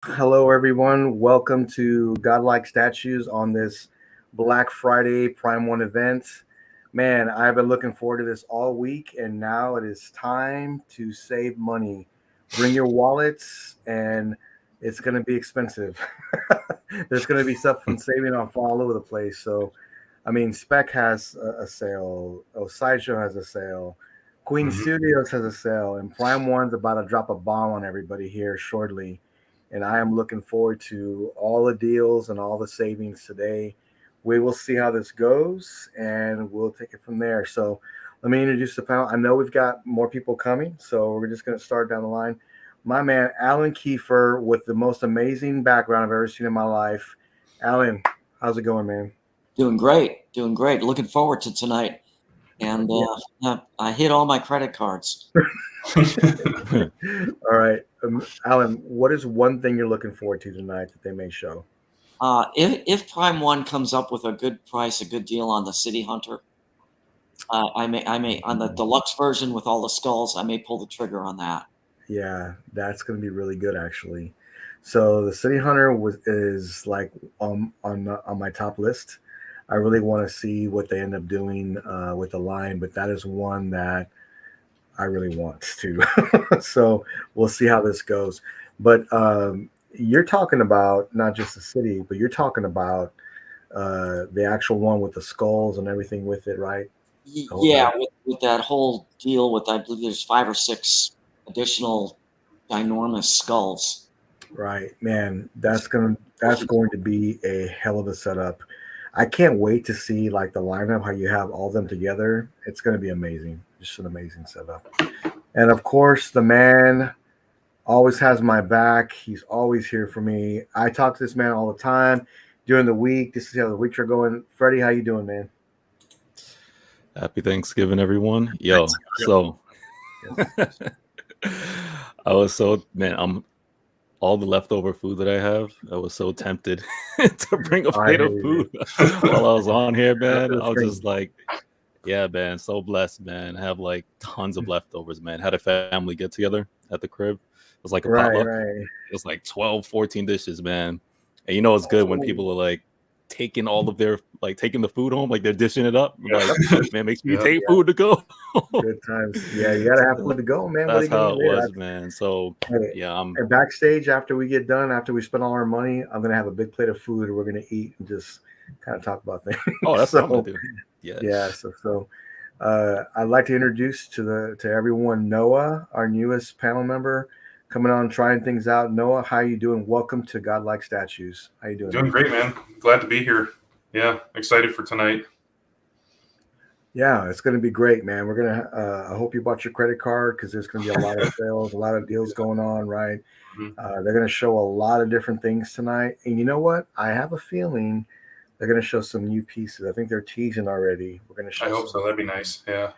Hello, everyone. Welcome to Godlike Statues on this Black Friday Prime 1 event. Man, I've been looking forward to this all week, and now it is time to save money. Bring your wallets, and it's going to be expensive. There's going to be stuff from saving off all over the place. So, I mean, Spec has a sale, Sideshow has a sale, Queen Mhm. Studios has a sale, and Prime One's about to drop a bomb on everybody here shortly. And I am looking forward to all the deals and all the savings today. We will see how this goes, and we'll take it from there. So, let me introduce the panel. I know we've got more people coming, so we're just going to start down the line. My man, Alan Kiefer, with the most amazing background I've ever seen in my life. Alan, how's it going, man? Doing great, doing great. Looking forward to tonight. And Yeah. I hit all my credit cards. All right. Alan, what is one thing you're looking forward to tonight that they may show? If Prime One comes up with a good price, a good deal on the City Hunter, I may on the deluxe version with all the skulls, I may pull the trigger on that. Yeah, that's going to be really good, actually. So the City Hunter is like on my top list. I really want to see what they end up doing with the line, but that is one that I really want to. So we'll see how this goes. But you're talking about not just the city, but you're talking about the actual one with the skulls and everything with it, right? Oh, Yeah, with that whole deal with I believe there's 5 or 6 additional ginormous skulls. right, man. That's going to be a hell of a setup. I can't wait to see like the lineup, how you have all them together. It's going to be amazing. Just an amazing setup. And of course, the man always has my back. He's always here for me. I talk to this man all the time during the week. This is how the weeks are going. Freddie, how you doing, man? Happy Thanksgiving, everyone. Yo, so Yes. I was so man, I'm all the leftover food that I have. I was so tempted to bring a I plate hear of you. food while I was on here, man. After the I was stream. just like, yeah, man, so blessed, man. I have like tons of leftovers, man. Had a family get together at the crib. It was like a Right, potluck. right. It was like 12, 14 dishes, man. And you know it's good when Oh, people are like taking all of their like taking the food home, like they're dishing it up. Like, yep. man, makes me Yep. take Yeah. food to go. Good times. Yeah, you gotta have So food to go, man. What are that's you gonna how eat it later? was, man. So Hey, yeah, I'm and backstage after we get done, after we spend all our money, I'm gonna have a big plate of food and we're gonna eat and just kind of talk about things. oh, that's what I'm gonna So do. Yeah. yeah, so I'd like to introduce to everyone Noah, our newest panel member, coming on trying things out. Noah, how you doing? Welcome to Godlike Statues. How you doing, Doing man? great, man. Glad to be here. Yeah, excited for tonight. Yeah, it's going to be great, man. We're gonna. I hope you bought your credit card because there's going to be a lot of sales, a lot of deals going on, right? Mhm. They're going to show a lot of different things tonight, and you know what? I have a feeling they're going to show some new pieces. I think they're teasing already. We're going to I show hope some. so. That'd be nice. Yeah,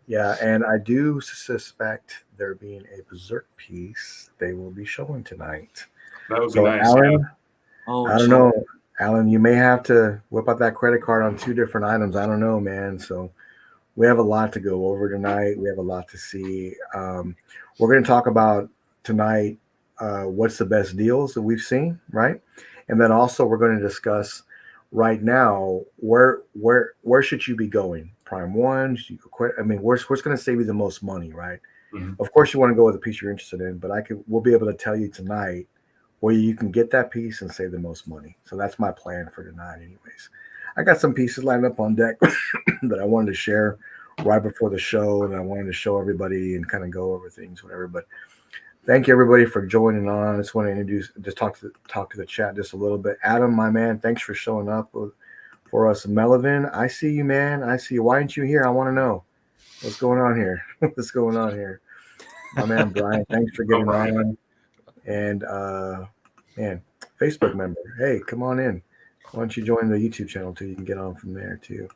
Yeah, and I do suspect there being a berserk piece they will be showing tonight. that would be So, nice. Yeah. Alan, Oh, I don't joy. know, Alan, you may have to whip out that credit card on two different items. I don't know, man. So we have a lot to go over tonight. We have a lot to see. We're going to talk about tonight what's the best deals that we've seen, right? And then also we're going to discuss right now where should you be going? Prime One. I mean, where's going to save you the most money, right? Mhm. Of course, you want to go with a piece you're interested in, but we'll be able to tell you tonight where you can get that piece and save the most money. So that's my plan for tonight, anyways. I got some pieces lined up on deck that I wanted to share right before the show, and I wanted to show everybody and kind of go over things, whatever. But thank you everybody for joining on. I just want to just talk to the chat just a little bit. Adam, my man, thanks for showing up for us. Melvin, I see you, man. I see you. Why aren't you here? I want to know what's going on here. What's going on here? My man Brian, thanks for No getting problem. on. And man, Facebook member, hey, come on in. Why don't you join the YouTube channel too? You can get on from there too.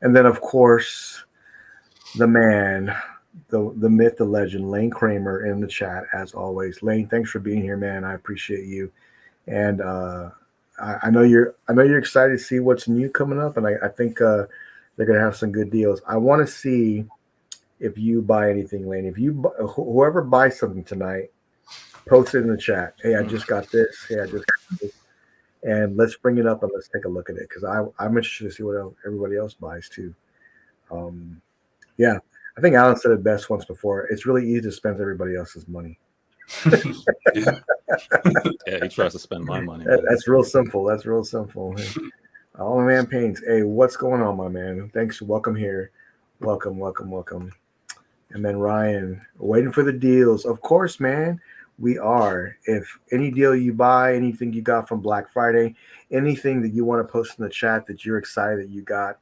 And then of course the man, the myth, the legend, Lane Kramer in the chat as always. Lane, thanks for being here, man. I appreciate you. And I know you're excited to see what's new coming up, and I think they're gonna have some good deals. I want to see if you buy anything, Lane. If you whoever buys something tonight, Post it in the chat. Hey, I just got this. Hey, I just got this. And let's bring it up and let's take a look at it because I'm interested to see what everybody else buys too. Um, yeah, I think Alan said it best once before. It's really easy to spend everybody else's money. Yeah. Yeah, he tries to spend my money, man. That's real simple. That's real simple. All my man paints. Hey, what's going on, my man? Thanks. Welcome here. Welcome, welcome, welcome. And then Ryan, waiting for the deals. Of course, man. We are. If any deal you buy, anything you got from Black Friday, anything that you want to post in the chat that you're excited that you got,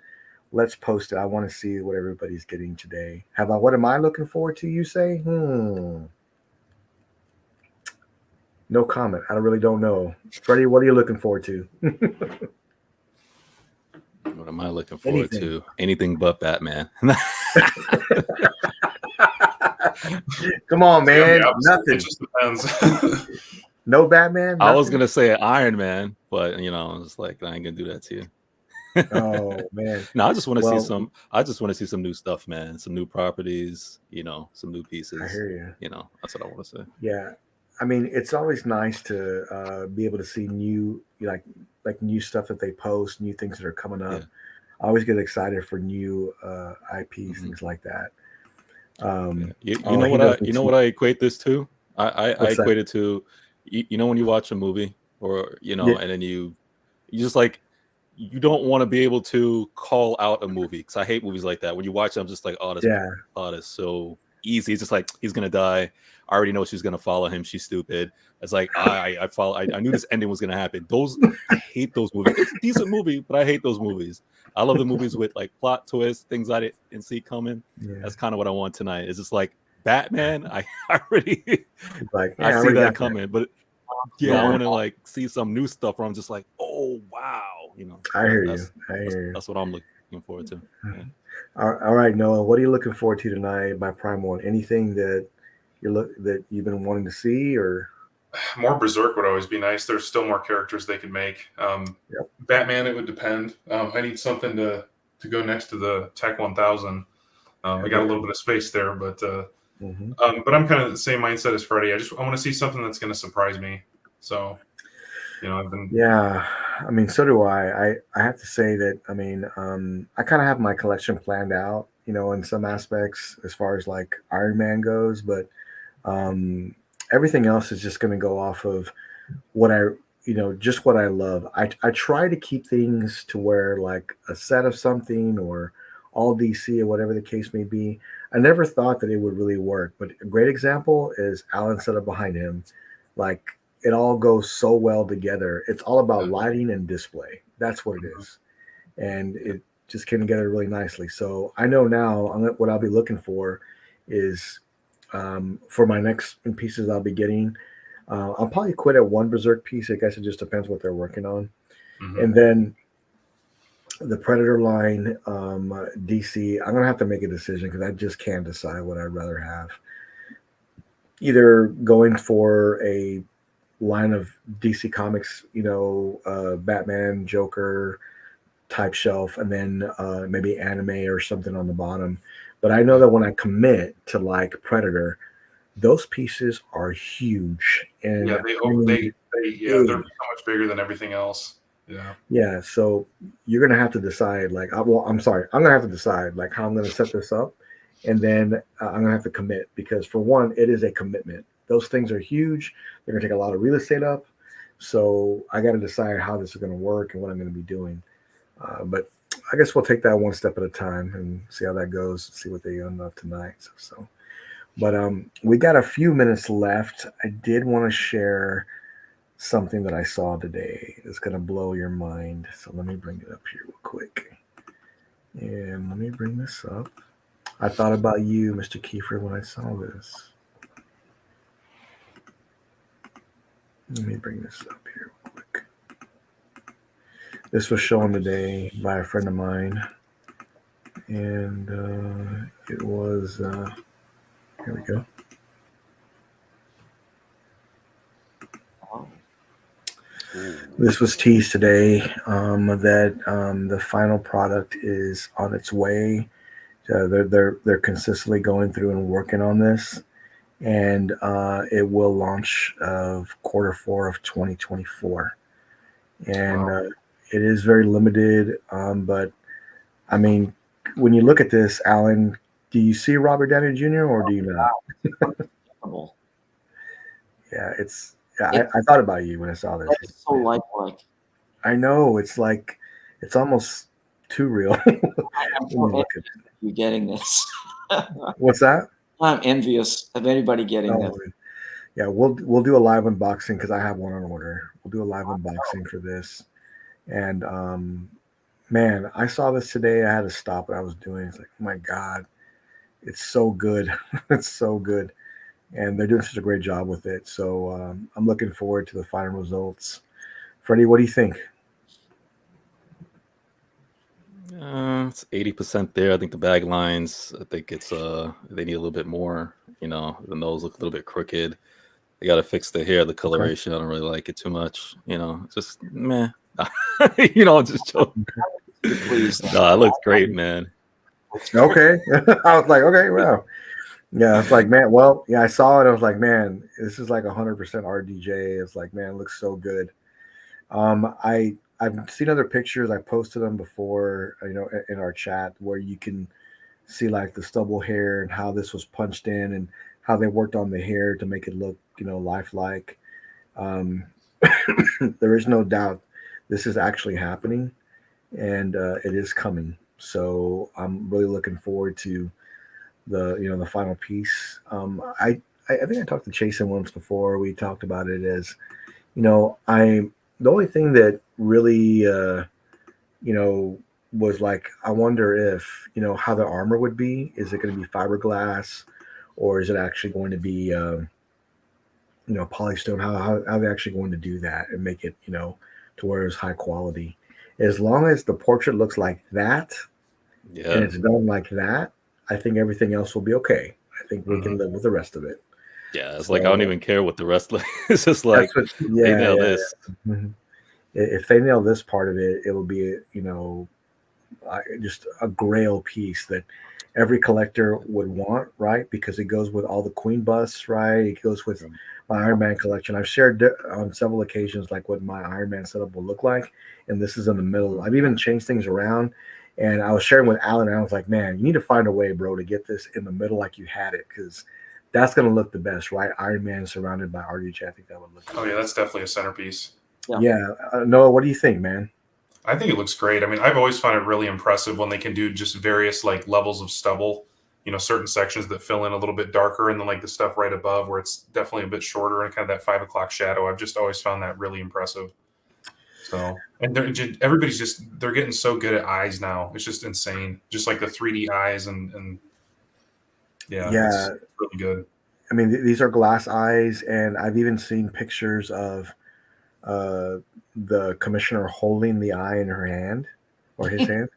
let's post it. I want to see what everybody's getting today. How about what am I looking forward to? You say? No comment. I really don't know. Freddie, what are you looking forward to? What am I looking forward Anything. to? Anything but Batman. Come on, man. Yeah, Nothing. it just depends. No Batman. I was Nothing? gonna say Iron Man, but you know, it's like I ain't gonna do that to you. Oh man. No, I just want to Well- see some. I just want to see some new stuff, man. Some new properties. You know, some new pieces. I hear you. You know, that's what I want to say. Yeah. I mean, it's always nice to be able to see new, like new stuff that they post, new things that are coming up. Yeah. I always get excited for new IPs, Mhm. things like that. Yeah. You oh, know he what doesn't you know see- what I equate this to? I What's that? equate it to you know when you watch a movie or you know Yeah. and then you just like you don't want to be able to call out a movie because I hate movies like that. When you watch it, I'm just like, oh, that's so easy. It's just like he's gonna die. I already know she's gonna follow him. She's stupid. It's like I knew this ending was gonna happen. I hate those movies. It's a decent movie, but I hate those movies. I love the movies with like plot twists, things I didn't see coming. Yeah. That's kind of what I want tonight. It's just like Batman. I already Like, I see already that got coming, but Go yeah, I on. want to like see some new stuff where I'm just like, oh wow, you know. I hear you. That's- I hear you. That's what I'm looking forward to. Yeah. All right, Noah. What are you looking forward to tonight by Prime One? Anything that that you've been wanting to see, or More Berserk would always be nice. There's still more characters they could make. Yep. Batman, it would depend. I need something to go next to the Tech 1000. I got a little bit of space there, but but I'm kind of the same mindset as Freddie. I want to see something that's going to surprise me. So, you know, I've been Yeah, I mean, so do I. I have to say that, I mean, I kind of have my collection planned out, you know, in some aspects as far as like Iron Man goes, but everything else is just going to go off of what just what I love. I try to keep things to where like a set of something or all DC or whatever the case may be. I never thought that it would really work, but a great example is Alan's setup behind him. Like, it all goes so well together. It's all about lighting and display. That's what it is. And it just came together really nicely. So I know now what I'll be looking for is for my next pieces I'll be getting. I'll probably quit at one Berserk piece. I guess it just depends what they're working on. And then the Predator line, DC, I'm going to have to make a decision because I just can't decide what I'd rather have. Either going for a line of DC Comics, Batman, Joker type shelf, and then maybe anime or something on the bottom. But I know that when I commit to like Predator, those pieces are huge, and they're so much bigger than everything else. Yeah. So you're gonna have to decide. Like, I'm sorry, I'm gonna have to decide like how I'm gonna set this up, and then I'm gonna have to commit because for one, it is a commitment. Those things are huge. They're gonna take a lot of real estate up. So I got to decide how this is going to work and what I'm going to be doing. But I guess we'll take that one step at a time and see how that goes. See what they end up tonight. But we got a few minutes left. I did want to share something that I saw today. It's going to blow your mind. So let me bring it up here real quick. And let me bring this up. I thought about you, Mr. Kiefer, when I saw this. Let me bring this up here real quick. This was shown today by a friend of mine. And it was, here we go. This was teased today that the final product is on its way. They're consistently going through and working on this. and it will launch of Q4 of 2024. And it is very limited, but I mean, when you look at this, Alan, do you see Robert Downey Jr. or do you not? Yeah, it's. I thought about you when I saw this. It's so lifelike. I know, it's like it's almost too real. I'm so envious of you getting this. What's that? I'm envious of anybody getting this. Yeah, we'll do a live unboxing because I have one on order. We'll do a live unboxing for this, and man, I saw this today. I had to stop what I was doing. It's like, oh my God, it's so good. It's so good. And they're doing such a great job with it. So I'm looking forward to the final results. Freddie, what do you think? It's 80% there. I think the bag lines, I think it's they need a little bit more. The nose look a little bit crooked. They got to fix the hair, the coloration. Okay. I don't really like it too much. Just meh. Just joking. Please. No, it looks great, man. Okay. I was like, okay, well. Yeah, it's like, man, well, yeah, I saw it. I was like, man, this is like 100% RDJ. It's like, man, it looks so good. I've seen other pictures. I posted them before, in our chat, where you can see like the stubble hair and how this was punched in and how they worked on the hair to make it look, lifelike. There is no doubt this is actually happening, and it is coming. So I'm really looking forward to the final piece. I think I talked to Chasen once before. We talked about it as, the only thing that really, was like, I wonder if, how the armor would be. Is it going to be fiberglass, or is it actually going to be, polystone? How are they actually going to do that and make it, to where it's high quality? As long as the portrait looks like that, and it's done like that, I think everything else will be okay. I think we can live with the rest of it. Yeah, it's like I don't even care what the rest looks. It's just like they nail this. Mm-hmm. If they nail this part of it, it'll be just a grail piece that every collector would want, right? Because it goes with all the Queen busts, right? It goes with my Iron Man collection. I've shared on several occasions like what my Iron Man setup will look like, and this is in the middle. I've even changed things around. And I was sharing with Alan, and I was like, man, you need to find a way, bro, to get this in the middle like you had it, because that's going to look the best, right? Iron Man surrounded by RDJ. I think that would look good. Oh, yeah, that's definitely a centerpiece. Yeah. Noah, what do you think, man? I think it looks great. I mean, I've always found it really impressive when they can do just various, like, levels of stubble, certain sections that fill in a little bit darker, and then, like, the stuff right above where it's definitely a bit shorter and kind of that 5 o'clock shadow. I've just always found that really impressive. So, and they're getting so good at eyes now. It's just insane. Just like the 3D eyes and it's really good. I mean, these are glass eyes, and I've even seen pictures of the commissioner holding the eye in her hand or his hand,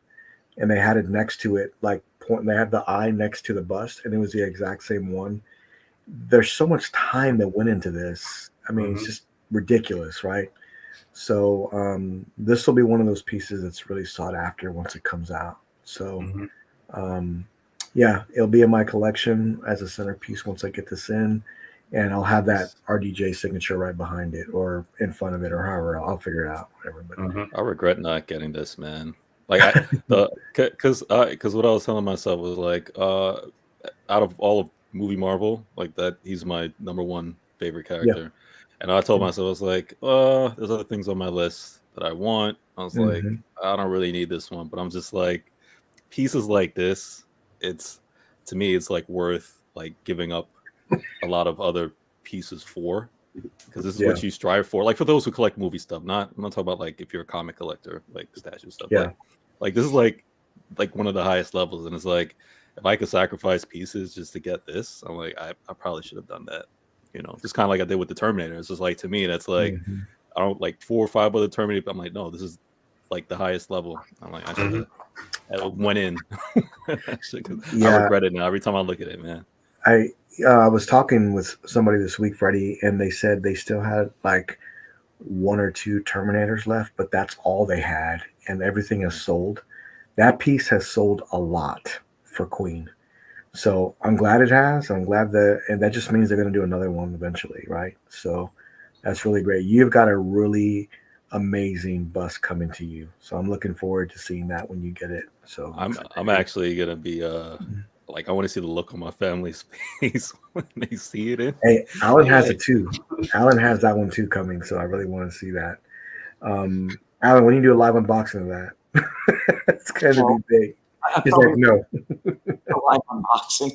and they had it next to it, like they had the eye next to the bust, and it was the exact same one. There's so much time that went into this. I mean, it's just ridiculous, right? So this will be one of those pieces that's really sought after once it comes out. So it'll be in my collection as a centerpiece once I get this in, and I'll have that RDJ signature right behind it or in front of it, or however I'll figure it out. Whatever. But I regret not getting this, man. Like because what I was telling myself was like, out of all of movie Marvel, like that, he's my number one favorite character. Yeah. And I told myself, I was like, there's other things on my list that I want. I was like, I don't really need this one. But I'm just like, pieces like this, to me, it's like worth like giving up a lot of other pieces for, because this is what you strive for. Like for those who collect movie stuff, I'm not talking about like if you're a comic collector, like statue stuff. Yeah. Like this is like one of the highest levels. And it's like, if I could sacrifice pieces just to get this, I'm like, I probably should have done that. Just kind of like I did with the Terminator. It's just like, to me, that's like, I don't like 4 or 5 other Terminator. But I'm like, no, this is like the highest level. I'm like, I should have went in. I regret it now every time I look at it, man. I was talking with somebody this week, Freddie, and they said they still had like 1 or 2 Terminators left, but that's all they had, and everything is sold. That piece has sold a lot for Queen. So I'm glad it has. I'm glad and that just means they're going to do another one eventually, right? So that's really great. You've got a really amazing bus coming to you. So I'm looking forward to seeing that when you get it. So I'm actually gonna be like I want to see the look on my family's face when they see it. Hey, Alan has Like, it too. Alan has that one too coming. So I really want to see that. Alan, when you do a live unboxing of that, it's going to be big. He's like, no, live unboxing.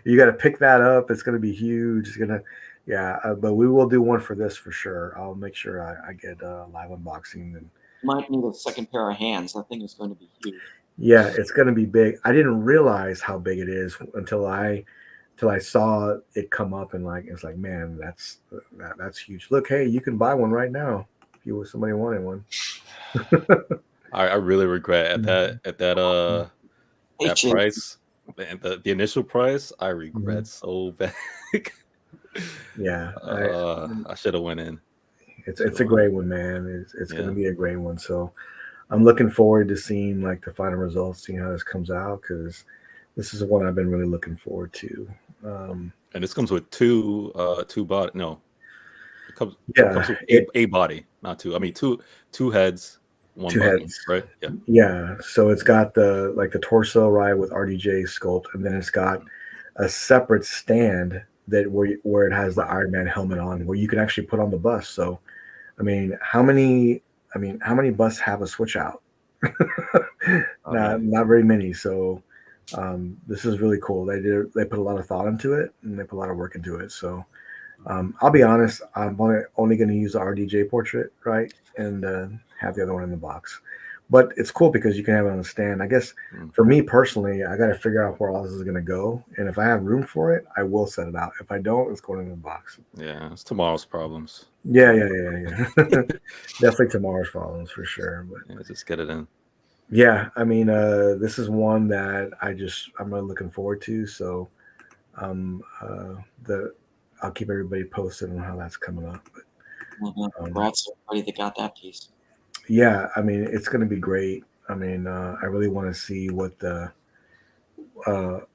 You got to pick that up. It's going to be huge. It's going to, yeah. But we will do one for this for sure. I'll make sure I get a live unboxing. And might need a second pair of hands. That thing is going to be huge. yeah, it's going to be big. I didn't realize how big it is until I saw it come up, and like it's like, man, that's huge. Look, hey, you can buy one right now if you somebody wanted one. I really regret at that price. Man, the initial price, I regret so bad. Yeah, I should have went in. It's a great one, man. It's going to be a great one. So I'm looking forward to seeing like the final results, seeing how this comes out, because this is one I've been really looking forward to. And this comes with two body. No, it comes with a body, not two. I mean two heads. One button, heads, right? Yeah. Yeah. So it's got the torso right with RDJ sculpt, and then it's got a separate stand that where it has the Iron Man helmet on, where you can actually put on the bus. So, how many buses have a switch out? Not very many. So, this is really cool. They put a lot of thought into it, and they put a lot of work into it. So, I'll be honest, I'm only going to use the RDJ portrait, right, and have the other one in the box. But it's cool because you can have it on a stand. I guess for me personally, I got to figure out where all this is going to go, and if I have room for it, I will set it out. If I don't, it's going in the box. Yeah, it's tomorrow's problems. Yeah. Definitely tomorrow's problems for sure. But yeah, just get it in. Yeah, this is one that I'm really looking forward to. So, I'll keep everybody posted on how that's coming up. But, congrats to everybody that got that piece. Yeah, it's going to be great. I really want to see what the the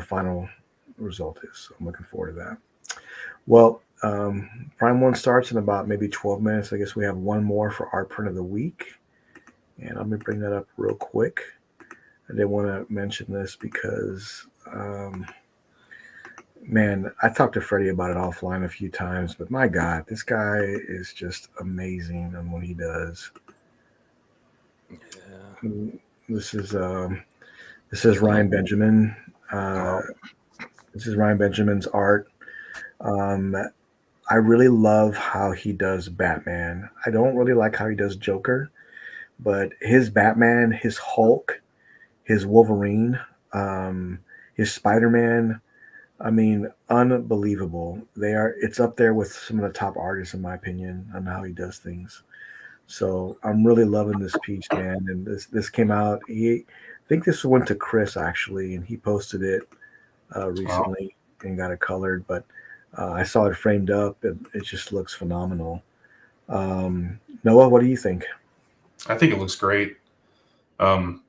final result is. So I'm looking forward to that. Well, Prime 1 starts in about maybe 12 minutes. I guess we have one more for our print of the week. And let me bring that up real quick. I did want to mention this because, man, I talked to Freddie about it offline a few times, but my God, this guy is just amazing on what he does. Yeah. This is Ryan Benjamin. This is Ryan Benjamin's art. I really love how he does Batman. I don't really like how he does Joker, but his Batman, his Hulk, his Wolverine, his Spider-Man, unbelievable. It's up there with some of the top artists in my opinion on how he does things. So I'm really loving this piece, man. And this came out. I think this went to Chris actually, and he posted it recently and got it colored. But I saw it framed up, and it just looks phenomenal. Noah, what do you think? I think it looks great. Man,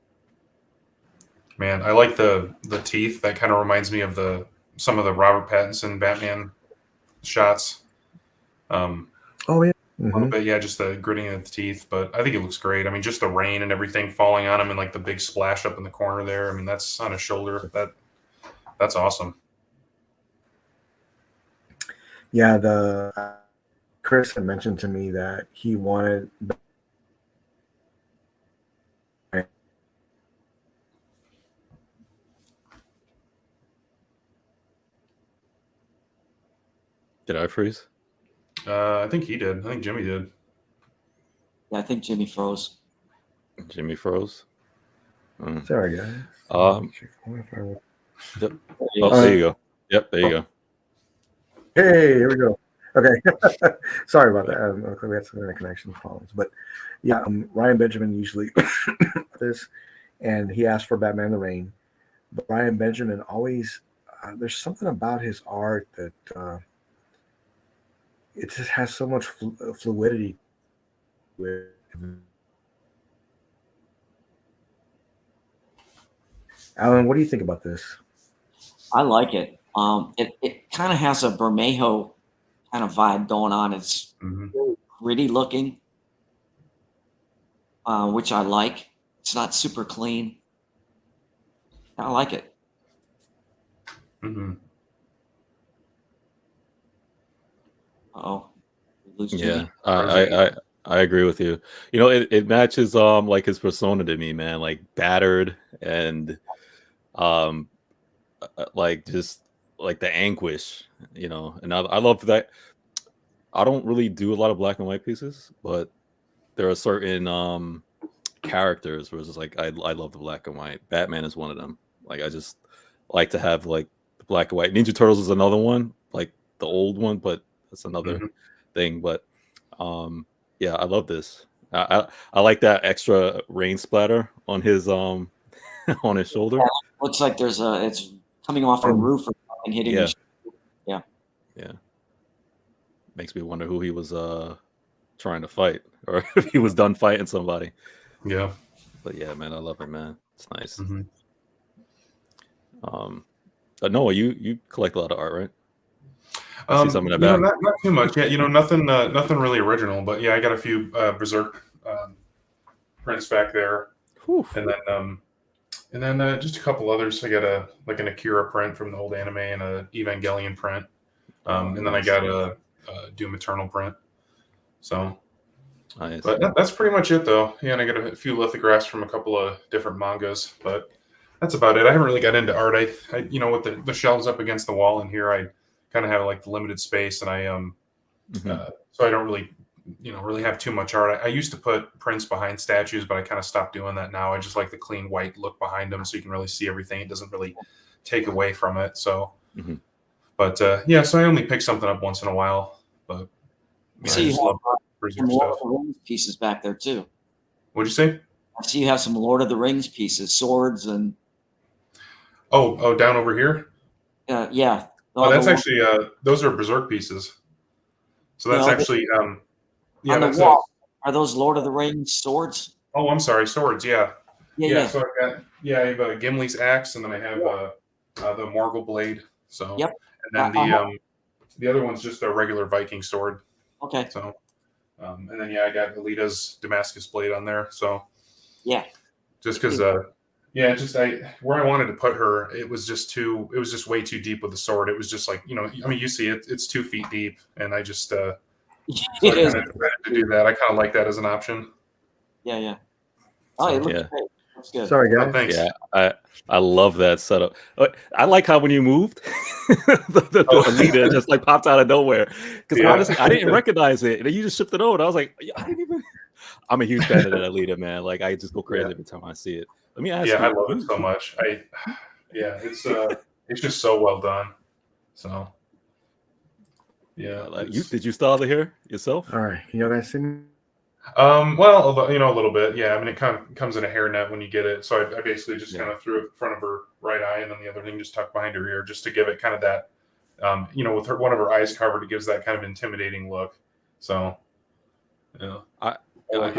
I like the teeth. That kind of reminds me of some of the Robert Pattinson Batman shots. Oh yeah. A little bit, yeah, just the gritting of the teeth, but I think it looks great. Just the rain and everything falling on him and like the big splash up in the corner there. That's on his shoulder. That's awesome. Yeah, Chris had mentioned to me that he wanted. Did I freeze? I think he did. I think Jimmy did. Yeah, I think Jimmy froze. Jimmy froze. Sorry, guys. Oh, there you go. Yep, there you go. Hey, here we go. Okay, sorry about that. We had some internet connection problems, but yeah, Ryan Benjamin usually this, and he asked for Batman the Rain, but Ryan Benjamin always there's something about his art that it just has so much fluidity with. Alan, what do you think about this? I like it. It kind of has a Bermejo kind of vibe going on. It's really gritty looking, which I like. It's not super clean. I like it. Mm-hmm. Oh, yeah, I agree with you. You know, it matches like his persona to me, man. Like battered and like just like the anguish, you know. And I love that. I don't really do a lot of black and white pieces, but there are certain characters where it's just like I love the black and white. Batman is one of them. Like I just like to have like the black and white. Ninja Turtles is another one, like the old one, but that's another thing. But yeah, I love this. I like that extra rain splatter on his on his shoulder. Yeah, looks like it's coming off a roof or something hitting his shoulder. Yeah. Yeah. Makes me wonder who he was trying to fight, or if he was done fighting somebody. Yeah. But yeah, man, I love it, man. It's nice. Noah, you collect a lot of art, right? I see some in the back. Not too much. Yeah, nothing really original, but yeah, I got a few Berserk prints back there, and then just a couple others. I got an Akira print from the old anime and a Evangelion print, and then I got a Doom Eternal print. So, nice. But that's pretty much it, though. Yeah, and I got a few lithographs from a couple of different mangas, but that's about it. I haven't really got into art. I with the shelves up against the wall in here, I kind of have like the limited space, and I so I don't really really have too much art. I used to put prints behind statues, but I kind of stopped doing that now. I just like the clean white look behind them, so you can really see everything. It doesn't really take away from it. So, but yeah, so I only pick something up once in a while. But I see you have some Lord of the Rings pieces back there too. What'd you say? I see you have some Lord of the Rings pieces, swords and. Oh, down over here. Yeah. Oh, that's actually those are Berserk pieces. So that's actually yeah. On the wall, are those Lord of the Rings swords? Oh, I'm sorry, swords. Yeah. Yeah. So I have Gimli's axe, and then I have the Morgul blade. So yep. And then the other one's just a regular Viking sword. Okay. So and then I got Alita's Damascus blade on there. So yeah. Just because where I wanted to put her, it was just way too deep with the sword. It was just like, you see it's 2 feet deep, and I just so I kind of decided to do that. I kind of like that as an option. Yeah. Oh, it looks great. Looks good. Sorry, guys. Oh, thanks. Yeah, I love that setup. I like how when you moved, the Alita just like popped out of nowhere. Because honestly, I didn't recognize it, and then you just shipped it over. And I was like, I didn't even. I'm a huge fan of that Alita, man. Like I just go crazy every time I see it. Let me ask you. I love it so much. It's just so well done. So yeah. Did you style the hair yourself? All right, can you guys see me? Well, a little bit. Yeah, I mean, it kind of comes in a hairnet when you get it. So I basically just kind of threw it in front of her right eye, and then the other thing just tucked behind her ear, just to give it kind of that, with one of her eyes covered, it gives that kind of intimidating look. So, yeah, I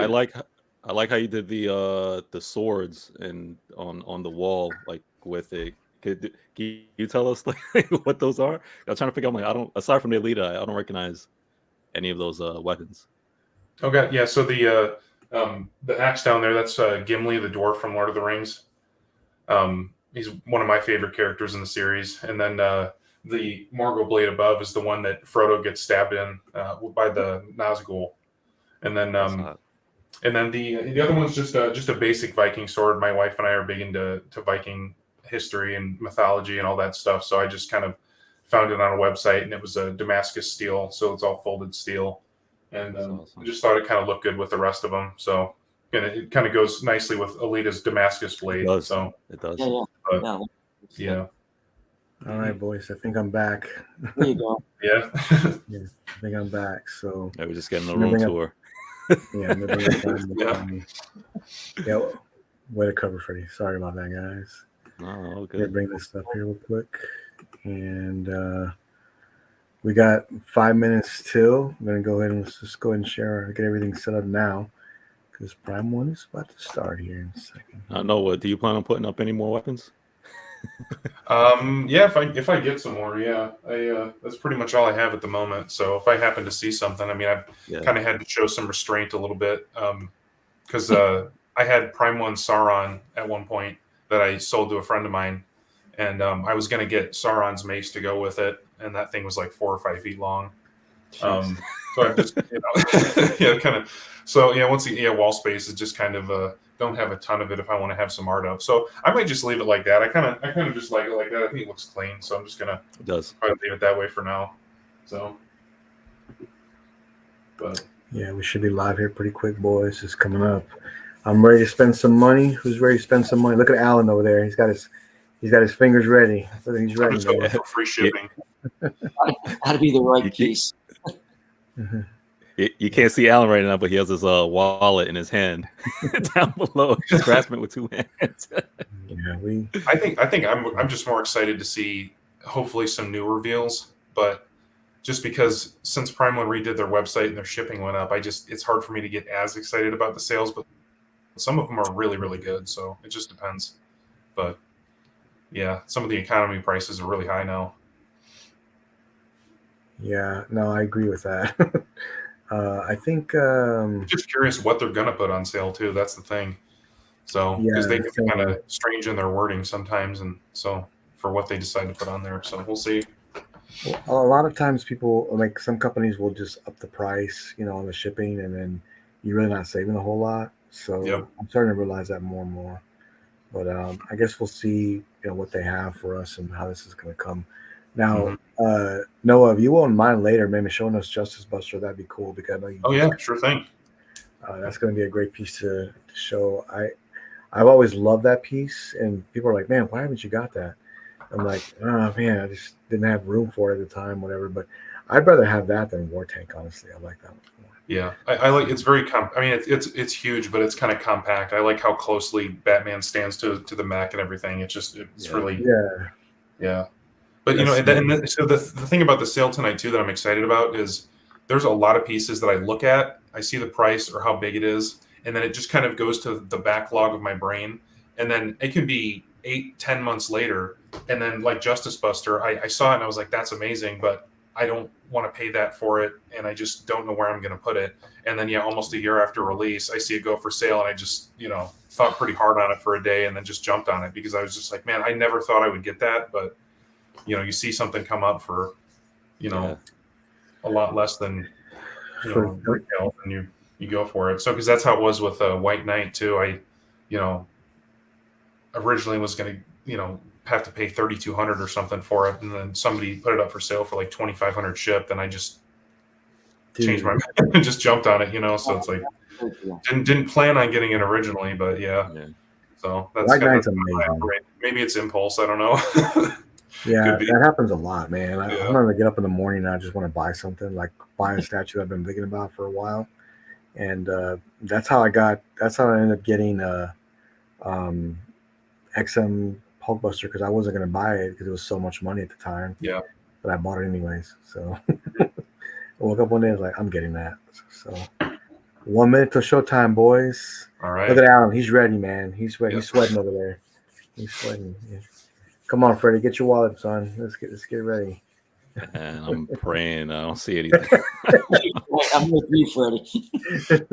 like how you did the swords and on the wall, like with it. Can you tell us like what those are? I'm trying to figure out. Like, I don't, aside from the Alita, I don't recognize any of those weapons. Okay, yeah. So the axe down there, that's Gimli, the dwarf from Lord of the Rings. He's one of my favorite characters in the series. And then the Morgul blade above is the one that Frodo gets stabbed in by the Nazgul. And then the other one's just a basic Viking sword. My wife and I are big into Viking history and mythology and all that stuff. So I just kind of found it on a website, and it was a Damascus steel, so it's all folded steel. And I just thought it kind of looked good with the rest of them. So it kind of goes nicely with Alita's Damascus blade. It does. So it does. Yeah. All right, boys. I think I'm back. There you go. Yeah. Yeah, I think I'm back. So we're just getting a room tour. Yeah. Yeah. Way to cover, Freddie. Sorry about that, guys. Oh, okay. Let me bring this up here real quick, and we got 5 minutes till. I'm gonna go ahead and just go ahead and get everything set up now, because Prime 1 is about to start here in a second. Noah, do you plan on putting up any more weapons? Yeah, if I get some more, yeah, that's pretty much all I have at the moment. So if I happen to see something, I mean, I've kind of had to show some restraint a little bit, because I had Prime One Sauron at one point that I sold to a friend of mine, and I was going to get Sauron's mace to go with it, and that thing was like 4 or 5 feet long. So I've just, yeah, kind of. So yeah, once wall space is just kind of don't have a ton of it if I want to have some art up. So I might just leave it like that. I kind of just like it like that. I think it looks clean, so I'm just gonna probably leave it that way for now. So, but yeah, we should be live here pretty quick, boys. It's coming up. I'm ready to spend some money. Who's ready to spend some money? Look at Alan over there. He's got his fingers ready. He's ready. I'm just hoping for free shipping. Gotta be the right piece. Mm-hmm. You can't see Alan right now, but he has his wallet in his hand down below. He's grasping it with 2 hands. Yeah, I think I'm just more excited to see hopefully some new reveals, but just because since Prime One redid their website and their shipping went up, it's hard for me to get as excited about the sales, but some of them are really, really good. So it just depends. But yeah, some of the economy prices are really high now. Yeah, no, I agree with that. I think I'm just curious what they're gonna put on sale too. That's the thing. So because they can be kind of strange in their wording sometimes, and so for what they decide to put on there, so we'll see. Well, a lot of times people, like some companies, will just up the price, on the shipping, and then you're really not saving a whole lot. So I'm starting to realize that more and more. But I guess we'll see, what they have for us and how this is going to come. Now, Noah, if you won't mind later, maybe showing us Justice Buster, that'd be cool because I know you. Oh yeah, sure thing. That's going to be a great piece to show. I've always loved that piece, and people are like, "Man, why haven't you got that?" I'm like, "Oh man, I just didn't have room for it at the time, whatever." But I'd rather have that than War Tank, honestly. I like that one more. Yeah, I like it's very I mean, it's huge, but it's kind of compact. I like how closely Batman stands to the mech and everything. It's really yeah. But so the thing about the sale tonight too that I'm excited about is there's a lot of pieces that I look at, I see the price or how big it is, and then it just kind of goes to the backlog of my brain, and then it can be 8-10 months later, and then like Justice Buster, I saw it and I was like, that's amazing, but I don't want to pay that for it, and I just don't know where I'm going to put it. And then almost a year after release, I see it go for sale, and I just thought pretty hard on it for a day, and then just jumped on it because I was just like, man, I never thought I would get that, but you see something come up for a lot less than retail, and you go for it. So because that's how it was with White Knight too. I originally was going to have to pay $3,200 or something for it, and then somebody put it up for sale for like $2,500 shipped, and I just changed my mind and just jumped on it. So it's like didn't plan on getting it originally, but yeah. So that's White kind Knight's of amazing. Maybe it's impulse. I don't know. Yeah, that happens a lot, man. I remember get up in the morning and I just want to buy something, like buy a statue I've been thinking about for a while, and that's how I ended up getting XM Hulkbuster, because I wasn't going to buy it because it was so much money at the time. Yeah, but I bought it anyways. So I woke up one day and was like, I'm getting that. So 1 minute till showtime, boys. All right. Look at Alan. He's ready, man. He's ready. He's sweating over there. He's sweating. Yeah. Come on, Freddie. Get your wallet, son. Let's get ready. And I'm praying I don't see anything. I'm with you, Freddie.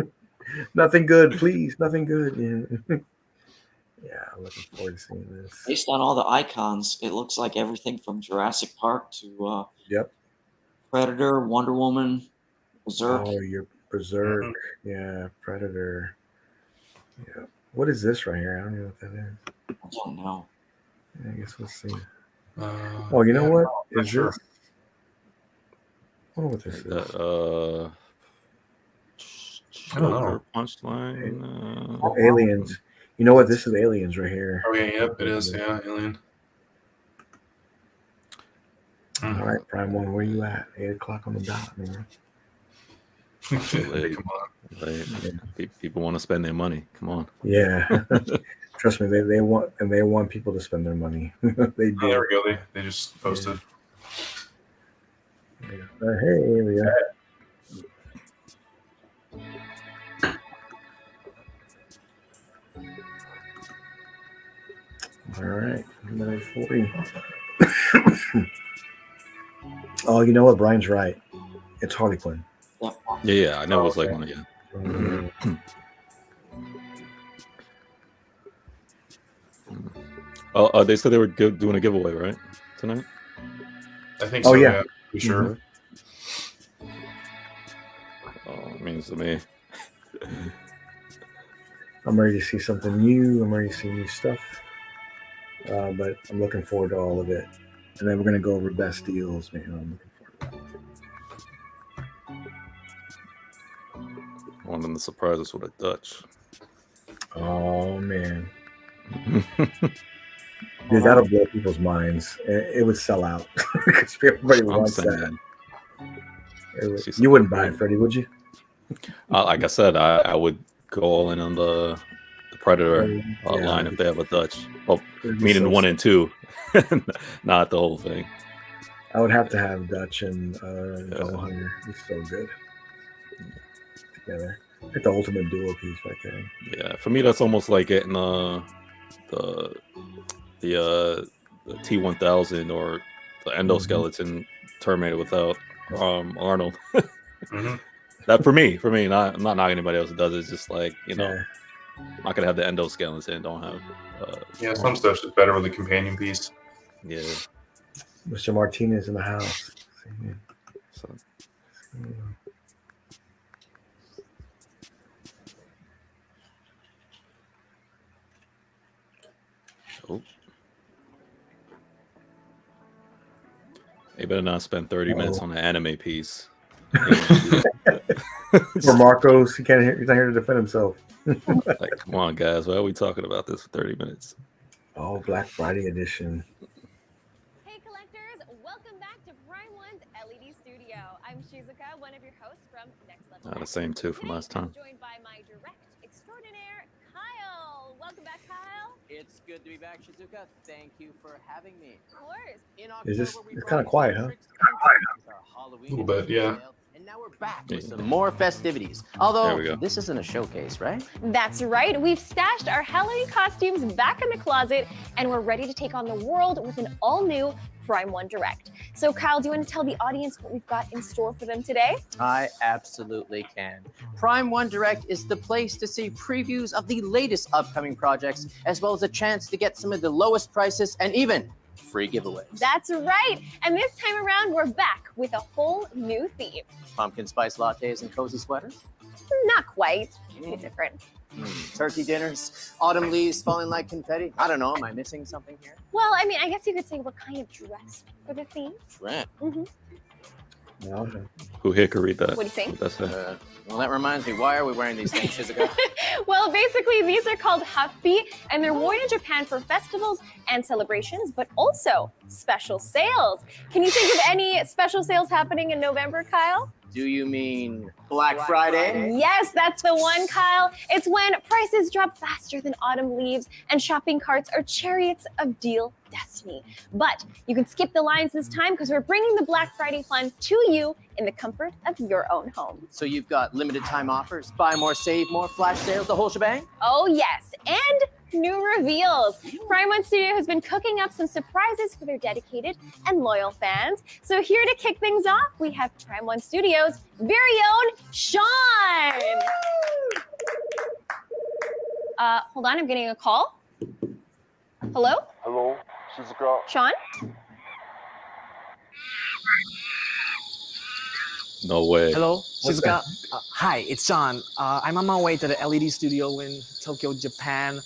Nothing good, please. Nothing good. Yeah, I'm looking forward to seeing this. Based on all the icons, it looks like everything from Jurassic Park to Predator, Wonder Woman, Berserk. Oh, you're Berserk. Mm-hmm. Yeah, Predator. Yeah. What is this right here? I don't know what that is. I don't know. I guess we'll see. You know what? Is this? I wonder what this is. I don't know. Punchline. Aliens. You know what? This is Aliens right here. Oh yeah, yep, it is. Yeah, Alien. All right, Prime One, where you at? 8:00 on the dot, man. Come on. People want to spend their money. Come on. Yeah. Trust me, they want people to spend their money. They do. Oh, there we go. They just posted. Yeah. Hey, here we go. All right, Number 40. Oh, you know what? Brian's right. It's Harley Quinn. Yeah, I know it was like one again. Oh, they said they were doing a giveaway, right? Tonight? I think so, yeah. For sure. Oh, it means to me. I'm ready to see something new. I'm ready to see new stuff. But I'm looking forward to all of it. And then we're going to go over best deals. Man, I'm looking forward to that. I want them to surprise us with a Dutch. Oh, man. Dude, that'll blow people's minds. It would sell out because everybody wants that. You wouldn't buy it, Freddie, would you? Like I said, I would go all in on the Predator line if they have a Dutch. Well, meaning 1 and 2, not the whole thing. I would have to have Dutch and Goal Hunter. It's so good together. Like the ultimate duo piece right there. Yeah, for me, that's almost like getting the T-1000 or the endoskeleton Terminator without Arnold. That for me, I'm not knocking anybody else that does it. It's just like, I'm not gonna have the endoskeleton. Don't have. Some stuff's just better with a companion piece. Yeah. Mr. Martinez in the house. Oh. They better not spend 30 minutes on an anime piece. For Marcos, he's not here to defend himself. Like, come on, guys. Why are we talking about this for 30 minutes? Oh, Black Friday edition. Hey, collectors. Welcome back to Prime One's LED Studio. I'm Shizuka, one of your hosts from Next Level. The same, too, from last time. I'm joined by my direct extraordinaire, Kyle. Welcome back, Kyle. It's good to be back, Shizuka. Thank you for having me. Of course. It's kind of quiet, huh? A little bit, yeah. And now we're back with some more festivities. Although this isn't a showcase, right? That's right. We've stashed our Halloween costumes back in the closet, and we're ready to take on the world with an all-new Prime One Direct. So, Kyle, do you want to tell the audience what we've got in store for them today? I absolutely can. Prime One Direct is the place to see previews of the latest upcoming projects, as well as a chance to get some of the lowest prices and even free giveaways. That's right. And this time around, we're back with a whole new theme. Pumpkin spice lattes and cozy sweaters? Not quite. It's different. Turkey dinners, autumn leaves falling like confetti. I don't know. Am I missing something here? Well, I mean, I guess you could say what kind of dress for the theme. Trent. Who here could read that? What do you think? Well, that reminds me. Why are we wearing these things, Shizuka? Well, basically, these are called happi, and they're worn in Japan for festivals and celebrations, but also special sales. Can you think of any special sales happening in November, Kyle? Do you mean Black Friday? Yes, that's the one, Kyle. It's when prices drop faster than autumn leaves and shopping carts are chariots of deal destiny. But you can skip the lines this time because we're bringing the Black Friday fun to you in the comfort of your own home. So you've got limited time offers, buy more, save more, flash sales, the whole shebang? Oh, yes. And new reveals. Prime One Studio has been cooking up some surprises for their dedicated and loyal fans. So here to kick things off, we have Prime One Studio's very own Sean. Hold on, I'm getting a call. Hello? Hello, Shizuka. Sean? No way. Hello, Shizuka. Hi, it's John. I'm on my way to the LED studio in Tokyo, Japan.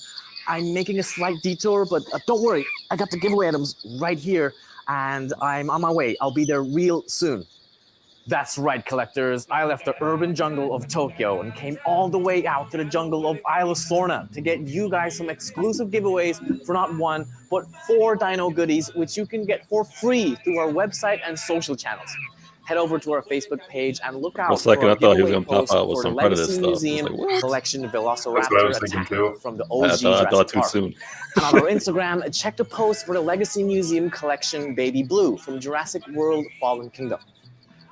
I'm making a slight detour, but don't worry. I got the giveaway items right here, and I'm on my way. I'll be there real soon. That's right, collectors. I left the urban jungle of Tokyo and came all the way out to the jungle of Isla Sorna to get you guys some exclusive giveaways for not 1, but 4 dino goodies, which you can get for free through our website and social channels. Head over to our Facebook page and look out for our I thought he was giveaway going to pop post out with for some the Predator Legacy stuff. Museum Like, collection That's what I Velociraptor was thinking attack too. from the I OG thought Jurassic too Park. soon. And on our Instagram, check the post for the Legacy Museum collection Baby Blue from Jurassic World Fallen Kingdom.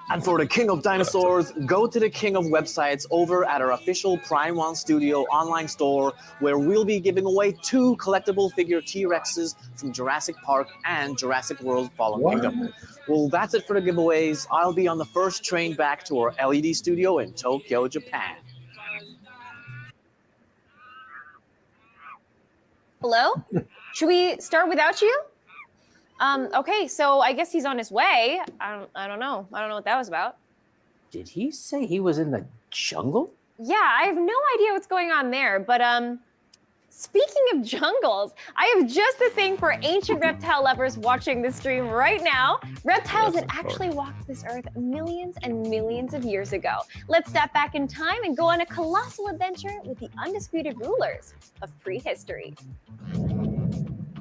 And for the King of Dinosaurs, go to the King of Websites over at our official Prime One Studio online store, where we'll be giving away 2 collectible figure T-Rexes from Jurassic Park and Jurassic World Fallen Kingdom. Well, that's it for the giveaways. I'll be on the first train back to our LED studio in Tokyo, Japan. Hello? Should we start without you? Okay, so I guess he's on his way. I don't know. I don't know what that was about. Did he say he was in the jungle? Yeah, I have no idea what's going on there, but speaking of jungles, I have just the thing for ancient reptile lovers watching this stream right now. Reptiles that actually walked this earth millions and millions of years ago. Let's step back in time and go on a colossal adventure with the undisputed rulers of prehistory.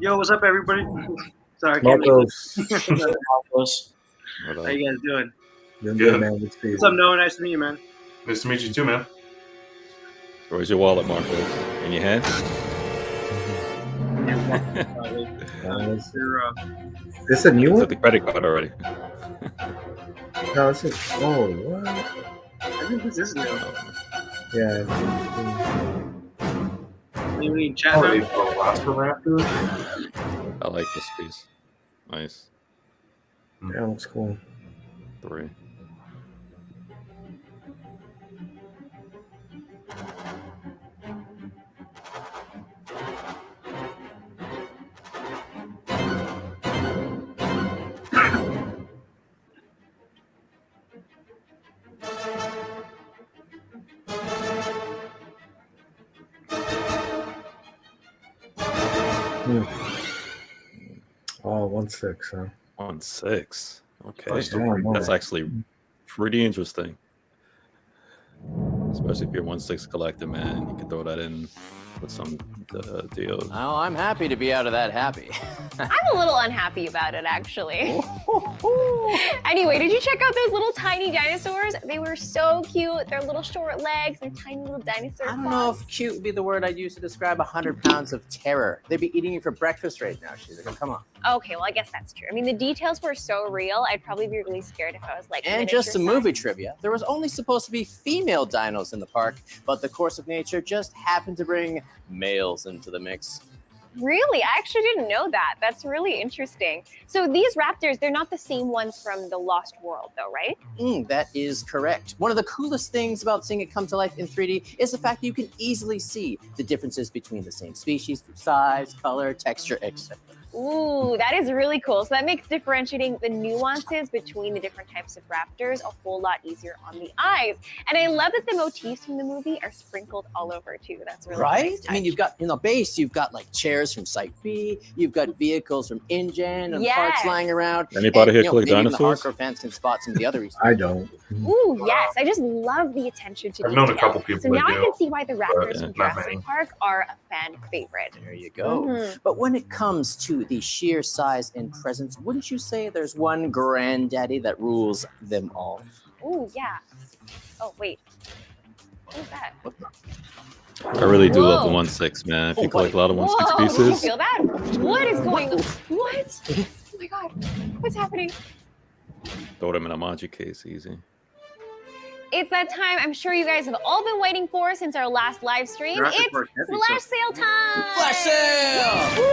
Yo, what's up, everybody? Sorry, I can't Marcos. How you guys doing? Doing good, man. Good to see you. What's up, Noah? Nice to meet you, man. Nice to meet you too, man. Where's your wallet, Marcos? In your hand? This is a new Is one? it the credit card already? No, this is. Oh, what? I think this is new. Yeah. You need chat Oh, now? the Velociraptor? I like this piece. Nice. Yeah, looks cool. 3. Oh, 1/6, huh? 1/6. Okay, Yeah, that's actually pretty interesting. Especially if you're 1/6 collector, man, you can throw that in with some deals. Oh, I'm happy to be out of that happy. I'm a little unhappy about it, actually. Anyway, did you check out those little tiny dinosaurs? They were so cute. Their little short legs, their tiny little dinosaur I don't know if cute would be the word I'd use to describe 100 pounds of terror. They'd be eating you for breakfast right now. She's like, come on. Okay, well, I guess that's true. I mean, the details were so real. I'd probably be really scared if I was like. And just some movie trivia. There was only supposed to be female dinos in the park, but the course of nature just happened to bring males into the mix. Really? I actually didn't know that. That's really interesting. So these raptors, they're not the same ones from the Lost World, though, right? That is correct. One of the coolest things about seeing it come to life in 3D is the fact that you can easily see the differences between the same species through size, color, texture, etc. Ooh, that is really cool. So that makes differentiating the nuances between the different types of raptors a whole lot easier on the eyes. And I love that the motifs from the movie are sprinkled all over too. That's really right. Nice. I mean, you've got in the base, you've got like chairs from Site B, you've got vehicles from InGen and parts lying around. Anybody here collect maybe dinosaurs? Even the hardcore fans can spot some of the other Easter I don't. Ooh, yes. I just love the attention to I've detail. known a couple people So that now I do, can see why the raptors from not Jurassic many. Park are a fan favorite. There you go. Mhm. But when it comes to the sheer size and presence, wouldn't you say there's one granddaddy that rules them all? Ooh, yeah. Oh, wait. What is that? I really do love the Whoa. 1/6, man. If you Oh, collect a lot of 1/6 Whoa, did you pieces, feel that? What is going on? What? Oh my god. What's happening? throw them in a Manji case, easy. It's that time I'm sure you guys have all been waiting for since our last live stream. Jurassic It's Park heavy, flash sale time! Flash sale!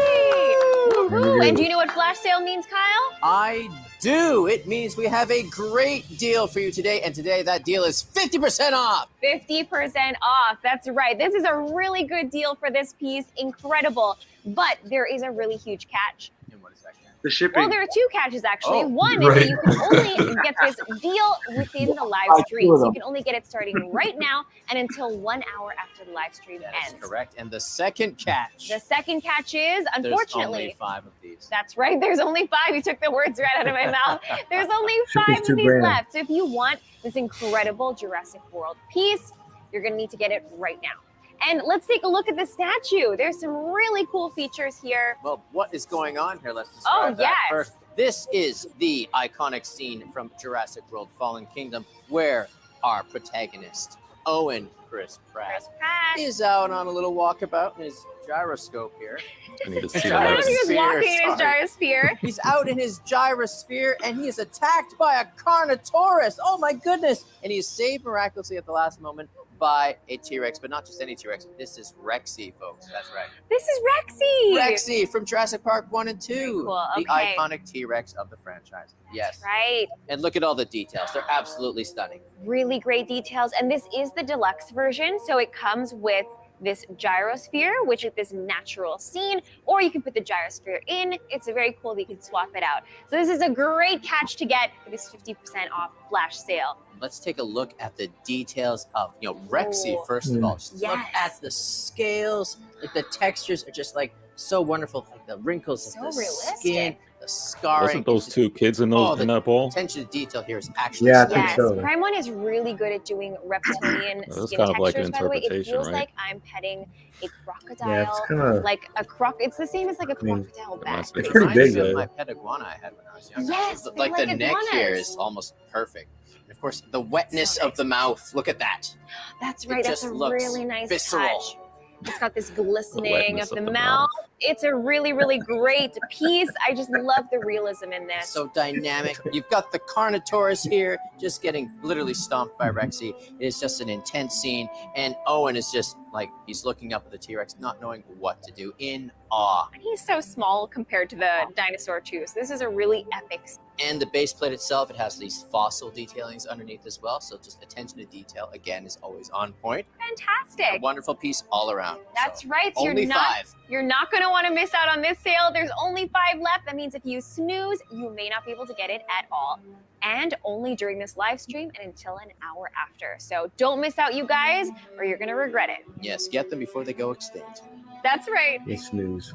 Woo-hoo. And do you know what flash sale means, Kyle? I do. It means we have a great deal for you today. And today that deal is 50% off. 50% off. That's right. This is a really good deal for this piece. Incredible. But there is a really huge catch. And what is that? The shipping. Well, there are 2 catches actually. Oh, One right. is that you can only get this deal within the live stream. So you can only get it starting right now and until 1 hour after the live stream That is ends. correct. And the second catch. The second catch is, There's unfortunately, only 5 of these. that's right. There's only 5. You took the words right out of my mouth. There's only 5 Shipping's of $2 these grand. left. So if you want this incredible Jurassic World piece, you're going to need to get it right now. And let's take a look at the statue. There's some really cool features here. Well, what is going on here? Let's describe that yes. first. This is the iconic scene from Jurassic World Fallen Kingdom where our protagonist, Owen Chris Pratt, Chris Pratt. is out on a little walkabout in his gyroscope here. I need to see the I don't lights. think he was walking in his Sorry. gyrosphere. He's out in his gyrosphere and he is attacked by a Carnotaurus. Oh my goodness. And he's saved miraculously at the last moment by a T-Rex, but not just any T-Rex. This is Rexy, folks. That's right. This is Rexy. Rexy from Jurassic Park 1 and 2. Cool, The okay. iconic T-Rex of the franchise. Yes. Right. And look at all the details. They're absolutely stunning. Really great details. And this is the deluxe version. So it comes with this gyrosphere, which is this natural scene, or you can put the gyrosphere in. It's very cool that you can swap it out. So this is a great catch to get for this 50% off flash sale. Let's take a look at the details of, Rexy, Ooh. first of all. Just look Yes. at the scales. Like the textures are just like so wonderful. Like the wrinkles So of the realistic. skin, the scarring. Wasn't those two kids in Oh, in that ball? Attention to detail here is actually Yeah, I stunning. think Yes, so. Prime One is really good at doing reptilian That's skin kind of like an textures, by the way. It interpretation, feels right? like I'm petting a crocodile. Yeah, it's kind of. Like a it's the same as like a mean, crocodile it back. must be. It's pretty Reminds big, me of though. my pet iguana I had when I was younger. Yes, Like they're the like neck here iguanas. is almost perfect. And of course, the wetness So of the mouth. Look at that. That's It right. That's just a looks really nice visceral. touch. It's got this glistening wetness of the mouth. It's a really, really great piece. I just love the realism in this. So dynamic. You've got the Carnotaurus here, just getting literally stomped by Rexy. It is just an intense scene, and Owen is just like he's looking up at the T-Rex, not knowing what to do, in awe. And he's so small compared to the dinosaur too. So this is a really epic. And the base plate itself, it has these fossil detailings underneath as well. So just attention to detail again is always on point. A Fantastic. wonderful piece all around. That's So, right. So only five. You're not going to want to miss out on this sale. There's only 5 left. That means if you snooze, you may not be able to get it at all. And only during this live stream and until an hour after. So don't miss out, you guys, or you're going to regret it. Yes, get them before they go extinct. That's right. You snooze.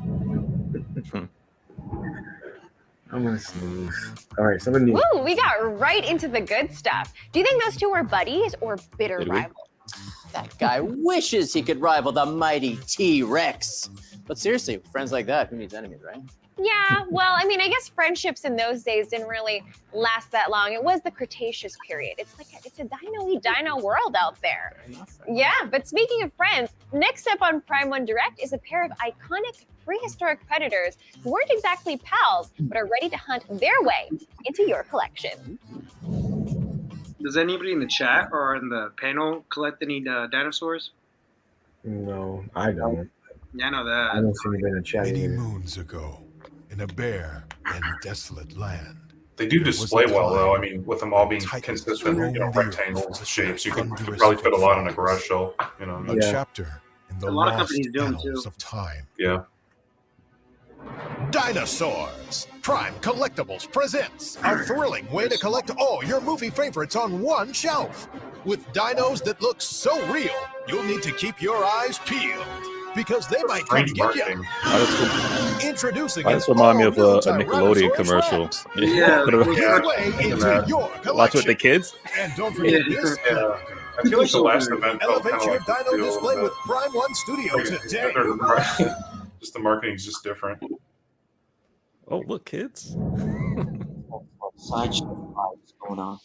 I'm gonna snooze. All right, somebody needs. Woo, we got right into the good stuff. Do you think those two were buddies or bitter Did we? rivals? That guy wishes he could rival the mighty T-Rex. But seriously, with friends like that, who needs enemies, right? Yeah, well, I mean, I guess friendships in those days didn't really last that long. It was the Cretaceous period. It's a dino world out there. Fair enough. Yeah, but speaking of friends, next up on Prime One Direct is a pair of iconic prehistoric predators who weren't exactly pals, but are ready to hunt their way into your collection. Does anybody in the chat or in the panel collect any dinosaurs? No, I don't. Yeah, I know I that. don't see anybody in the chat Many either. moons ago, in a bare and desolate land, They do There was display a well, though. I time mean, with them all being when consistent, Titans rectangle roamed the earth shapes, you could thunderous probably fit a lot on a footfalls. garage shelf. a Yeah. chapter in the A lot of lost companies do 'em, annals too. of time. Yeah. Dinosaurs! Prime Collectibles presents a thrilling way to collect all your movie favorites on one shelf. With dinos that look so real, you'll need to keep your eyes peeled because they might come Great get you. marketing. Introducing Why an does this remind me of a all-new Tyrannosaurus Tyrannosaurus commercial? Rex. Yeah, Put it on- Make Yeah. its way into that. your Watch with the collection. kids. And don't forget Yeah. this. Yeah. I feel like the last event felt Elevate kind of your like this dino too, display but with Prime One Studio like, today. just the marketing is just different. Oh, look, kids. Sideshow vibes going on.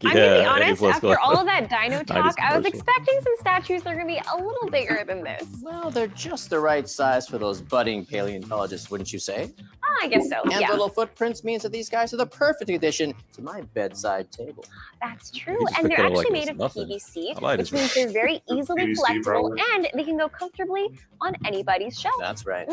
I'm gonna be Eddie honest, was after going- all of that dino 90s talk, I was commercial. expecting some statues that are gonna be a little bigger than this. Well, they're just the right size for those budding paleontologists, wouldn't you say? I guess so, And yeah. little footprints means that these guys are the perfect addition to my bedside table. That's true. just And picked they're it up like actually it was made of nothing. PVC, I lied, which it's- means they're very easily PVC collectible probably. and they can go comfortably on anybody's shelf. That's right.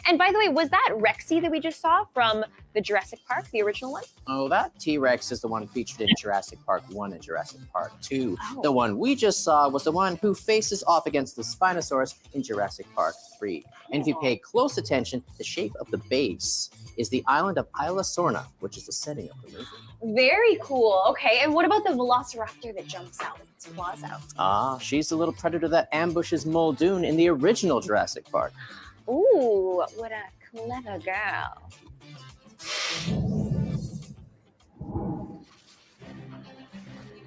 And by the way, was that Rexy that we just saw from the Jurassic Park, the original one? Oh, that T-Rex is the one featured in Jurassic Park 1 and Jurassic Park 2. Oh. The one we just saw was the one who faces off against the Spinosaurus in Jurassic Park 3. And if you pay close attention, the shape of the base is the island of Isla Sorna, which is the setting of the movie. Very cool. Okay, and what about the Velociraptor that jumps out with its claws out? Ah, she's the little predator that ambushes Muldoon in the original Jurassic Park. Ooh, what a clever girl.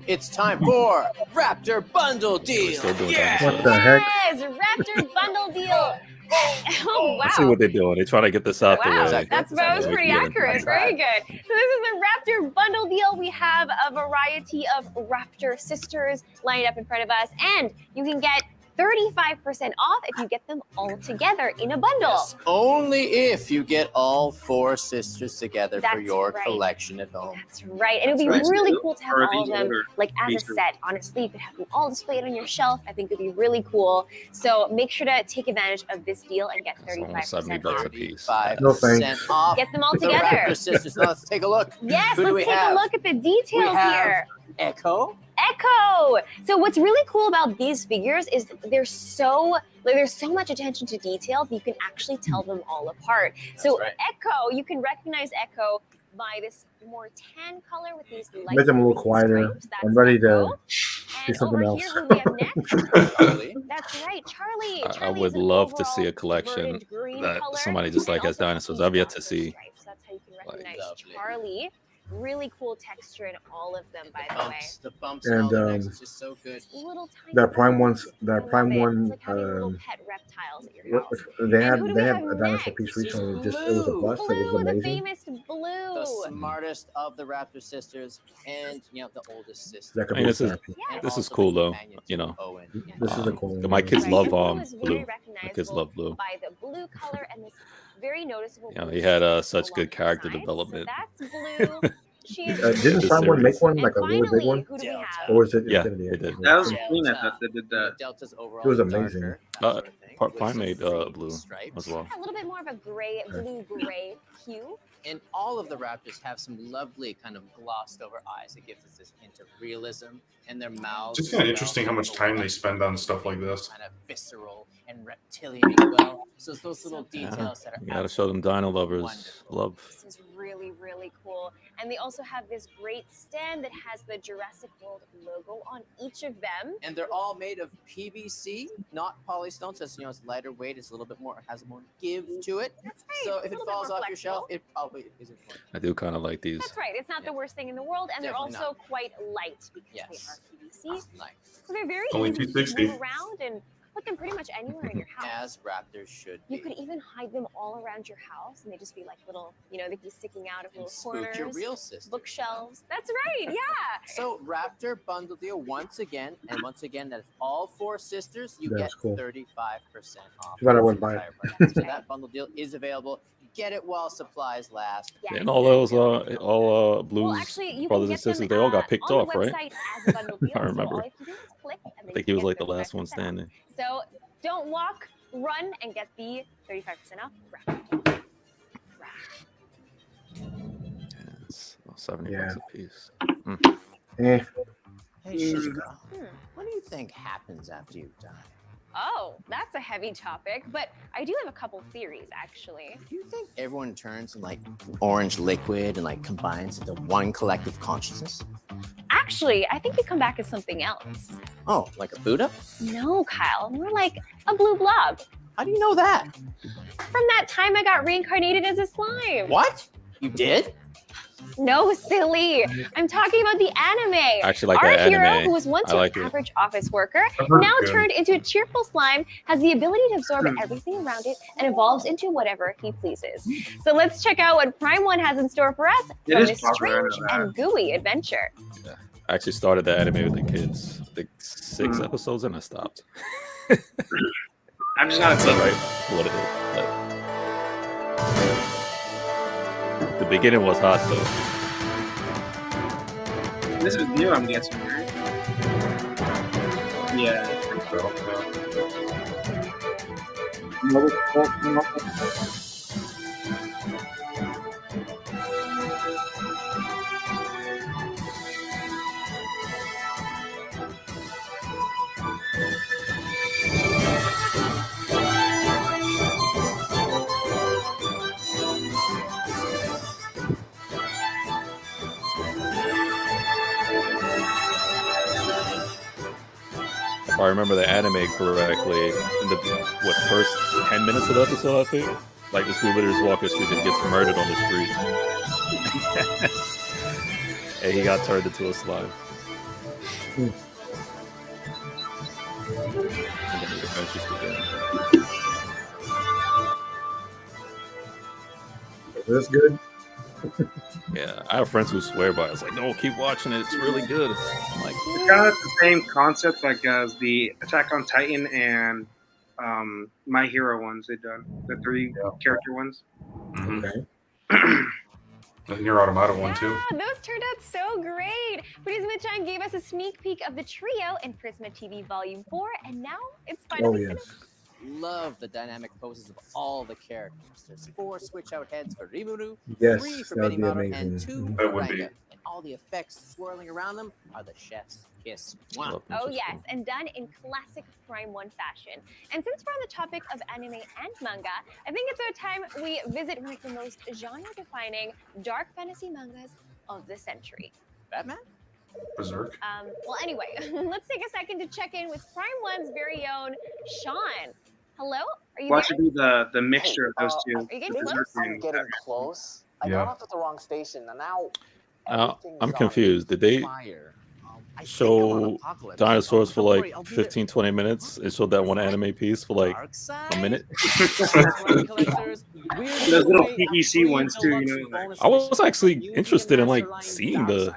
It's time for Raptor Bundle Deal. still doing Yeah! What the heck? Yes, Raptor bundle deal. Oh, Let's see wow. what they're doing. They're trying to get this out the Wow, way. that was pretty Yeah. accurate. Very good. So this is the Raptor bundle deal. We have a variety of Raptor sisters lined up in front of us, and you can get 35% off if you get them all together in a bundle. Yes, only if you get all 4 sisters together for That's your right. collection at home. That's right. And it would be That's really right. cool to have Or all of these them older like as a pieces. set. Honestly, you could have them all displayed on your shelf. I think it would be really cool. So make sure to take advantage of this deal and get It's almost 70 35% bucks off. a piece. 5% No thanks. off. Get them all The together. Raptor sisters. Now let's take a look. Yes, Who do we let's take have? a look at the details We have here. Echo. Echo. So what's really cool about these figures is there's so much attention to detail that you can actually tell them all apart. So right. Echo, you can recognize Echo by this more tan color with these light Make them a little green quieter. stripes. That's I'm ready to Echo. see And something over else. here, who we have next? Charlie. That's right, Charlie. I Charlie would is an love to see a overall collection verdant green that color, somebody just and like has also dinosaurs. pink I've yet to doctor see. stripes. That's how you can Like, recognize lovely. Charlie. Really cool texture in all of them, by the way. The bumps And, and all the necks is just so good. Little tiny That prime ones. ones, that I prime love it. one, It's like having little pet reptiles at your what, house. they And who do we have have a dinosaur next? piece recently. It's Just it was a Blue. bust. It was Blue, the amazing. famous Blue. The smartest of the Raptor sisters, and the oldest sister. That could I mean, be a this is- therapy. Yeah. This is also cool the though, companion you to know. Owen. This is a cool one. My kids Right, love and Blue is very Blue. My recognizable kids love Blue. by the blue color and this very noticeable. You know, blue he had stripe such along good the character sides. development. So that's Blue. She is Didn't This Prime One make series. one And like a really big finally, one, who do we have? or was it Yeah, Infinity? they did. That was Delta. Queen, I thought, that did that. Delta's overall It was darker, amazing. that sort of thing, with Prime some made faded Blue stripes. as well. A little bit more of a gray, blue-gray hue. And all of the Raptors have some lovely kind of glossed over eyes. It gives us this hint of realism, and their mouths. Just kind of interesting how much time they spend on stuff like this. Kind of visceral and reptilian as well. So it's those little details that are. You gotta show them dino lovers wonderful. love. This is really, really cool. And they also have this great stand that has the Jurassic World logo on each of them. And they're all made of PVC, not polystone. So it's lighter weight. It's a little bit more, has more give to it. That's right. So It's if a it little bit falls more off your shelf, flexible. it probably isn't. I do kind of like these. That's right. It's not the worst thing in the world, and Definitely they're also quite light because they Yes. are PVC. Nice. So they're very Only easy to $2.60. move around and put them pretty much anywhere in your house. As Raptors should be. You could even hide them all around your house, and they just be like little, they'd be sticking out of And little spook corners, your real sister. bookshelves. That's right. Yeah. So Raptor bundle deal once again, and once again, that's all 4 sisters. You That's get cool. 35% off. Too bad I wouldn't buy it. Entire price. So that bundle deal is available. Get it while supplies last. Yes. And all those, all Blues Well, actually, you brothers can and get them, sisters, they all got picked on off, the right? website as a bundle deal. I remember. So all you have to do is click, and I then think you he was get like the last 35% one off. standing. So don't walk, run, and get the 35% off. Raptor. Yeah, it's 70 Yeah. bucks a piece. Eh, Hey, Shishka, what do you think happens after you die? Oh, that's a heavy topic, but I do have a couple theories, actually. Do you think everyone turns in orange liquid and combines into one collective consciousness? Actually, I think you come back as something else. Oh, like a Buddha? No, Kyle, more like a blue blob. How do you know that? From that time I got reincarnated as a slime. What? You did? No, silly. I'm talking about the anime. I actually like Our that hero, anime. who was once I an like it. average office worker, I've heard now it's good. turned into a cheerful slime, has the ability to absorb everything around it and evolves into whatever he pleases. So let's check out what Prime One has in store for us It from is this popular, I strange know that. and gooey adventure. I actually started the anime with the kids. I think 6 episodes and I stopped. I'm just not a That's big right. What it is. But the beginning was hot though. This is new, I'm guessing, right? Yeah. I think so, yeah. If I remember the anime correctly, in the first 10 minutes of the episode, I think, like this dude literally just walking the street and gets murdered on the street. And he got turned into a slime. And then the adventures began. is this good? Yeah, I have friends who swear by it. It's like, no, keep watching it. It's really good. I'm like, It's kind of the same concept like as the Attack on Titan and My Hero ones they've done. The 3 character ones. Okay. The Nier Automata one too. Yeah, those turned out so great. Prisma-chan gave us a sneak peek of the trio in Prisma TV Volume 4, and now it's finally finished. Love the dynamic poses of all the characters. There's 4 switch-out heads for Rimuru, Yes, 3 for that would be Benimaru, and amazing. 2 That for would be. Ranga. And all the effects swirling around them are the chef's kiss. Wow. Oh yes, and done in classic Prime 1 fashion. And since we're on the topic of anime and manga, I think it's about time we visit one of the most genre-defining dark fantasy mangas of the century. Batman? Berserk. Well, anyway, let's take a second to check in with Prime 1's very own Sean. Hello? Are you Watch there? it be the mixture of those two. Are you getting close? Berserk I'm and getting Batman. close. I Yeah. got off at the wrong station, and now everything's I'm on confused. Did they fire. I think I'm on show Apocalypse. dinosaurs for Don't like worry, I'll be there. 15, 20 minutes? It showed that one anime piece for like Dark side? a minute. Collectors, Those little PEC ones too, you know. I was actually interested in like seeing the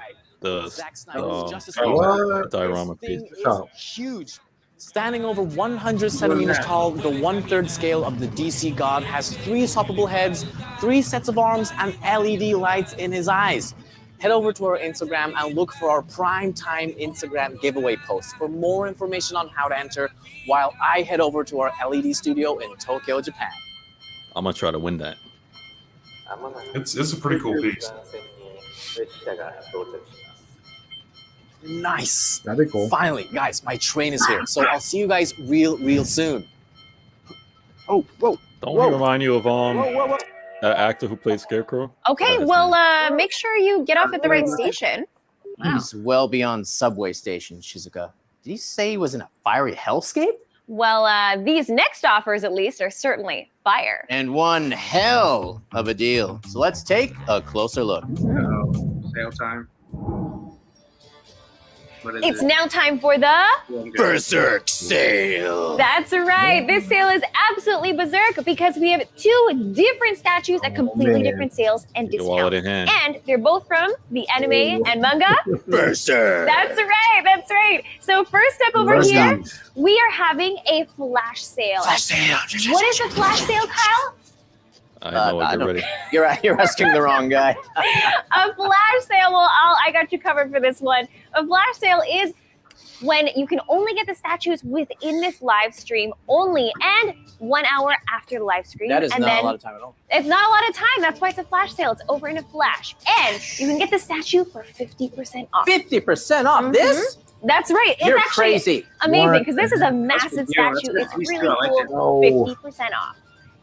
Zack Snyder's Justice What? diorama This piece. thing is So- huge. Standing over 100 centimeters tall, the 1/3 scale of the DC god has 3 swappable heads, 3 sets of arms, and LED lights in his eyes. Head over to our Instagram and look for our prime time Instagram giveaway post for more information on how to enter, while I head over to our LED studio in Tokyo, Japan. I'm gonna try to win that. It's a pretty cool piece. Nice. That'd be cool. Finally, guys, my train is here. So I'll see you guys real soon. Oh, whoa. Don't Whoa. he remind you of Whoa. that actor who played Scarecrow? Okay, well, make sure you get off at the right station. He's well beyond subway station, Shizuka. Did he say he was in a fiery hellscape? Well, these next offers, at least, are certainly fire. And one hell of a deal. So let's take a closer look. Sale time. What is It's it? now time for the... Berserk sale. That's right. This sale is absolutely berserk because we have 2 different statues at completely man. different sales and Your wallet discounts. in hand. And they're both from the anime and manga. Berserk. That's right. That's right. So first up over First here, up. we are having a flash sale. Flash sale. What is a flash sale, Kyle? I know. I Get don't- ready. You're asking the wrong guy. A flash sale. Well, I got you covered for this one. A flash sale is when you can only get the statues within this live stream only, and 1 hour after the live stream. That is and not then a lot of time at all. It's not a lot of time. That's why it's a flash sale. It's over in a flash, and you can get the statue for 50% off. 50% off Mhm. this? That's right. It's You're actually crazy. amazing What? because this is a massive Yeah, that's statue. good. It's We really still like it. cool. No. 50% off.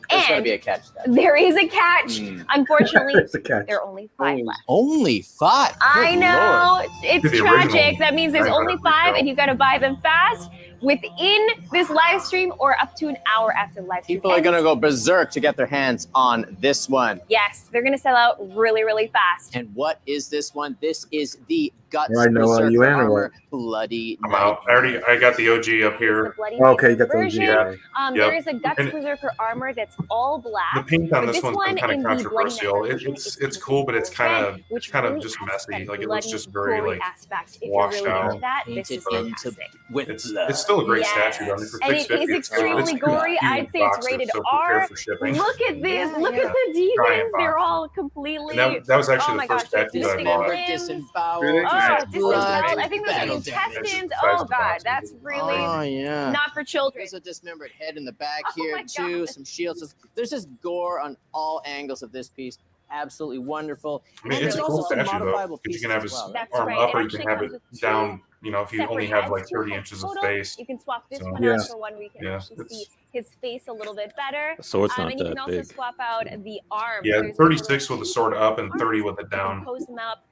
There's gotta And be a catch to that. there is a catch. Mm. Unfortunately, It's a catch. there are only 5 Oh. left. Only 5. I Good know. Lord. It's The tragic. original That means there's only 5 retail. and you got to buy them fast within this live stream or up to an hour after the live stream. People are ends. gonna go berserk to get their hands on this one. Yes, they're going to sell out really, really fast. And what is this one? This is the Guts Right, Noah, Berserker you in or Armor Bloody I'm out. I got the OG up It's here. the Bloody Okay, you Knight got those. version. Yeah. Yep. There is a Guts And- Berserker armor that's all The black. pink on But this one's one been kind in of the Bloody controversial. Knight version It's is cool, but it's red, kind which of really just adds messy. that Like it looks bloody, just very gory like aspect. If washed you're really out. into that, this Painted is into fantastic. with it's blood. still a great Yes. statue. I mean, for And it is 650, extremely it's gory. huge I'd say it's boxes, rated so prepare R. for shipping. Look at this. Yeah, Look yeah. at the demons. Giant They're box. all completely. And that was Oh actually my the first gosh, statue that I dismembered bought. limbs. Disemboweled. Really? Oh, Blood. disemboweled. I think those are Battle intestines. damage. Oh god, that's really Oh yeah. not for children. There's a dismembered head in the back Oh here my too. God. Some shields. There's just gore on all angles of this piece. Absolutely wonderful. I mean, And it's a there's cool also some statue though, modifiable because pieces you can have as his well. That's arm right. up, It or you actually can have comes it with down. You know, if you only separate have like heads, 30 two inches of total. space. You can swap this So- one Yeah. out for one where you can Yeah, actually it's- see his face a little bit better. The sword's not And you can that also big. swap out the arms. Yeah, There's 36 little with the sword up and 30 with it arms. You can down. pose them up,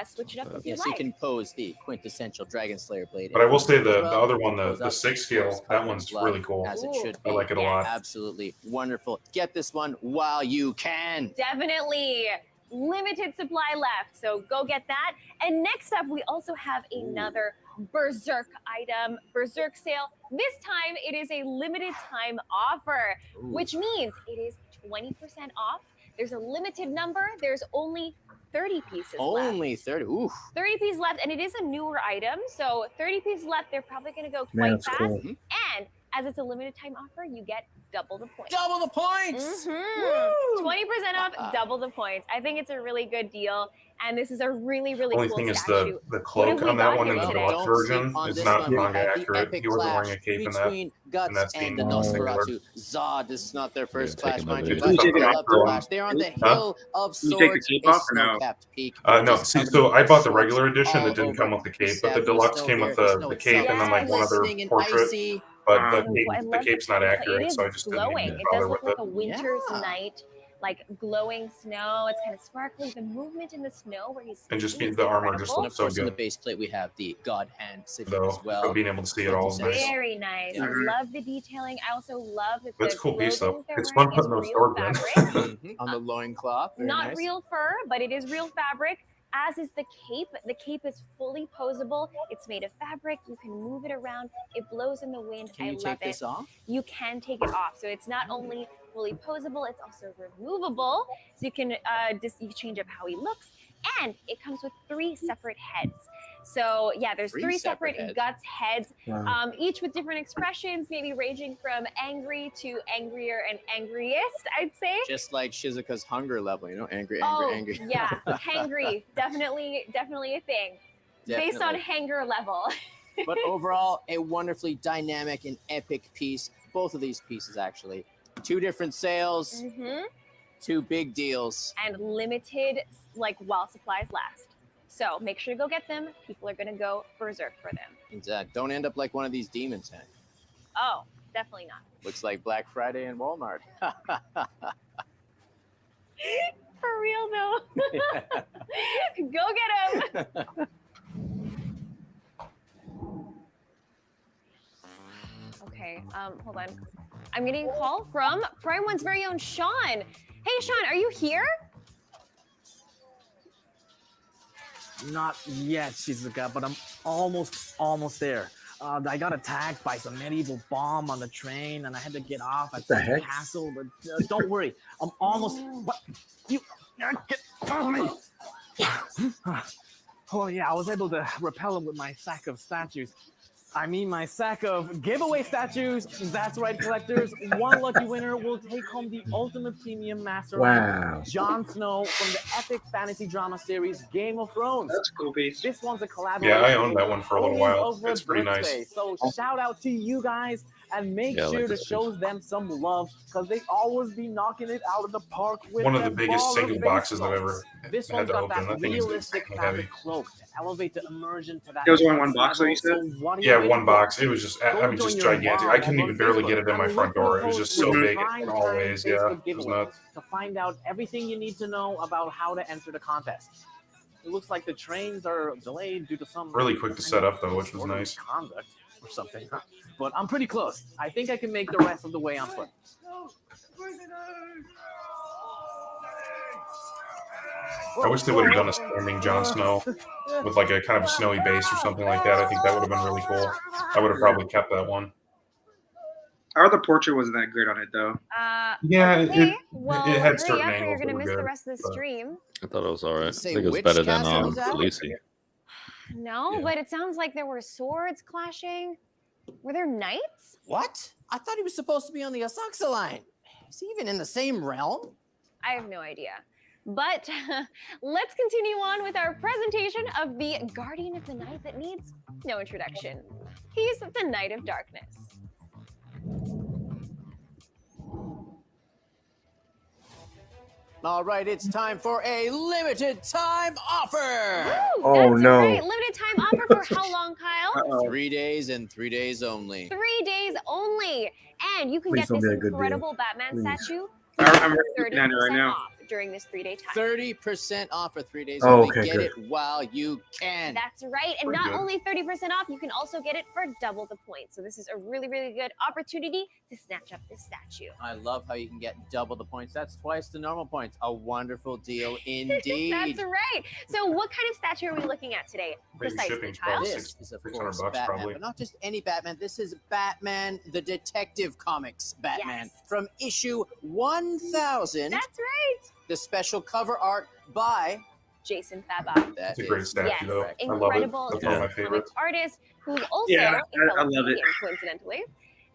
switch it up if you Yes, you like. can pose the quintessential Dragon Slayer blade. But I will say the Well, other one, goes the up, 6 of scale, course, that covered in one's blood, really cool. As it Ooh. should I be. like it a lot. Absolutely wonderful. Get this one while you can. Definitely. Limited supply left, so go get that. And next up, we also have another Berserk item, Berserk sale. This time, it is a limited time offer, which means it is 20% off There's a limited number. There's only 30 pieces Only left. 30. Oof. 30 pieces left, and it is a newer item, so 30 pieces left. They're probably going to go Man, quite that's fast. cool. And as it's a limited time offer, you get double the points. Double the points. 20% off, double the points. I think it's a really good deal, and this is a really, really Only cool thing is statue. the cloak we on that got one here in the today? deluxe version On is this not one, we manga have the accurate. epic He wasn't wearing clash a cape in that. between Guts that's and the the singular. Nosferatu. Zod, this is not their first Yeah, clash, taking mind my you, video. but Can you they take it love off, to bro? clash. They're on the Huh? hill of Can you take the swords, cape a off or no? snow-capped peak. No, just see, covered so in I bought the swords regular edition all that didn't come over. with the cape, but the Savage deluxe snow came there, with the snow the cape and then like Yes. one other glistening and portrait. icy. But So the cool. I love cape's not it accurate, is so I just didn't glowing. even It does bother look with like it. a winter's Yeah. night, like glowing snow. It's kind of sparkly. The movement in the snow where he's And just standing is the armor just incredible. And of looks so course, in the good. base plate, we have the God Hand sigil Though, as well. so being able to see it Like all you is said. nice. Very nice. I Mhm. love the detailing. I also love that It's the a cool piece, clothing though. that they're It's fun wearing is putting those real swords in. fabric. On the loincloth. Very Not nice. real fur, but it is real fabric. As is the cape. The cape is fully posable. It's made of fabric. You can move it around. It blows in the wind. Can I you love take it. this off? You can take it off. So it's not only fully posable, it's also removable. So you can you change up how he looks. And it comes with 3 separate heads. So yeah, there's 3 separate heads. Guts heads, Wow. each with different expressions, maybe ranging from angry to angrier and angriest, I'd say. Just like Shizuka's hunger level, you know, angry, Oh, angry. yeah, hangry, definitely a thing. Based on Definitely. hanger level. But overall, a wonderfully dynamic and epic piece. Both of these pieces, actually. 2 different sales, Mhm. 2 big deals. And limited, like, while supplies last. So make sure to go get them. People are gonna go berserk for them. And don't end up like one of these demons. Hank. Oh, definitely not. Looks like Black Friday in Walmart. For real though. Go get them. Okay, hold on. I'm getting a call from Prime One's very own Sean. Hey Sean, are you here? Not yet, Shizuka, but I'm almost there. I got attacked by some medieval bomb on the train, and I had to get off at the the heck? castle. But don't worry, I'm almost. What? You get off me! Oh yeah, I was able to repel him with my sack of statues. I mean, my sack of giveaway statues. That's right, collectors. One lucky winner will take home the ultimate premium master Wow. rank, Jon Snow from the epic fantasy drama series Game of Thrones. That's a cool piece. This one's a collaboration. Yeah, I owned that one for a little Owners while. over It's pretty nice. birthday. So shout out to you guys and make Yeah, I like sure to this show them some love because they always be knocking it out of the park with One of the them biggest baller single face boxes I've floats. ever This had one's to got open. that That thing is realistic fucking fabric heavy. cloak to elevate the immersion to that. It was only one next box, though, you level. said? So what are you Yeah, waiting one for? box. It was just, Go I mean, join just your gigantic. mom I couldn't on even barely Facebook get it in my and front look for door. the It was post just so with big Prime in Time all ways. Yeah, Facebook it was giveaway nuts. to find out everything you need to know about how to enter the contest. It looks like the trains are delayed due to some Really quick to kind set of up, though, which was disorderly nice. conduct or something. But I'm pretty close. I think I can make the rest of the way on foot. I wish they would have done a standing Jon Snow with like a kind of a snowy base or something like that. I think that would have been really cool. I would have probably kept that one. Our other portrait wasn't that great on it though. Yeah, Okay, well, it had hurry certain up or angles you're that gonna were miss the good, rest of the but- stream. I thought it was all right. I Say think it was which better than castle was that? Khaleesi. No, Yeah. but it sounds like there were swords clashing. Were there knights? What? I thought he was supposed to be on the Asakusa line. Is he even in the same realm? I have no idea. But let's continue on with our presentation of the Guardian of the Night that needs no introduction. He's the Knight of Darkness. All right, it's time for a limited time offer. Woo, Oh, that's no. right. Limited time offer for how long, Kyle? Uh-oh. 3 days and 3 days only. 3 days only. And you can Please get don't this be a good deal. incredible Batman Please. statue I'm for looking at it right 30% now. off during this 3-day time. 30% off for 3 days Oh, only. okay, Get good. it while you can. That's right. And Pretty not good. only 30% off, you can also get it for double the points. So this is a really, really good opportunity to snatch up this statue. I love how you can get double the points. That's twice the normal points. A wonderful deal indeed. That's right. So what kind of statue are we looking at today? Maybe Precisely, shipping's Kyle. probably This is, of 600 course, bucks, Batman, probably. but not just any Batman. This is Batman, the Detective Comics Batman Yes. from issue 1000. That's right. the special cover art by Jason Fabok. It's a great statue, Yes, though. I love it. incredible That's one of my comic favorites. artist who's also Yeah, a I love it. Filipinian, coincidentally.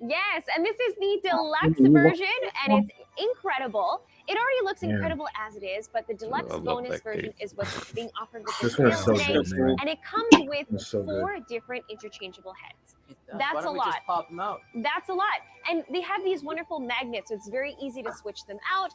Yes, and this is the deluxe version, and it's incredible. It already looks incredible as it is, but the deluxe I love bonus that version cape. is what's being offered with This this one is sale so today, good, man. and it comes with It's so good. 4 different interchangeable heads. Why That's a don't we just lot. pop them out? That's a lot. And they have these wonderful magnets, so it's very easy to switch them out.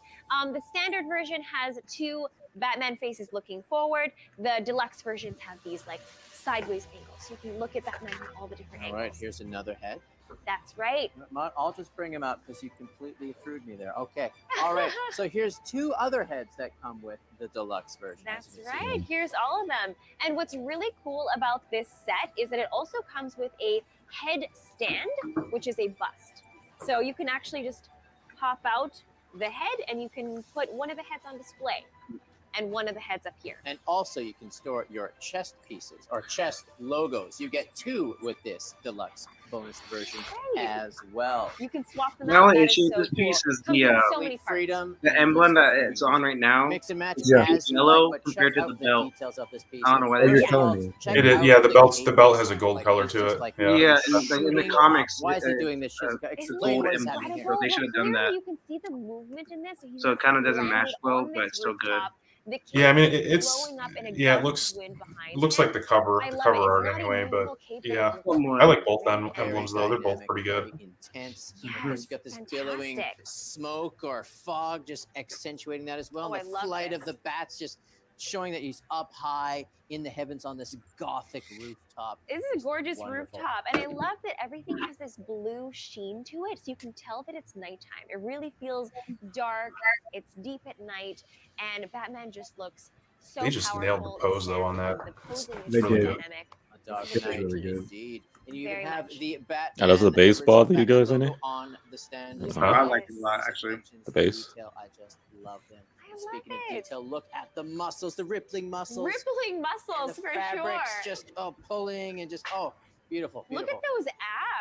The standard version has 2 Batman faces looking forward. The deluxe versions have these like sideways angles, so you can look at Batman from all the different All angles. right, here's another head. That's right. I'll just bring him out because you completely threw me there. Okay. All right. So here's 2 other heads that come with the deluxe version. That's right. Here's all of them. And what's really cool about this set is that it also comes with a head stand, which is a bust. So you can actually just pop out the head and you can put one of the heads on display and one of the heads up here. And also you can store your chest pieces or chest logos. You get 2 with this deluxe bonus version as well. You can swap them The out. only That issue is with so this piece cool. is Comes the with so many parts. freedom. the emblem that it's on right now. Mix and match Yeah. as you Yellow like, but compared check to out the belt. details of this piece. I don't know why Oh, you're they- telling me. Check It is, out yeah, the cape. belt has a gold Like, color it's to just it. like- Yeah. Yeah, and in the comics, Why is he doing this? She's got- it's explain gold what is emblem. happening here. So they should have done Clearly that. You can see the movement in this. So it kind of doesn't match well, but it's still good. Yeah, I mean, it's yeah, it looks like the cover art anyway, but yeah, I like both emblems though. They're both pretty good. Very intense. Of course, you got this billowing smoke or fog, just accentuating that as well. Oh, I And the love flight this. of the bats, just showing that he's up high in the heavens on this gothic rooftop. This is a gorgeous Wonderful. rooftop, and I love that everything has this blue sheen to it, so you can tell that it's nighttime. It really feels dark. It's deep at night, and Batman just looks so They just nailed the powerful. pose though on that. The posing is They so did. dynamic. A dark It's night, really good. indeed. And you Very even have much. the bat. Now, does the base bother you guys any? On the stand. as Uh-huh. I well. like it a lot, actually. The base? Detail, I just love them. I love Speaking of it. detail, look at the muscles, the rippling muscles. Rippling and muscles the for fabrics sure. just pulling and just beautiful. Look beautiful. at those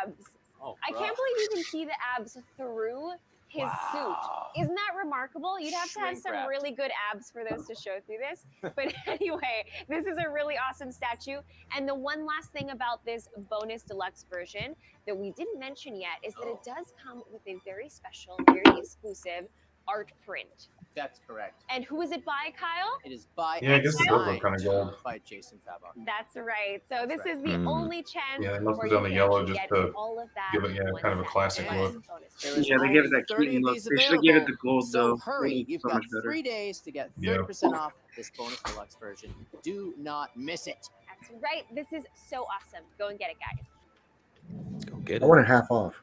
abs. Oh, I can't believe you can see the abs through his Wow. suit. Isn't that remarkable? You'd have to have some Shrink-wrapped. really good abs for those to show through this. But anyway, this is a really awesome statue. And the one last thing about this bonus deluxe version that we didn't mention yet is that it does come with a very special, very exclusive art print. That's correct. And who is it by, Kyle? It is by Yeah, I guess the and birds look kinda signed gold. by Jason Fabok. That's right. So this That's right. is the Mm. only chance Yeah, they must where have done you the can yellow actually just get to all of that give it, in one kind of a set. classic And look. bonus. There is Yeah, they give it only that 30 Keaton of look. these They should give it the available, gold so though. hurry. It's You've so got much better. 3 days to get Yeah. 30% off this bonus deluxe version. Do not miss it. That's right. This is so awesome. Go and get it, guys. Go get I it. want it half off.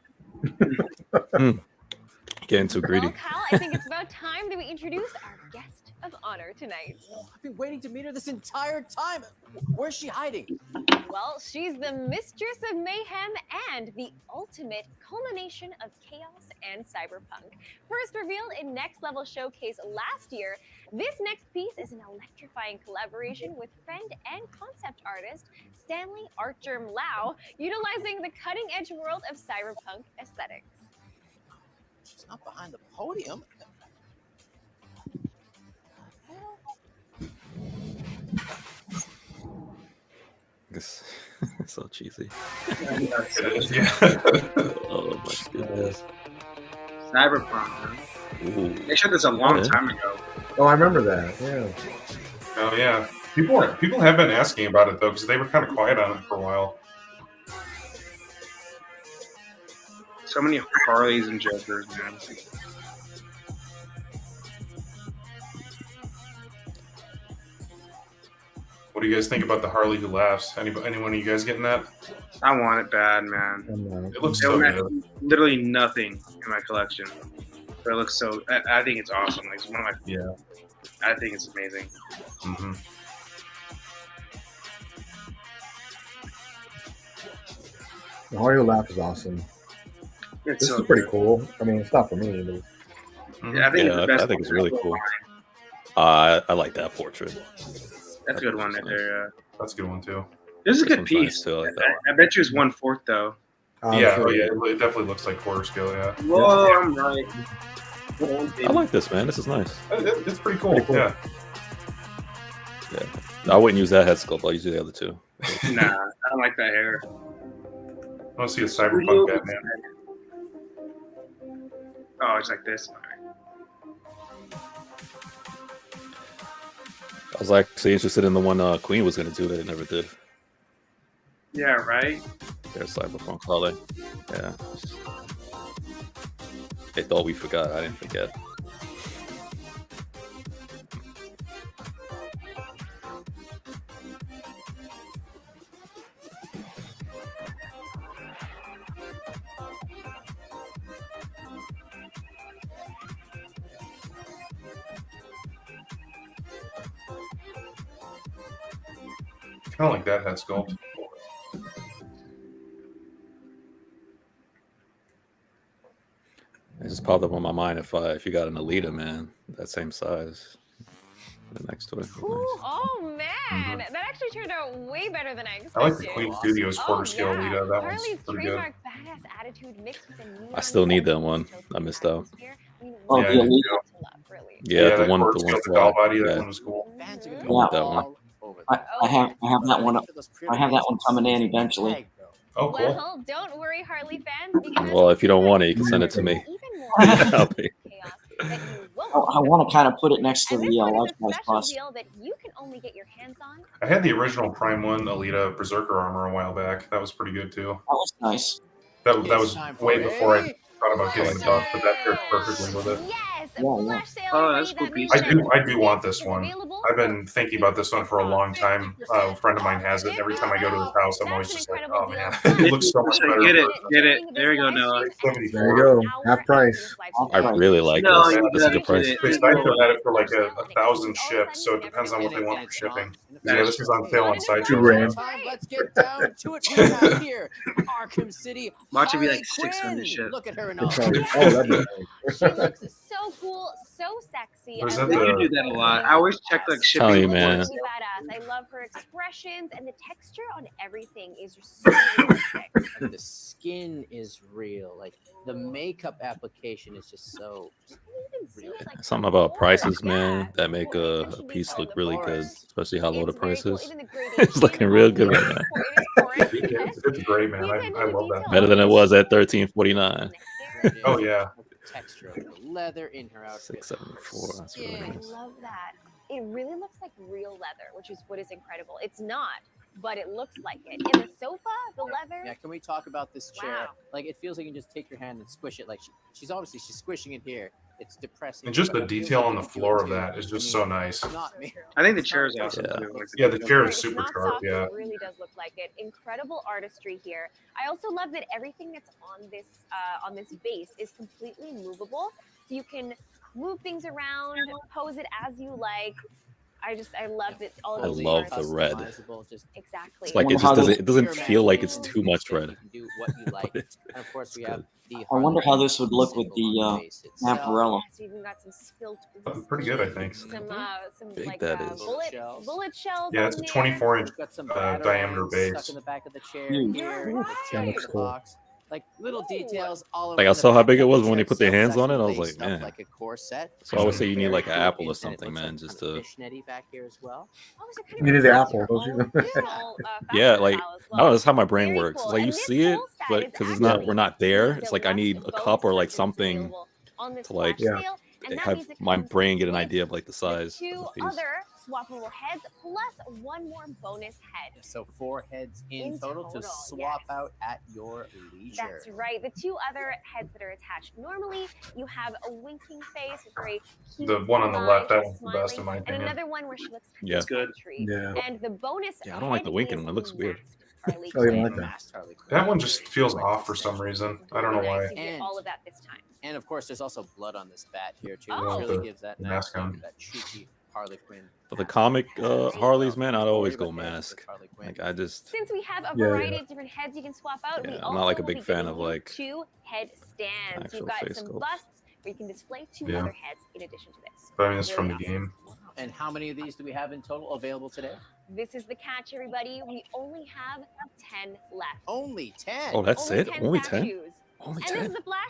Getting too greedy. Well, Kyle, I think it's about time that we introduce our guest of honor tonight. I've been waiting to meet her this entire time. Where's she hiding? Well, she's the mistress of mayhem and the ultimate culmination of chaos and cyberpunk. First revealed in Next Level Showcase last year, this next piece is an electrifying collaboration with friend and concept artist Stanley Artgerm Lau, utilizing the cutting-edge world of cyberpunk aesthetics. She's not behind the podium. This so cheesy. Yeah. Oh my goodness. Cyberpunk. Huh? Ooh. They showed this a long Yeah. time ago. Oh, I remember that. Yeah. Oh yeah. People have been asking about it though because they were kind of quiet on it for a while. So many Harleys and Jokers, man. What do you guys think about the Harley Who Laughs? Anyone of you guys getting that? I want it bad, man. It looks It so was good. literally nothing in my collection, but it looks so. I think it's awesome. Like, it's one of my. Yeah. I think it's amazing. Mm-hmm. The Mario Laugh is awesome. It's This so is pretty good. cool. I mean, it's not for me, but Yeah, I think it's the best. I think it's really cool. I like that portrait. That's a good one right there. Yeah. That's a good one too. This is a This good one's nice, piece. too. I like that I bet you it's 1/4 though. Yeah, oh yeah, it definitely looks like quarter scale. Yeah. Whoa, I'm right. I like this, man. This is nice. It's pretty cool. Yeah. Yeah. I wouldn't use that head sculpt. I'll use the other two. Nah, I don't like that hair. I want to see a cyberpunk Batman. Oh, it's like this. I was actually interested in the one Queen was going to do that it never did. Yeah, right? There's Cyberpunk Harley. Yeah. They thought we forgot. I didn't forget. I don't like that head sculpt. It just popped up on my mind if you got an Alita, man, that same size, next to it. Nice. Oh man, that actually turned out way better than I expected. I like the Queen Studios quarter scale Alita. That one's Harley's pretty good. trademark badass attitude mixed with a neon I still need that one. I missed out. Oh, Yeah, the you Elite. Yeah, the one, quarter the scale one. with the doll body. That Yeah. one was cool. I want that one. I have that one. I have that one coming in eventually. Oh, cool. Well, don't worry, Harley fans. Because Well, if you don't want it, you can send it to me. I'll pay. I want to kind of put it next to And the this one is Life a Size special Plus. deal that you can only get your hands on. I had the original Prime 1 Alita Berserker armor a while back. That was pretty good too. That was nice. That was way before I thought about getting the dog, but that paired perfectly with it. Yes, Yeah. Oh, that's a cool piece. I do want this one. I've been thinking about this one for a long time. A friend of mine has it. Every time I go to his house, I'm always just like, oh man, it looks so much better. Get it. There you go, Noah. There you go. Half price. I really like No, this. you That's a gotta good price. get They still had it for like 1,000 shipped, so it depends on what they want for shipping. Yeah, this is on sale on Sideshow. Time, let's get down to it. We have here Arkham City. Watch it be Harley like 600 Quinn. shit. Look at her and Oh, all. that'd be nice. She looks so cool, so sexy. Or is I that They love do the- do that a lot. I always check like shipping. Tell you, before. man. She's badass. I love her expressions, and the texture on everything is just so realistic. And the skin is real. Like the makeup application is just so real. Something about prices, man, that make a piece look really good, especially how low the price is. It's looking real good right now. It's great, man. I love that. Better than it was at $13.49. Oh yeah. The texture of the leather in her outfit. $6.74. That's really I nice. love that. It really looks like real leather, which is what is incredible. It's not, but it looks like it. In the sofa, the leather. Yeah, can we talk about this chair? Wow. Like it feels like you can just take your hand and squish it. Like she's squishing it here. It's depressing. And just but the it feels detail like on the you can floor do of it that is too. just so nice. Not me. I think the chair is awesome Yeah. too. Like, Yeah, the chair It's is super not sharp. soft, Yeah. It really does look like it. Incredible artistry here. I also love that everything that's on this base is completely movable, so you can move things around, pose it as you like. I love that all of I those love parts. the red. Customizable, just Exactly. It's like it wonder just how doesn't. this- It doesn't pure feel like it's magic. too much red. You can do what you like. But And of course, we it's have the. I wonder how this would look with symbol the on base itself. Vampirella. So you've even got some spilt. Pretty good, I think. Some Big like that is. bullet shells. Yeah, on it's a there. 24-inch We've got some diameter batarangs base. stuck in the back of the chair Huge. here. Right. The chair That in looks the cool. box. Like little details all Like, I around saw the how back big it of was the when chair you put their itself. hands on it. I It's was actually like, laced up man. like a corset. So I would say you need Very like an cool apple or inside. It something, looks man, like just kind of to. fishnetty back here as well. Oh, so kind You of need the reflects apple, your don't you? own personal, Yeah, fashion like style as I don't know. well. That's how my brain Very works. cool. It's like you And this see it, whole set but is because it's not, actually we're not there. It's like I deluxe need a bonus cup or like versions something available on this to like flash Yeah. sale, and that have means it my comes brain get an with idea of like the the size two of the piece. other swappable heads plus one more bonus head. So 4 heads in total to swap yes. out at your leisure. That's right. The two other heads that are attached normally, you have a winking face with very cute The one on the eyes, left, that she's one's the best in my and opinion. another one where she looks Yeah. It's good. country. Yeah. And the bonus Yeah, I don't like head the winking is one. It looks weird. masked Harley Oh, you don't Quinn. like that? Masked Harley Quinn. That one just feels off for some reason. I don't know Nice. why. You get all of that this time. And of course, there's also blood on this bat here too, Oh. which really gives that The nice mask on. look, that cheeky Harley Quinn. For the comic Harleys, man, I'd always go Don't worry about mask. this, Harley Quinn. Like I just, Since we have a Yeah, variety yeah. of different heads you can swap out, we Yeah, I'm also not like a will big be fan giving of, you like, 2 head stands. actual You've got face some sculpts. busts where you can display 2 Yeah. other heads in addition to this. But I mean, it's from Really the awesome. game. And how many of these do we have in total available today? This is the catch, everybody. We only have 10 left. Only 10. oh, that's only it. 10 Only 10. statues. Only And this is 10. a flash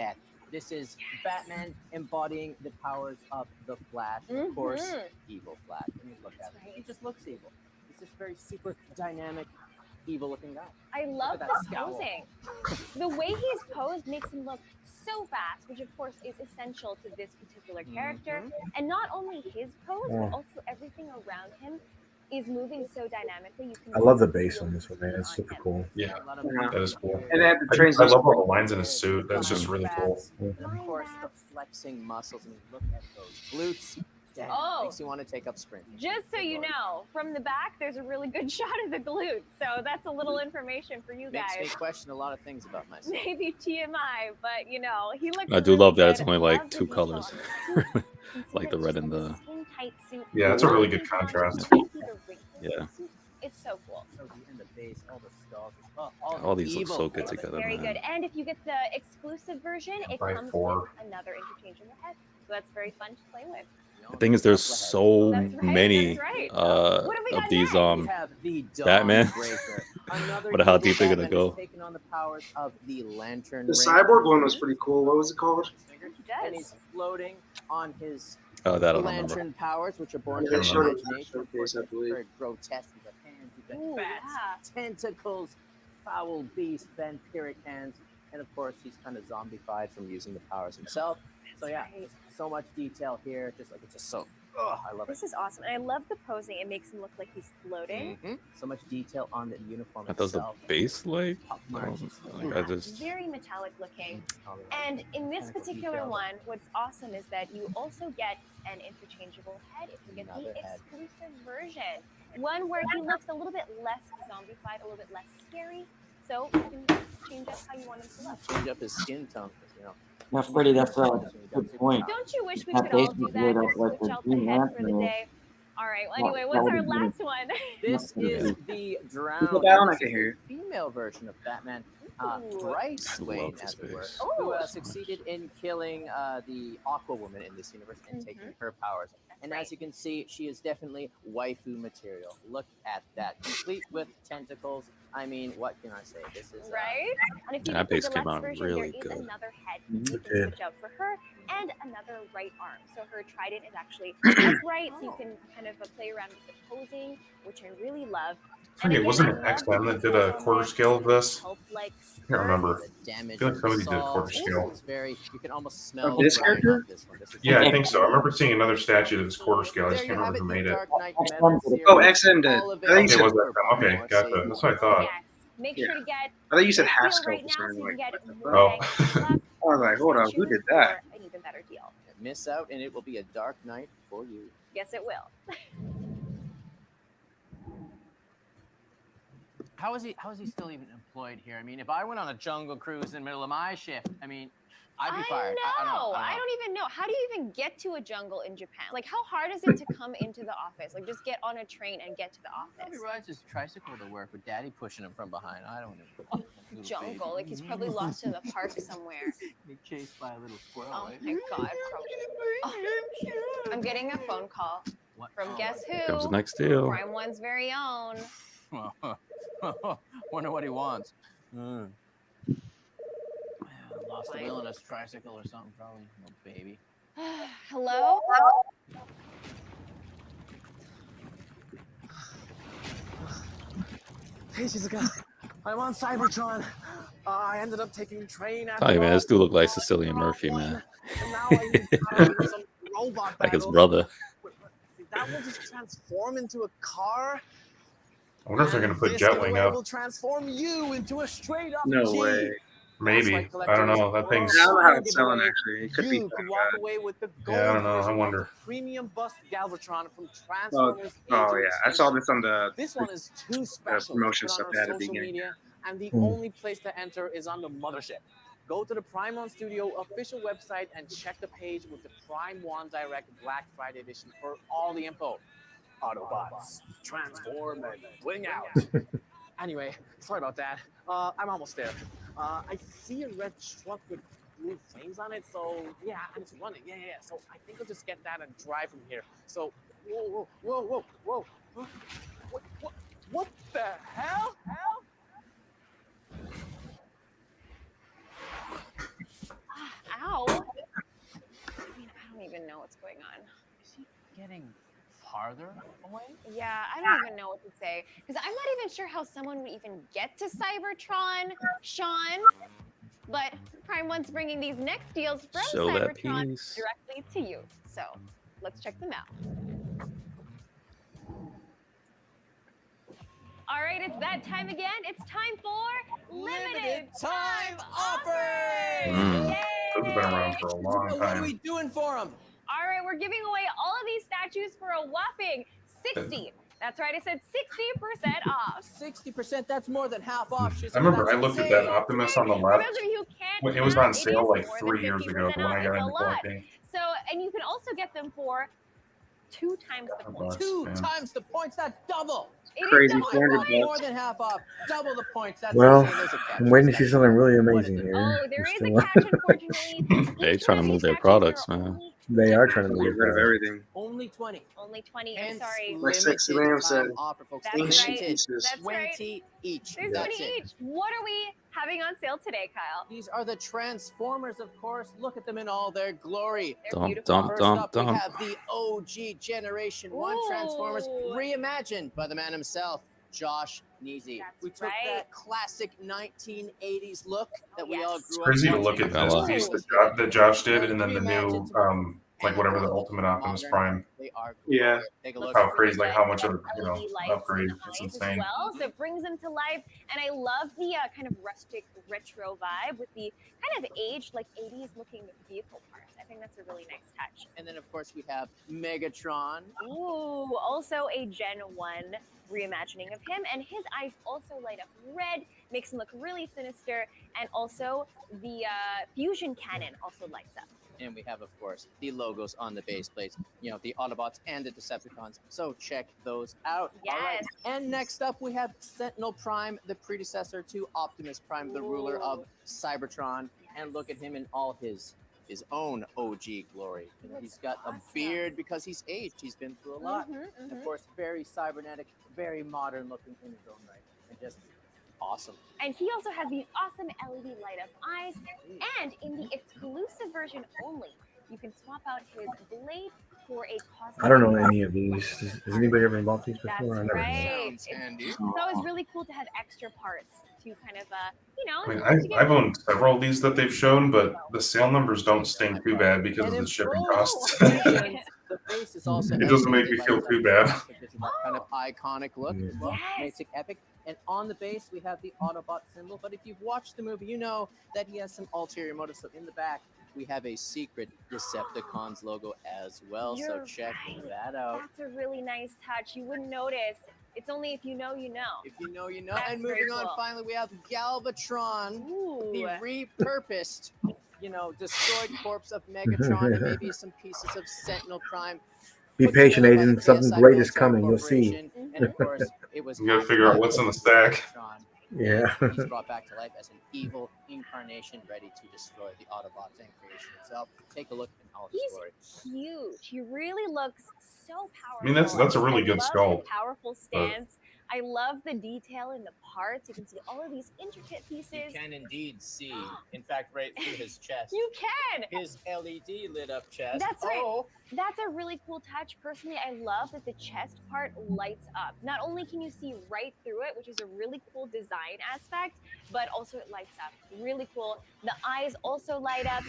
death. This is Batman embodying the powers of the Flash. Of course, evil Flash. When you look at it, he just looks evil. He's just very super dynamic, evil-looking guy. I love Look at the that scowl. posing. The way he's posed makes him look so fast, which of course is essential to this particular character. And not only his pose, but also everything around him is moving so dynamically. You can I love the really bass feel on this one, man. It's super him. cool. Yeah, A lot of Yeah. that is cool. And they had the I transition. love all the lines in his suit. That's just really cool. Of course, the flexing muscles. I mean, look at those glutes. Damn, Oh. makes you want to take up sprinting. Just so you know, from the back, there's a really good shot of the glutes. So that's a little information for you Makes me guys. question a lot of things about myself. Maybe TMI, but you know, he looks. I do really love that it's good. only Love like the 2 detail colors. on the suit. You can see Like the that red just and like the skin-tight suit. Yeah, it's a really good Looking down, contrast. you can see the wrinkles in Yeah. the suit. It's so cool. So the, and the base, all the skulls, All these look evil. so good together, Very man. good. And if you get the exclusive version, it By comes 4. with another interchangeable head. So that's very fun to play with. The thing is, there's so That's right, many that's right. What have we of got these next? We have the Batman. Dawnbreaker. Another Wonder how evil deep they're gonna Batman go. is taking on the powers of the Lantern The Ring. cyborg one was pretty cool. What was it called? And he's floating on his Oh, that I don't remember. lantern powers, which are born Yeah, from they showed it imagination. Of showcase, course, I it's believe. very grotesque. You've got hands, you've got Ooh, bats, tentacles, foul beast, vampiric hands, and of course, he's kind of zombified from using the powers himself. So yeah, right. so much detail here. Just like it's just so. Oh, I love it. This is awesome. And I love the posing. It makes him look like he's floating. So much detail on the uniform That does the itself. base like. Top I marks. don't- like I just. Very metallic looking. All the And in this Technical particular detail. one, what's awesome is that you also get an interchangeable head if you get the Another head. exclusive version. One where he looks a little bit less zombified, a little bit less scary. So you can change up how you want him to look. change up his skin tone, 'cause, you know. Now, Freddie, that's a good point. Don't you wish we That could all do basement that? here, Just that's like switch the out the Green head for the Lantern. day. All right. Well, That- anyway, that what's would our be good. last one? This Yeah. is the drowned. down, I This can is hear the you. female version of Batman, Ooh. Bryce I Wayne, love this as it were, face. who Oh. succeeded in killing the Aqua Woman in this universe and taking her powers. And as you can see, she is definitely waifu material. Look at that, complete with tentacles. I mean, what can I say? This is Right? And if you That get the base came deluxe out version, really there is good. another head Mhm. you It can did. switch out for her and another right arm. So her trident is actually upright, so you can kind of play around with the posing, which I really love. And Okay, again, wasn't I it love XM the that did details a on quarter this. scale of this? Help-like I can't remember. the damage. I feel like somebody did assault. quarter scale. This is very. You can almost smell this the brine character? off this one. This is Yeah, I think so. I remember seeing another statue that was quarter scale. I There just you can't have remember it, who the made it. Dark Knight XM Metal did it. Oh, series. XM did. All I think Okay, you said, was available that? for Okay, more gotcha. savings. That's what I thought. Yes. Make sure to get I thought you said this half deal scope right or now so something you like can that. get more Oh. bang for your buck. I was like, hold on, who did that? For an even better deal. Miss out, and it will be a Dark Knight for you. Yes, it will. How is he still even employed here? I mean, if I went on a jungle cruise in the middle of my shift, I mean, I'd be fired. I know. I I don't even know. How do you even get to a jungle in Japan? Like, how hard is it to come into the office? Like, just get on a train and get to the Probably office. rides his tricycle to work with daddy pushing him from behind. I don't know. Little Jungle. baby. Like, he's probably lost in the park somewhere. Get chased by a little squirrel. Oh eh? my God. I'm getting a phone call What? from Oh, guess Here comes the who? next deal. Prime One's very own. Wonder what he wants. Lost the Fine. wheel on his tricycle or something, probably. Little baby. Hello? Hey, Shizuka. I'm on Cybertron. I ended up taking train after Tell you, man, all. this dude look like Sicilian Murphy, man. And now I encountered some robot Like his battle. brother. That will just transform into a car. I wonder if they're going to put This Jetwing giveaway up. will transform you into a straight up No G. way. Maybe. I don't know. That thing's. I don't know how it's selling, actually. It could be You that could walk bad. away with the gold Yeah, I don't know. I version of wonder. the premium bust Galvatron from Oh, Transformers. oh Age yeah, of I saw Extinction. this on the This one is too special promotion to put stuff on they our had at the social beginning. media, and the Mm. only place to enter is on the mothership. Go to the Prime One Studio official website and check the page with the Prime One Direct Black Friday edition for all the info. Autobots, transform and wing out. Anyway, sorry about that. I'm almost there. I see a red truck with blue flames on it, so yeah, and it's running. Yeah. So I think I'll just get that and drive from here. So, whoa. What the hell? Ow. I mean, I don't even know what's going on. Is he getting farther away? Yeah, I don't even know what to say because I'm not even sure how someone would even get to Cybertron, Sean. But Prime One's bringing these next deals from Show that Cybertron piece. directly to you. So let's check them out. All right, it's that time again. It's time for limited time offers. Yay! Those have been around for a long time. What are we doing for them? All right, we're giving away all of these statues for a whopping 60. That's right, I said 60% off. 60%, that's more than half off. I remember I looked at that Optimus on the For left. those of you who can't It was count, on sale it like is more 3 than years ago 50% when I off. got It's a into lot. collecting. So, and you can also get them for 2 times the points. Two times the points, that's double. It is Crazy, double the 400 points. bucks. More than half off, double the points. That's Well, insane. There's a catch. I'm waiting to see something really amazing What is it? here. Oh, there We're is still- a catch, unfortunately. They Each trying one to of move these their statues products, are man. only They are trying to Get move rid of it. everything. Only 20. Only 20. I'm Hence, sorry. Like Sexy limited Lamb said, time offer, folks. That's ancient right. pieces. That's right. 20 each. There's That's 20 it. each. What are we having on sale today, Kyle? These are the Transformers, of course. Look at them in all their glory. They're Dump, beautiful. dump, First dump, up, we dump. have the OG Generation 1 Transformers Ooh. reimagined by the man himself, Josh Neesey. That's We took right. that classic 1980s look that we yes. all It's grew Crazy up to look at watching. this Ooh. piece that Josh did, and then the new, like whatever the Ultimate Optimus Prime. They are Yeah. Take a look. How crazy, like how much They of have you know LED lights upgrade. in the It's eyes insane. as well, so it brings them to life. And I love the kind of rustic retro vibe with the kind of aged, like 80s looking vehicle parts. I think that's a really nice touch. And then, of course, we have Megatron. Ooh, also a Gen 1 reimagining of him, and his eyes also light up red, makes him look really sinister, and also the fusion cannon also lights up. And we have, of course, the logos on the base plates, you know, the Autobots and the Decepticons. So check those out. Yes. All right. And next up, we have Sentinel Prime, the predecessor to Optimus Prime, the ruler of Cybertron. And look at him in all his own OG glory. You know, he's got a beard because he's aged. He's been through a lot. And of course, very cybernetic, very modern looking in his own right. And just awesome. And he also has these awesome LED light up eyes. And in the exclusive version only, you can swap out his blade for a cosmic. I don't know any of these. Has anybody ever bought these before? That's I never right. Sounds handy. It's always really cool to have extra parts to kind of, you know. I mean, I've owned several of these that they've shown, but the sale numbers don't sting too bad because of the shipping costs. The face is also It doesn't make me feel too bad. That kind of iconic look as well. Makes it epic. And on the base, we have the Autobot symbol. But if you've watched the movie, you know that he has some ulterior motives. So in the back, we have a secret Decepticons logo as well. So You're check right. that out. That's a really nice touch. You wouldn't notice. It's only if you know, you know. If you know, you know. That's And very moving on, cool. finally, we have Galvatron, Ooh. the repurposed, you know, destroyed corpse of Megatron and maybe some pieces of Sentinel Prime. Be Put patient, together by Aiden. the Something KSI great is Military coming. You'll see. Corporation. And of course, it was You gotta figure out what's in the stack. Yeah. He's brought back to life as an evil incarnation ready to destroy the Autobots and creation itself. Take a look in all his glory. He's huge. He really looks so powerful. I mean, that's a really good I love sculpt. his powerful stance. I love the detail in the parts. You can see all of these intricate pieces. You can indeed see, in fact, right through his chest. You can. His LED lit up chest. That's right. Oh, That's a really cool touch. Personally, I love that the chest part lights up. Not only can you see right through it, which is a really cool design aspect, but also it lights up. Really cool. The eyes also light up,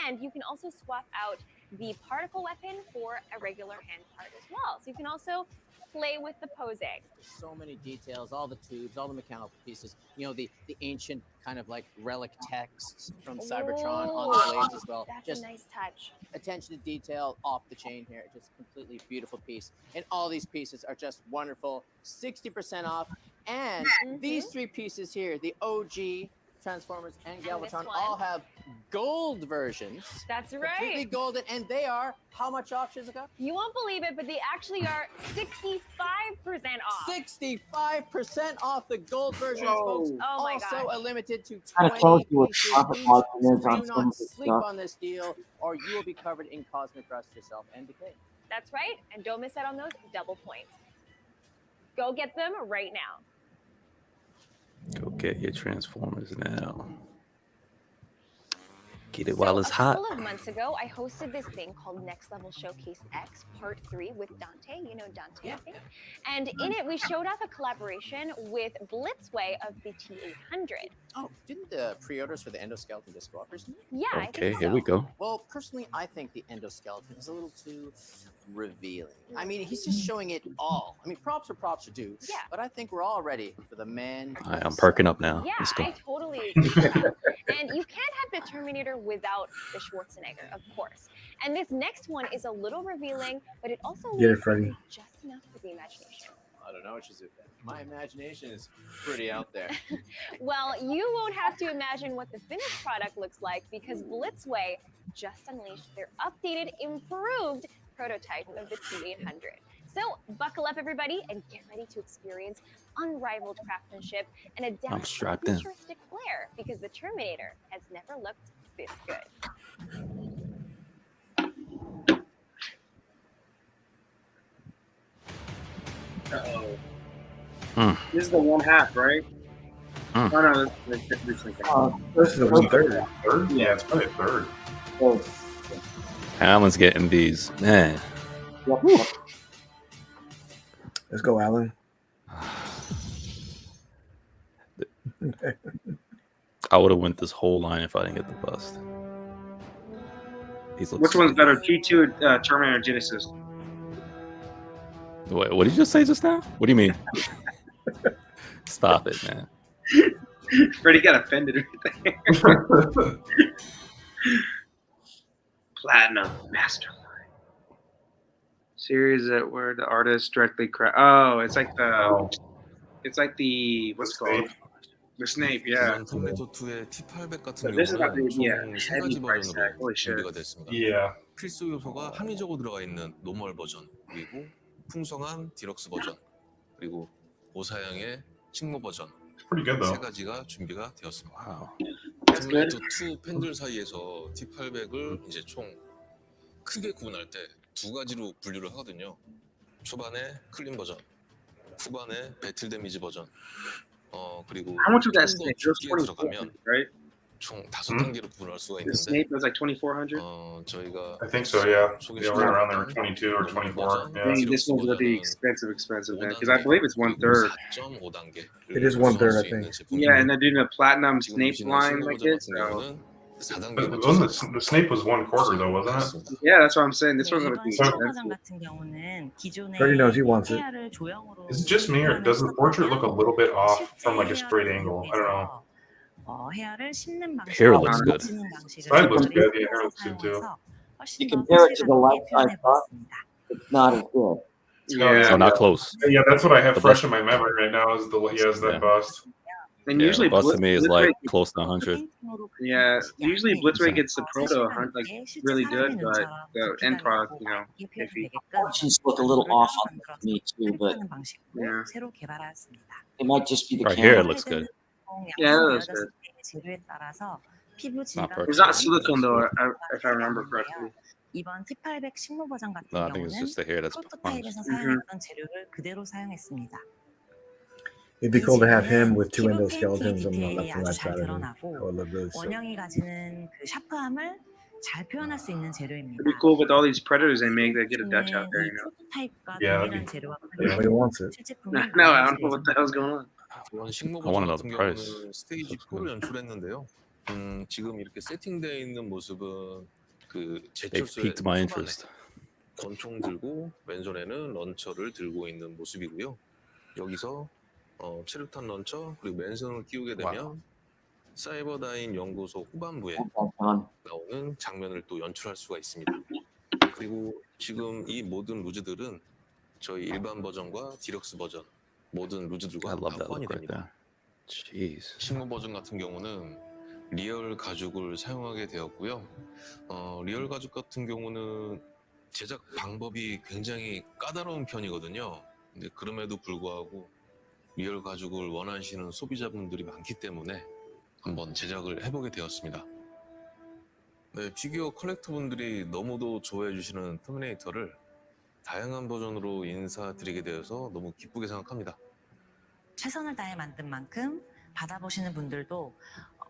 and you can also swap out the particle weapon for a regular hand part as well. So you can also play with the posing. so many details, all the tubes, all the mechanical pieces. You know, the ancient kind of like relic texts from Cybertron on the blades as well. That's Just a nice touch. attention to detail off the chain here. Just completely beautiful piece. And all these pieces are just wonderful. 60% off. And these three pieces here, the OG Transformers and this Galvatron, one. all have gold versions. That's Completely right. golden. And they are, how much off, Shizuka? You won't believe it, but they actually are 65% off. 65% off the gold versions, Whoa. folks. Oh my also gosh. a limited to Kinda 20 tells you what pieces profit each. margin is So on do some not of this sleep stuff. on this deal, or you will be covered in cosmic rust yourself and decay. That's right. And don't miss out on those double points. Go get them right now. Go get your Transformers now. Get it So while a it's hot. couple of months ago, I hosted this thing called Next Level Showcase X Part 3 with Dante. You know Dante, I think. And in it, we showed off a collaboration with Blitzway of the T800. Oh, didn't the pre-orders for the endoskeleton just go up recently? Yeah, I Okay, think here so. we go. Well, personally, I think the endoskeleton is a little too revealing. I mean, he's just showing it all. I mean, props are due. Yeah. But I think we're all ready for the man. All right, I'm perking up now. Yeah, Let's go. I totally agree with that. And you can't have the Terminator without the Schwarzenegger, of course. And this next one is a little revealing, but it also Get it, leaves Freddie. just enough for the imagination. I don't know, Shizuka. My imagination is pretty out there. Well, you won't have to imagine what the finished product looks like because Blitzway just unleashed their updated, improved prototype of the T800. So buckle up, everybody, and get ready to experience unrivaled craftsmanship and a I'm dash strapped of in. futuristic flair because the Terminator has never looked this good. This is the one half, right? Hmm. Oh no, this This is a 1/3. Third? Yeah, it's probably a third. Alan's getting these. Man. Let's go, Alan. I would have went this whole line if I didn't get the bust. These look Which one's sweet. better, T2 Terminator Genesis? Wait, what did you just say just now? What do you mean? Stop it, man. Freddie got offended right there. Platinum Masterline. Series that where the artist directly it's like the what's it called? The Snape, yeah. 이번 텀레이더 2의 T800 같은 So this is about 경우는 the 총 세 heavy 가지 price tag. 버전으로 Holy shit. 준비가 됐습니다. Yeah. 필수 요소가 합리적으로 들어가 있는 노멀 버전, 그리고 풍성한 디럭스 버전, 그리고 고사양의 식모 버전 Pretty good 세 though. 가지가 준비가 되었습니다. Wow. 텀레이더 2 팬들 사이에서 T800을 이제 총 크게 구분할 때 두 가지로 분류를 하거든요. 초반에 클린 버전, 후반에 배틀 데미지 버전. 그리고 How much of that 좀 더 Snape? It was 깊게 2400, 들어가면 right? 총 5단계로 구분할 수가 The 있는데 Snape was like 2400. 저희가 I think so, yeah. 소개 Yeah, right around there, 시켜드렸던 22 or 24. 버전, Yeah. Dang, this one's really expensive then, because I believe it's 1/3. 4.5단계. It is 1/3, I think. Yeah, and they're doing a platinum Snape line like it. So. The Snape was 1/4 though, wasn't it? Yeah, that's what I'm saying. This one's gonna be So- expensive. Freddie knows he wants it. Is it just me or does the portrait look a little bit off from like a straight angle? I don't know. Hair looks good. Side looks good. The hair looks good too. You compare it to the left I thought it's not as good. Yeah. So not close. Yeah, that's what I have The fresh bust- in my memory right now. Is he has that Yeah. bust? And Yeah, usually bust to me is like Blitzway- close to 100. Yeah, usually Blitzway gets the proto like really good, but the end product, iffy. Proportions look a little off on me too, but Yeah. it might just be the Right camera. here, it looks good. Yeah, that looks good. Not perfect. It's not silicone though, if I remember correctly. 이번 T800 식모 버전 같은 No, I think it's 경우는 just the hair that's 프로토타입에서 punched. 사용했던 재료를 그대로 사용했습니다. It'd be cool to have him with two 피부 endoskeletons 팬티 on the 디테일이 left and 아주 right 잘 side of him. That 드러나고 would look really sick. 원형이 가지는 그 샤프함을 잘 표현할 수 있는 재료입니다. It'd be cool with all these predators they make that get a Dutch out there, 이 프로토타입과 Yeah, 동일한 재료가 Everybody wants it. 실제품이 No, I don't know what the hell's going on. 이번 식모 I want 버전 to know 같은 the price. 경우는 스테이지 4를 연출했는데요. 지금 이렇게 세팅되어 있는 모습은 그 They 제철소의 piqued my 초반에 interest. 권총 들고 왼손에는 런처를 들고 있는 모습이고요. 여기서 체류탄 런처 그리고 맨손을 끼우게 되면 사이버다인 연구소 후반부에 나오는 장면을 또 연출할 수가 있습니다. 그리고 지금 이 모든 루즈들은 저희 일반 버전과 디럭스 버전 모든 루즈들과 I love 다 that 호환이 look right 됩니다. there. Jeez. 식모 버전 같은 경우는 리얼 가죽을 사용하게 되었고요. 리얼 가죽 같은 경우는 제작 방법이 굉장히 까다로운 편이거든요. 근데 그럼에도 불구하고 리얼 가죽을 원하시는 소비자분들이 많기 때문에 한번 제작을 해보게 되었습니다. 네, 피규어 컬렉터분들이 너무도 좋아해 주시는 터미네이터를 다양한 버전으로 인사드리게 되어서 너무 기쁘게 생각합니다. 최선을 다해 만든 만큼 받아보시는 분들도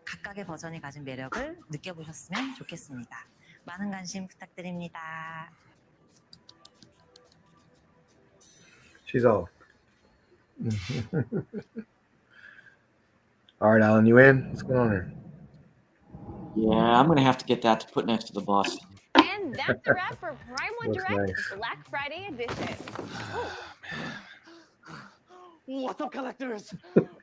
각각의 버전이 가진 매력을 느껴보셨으면 좋겠습니다. 많은 관심 부탁드립니다. She's all. All right, Alan, you in? What's going on here? Yeah, I'm gonna have to get that to put next to the bus. And that's a wrap for Prime One Looks Direct nice. Black Friday edition. What's up, collectors?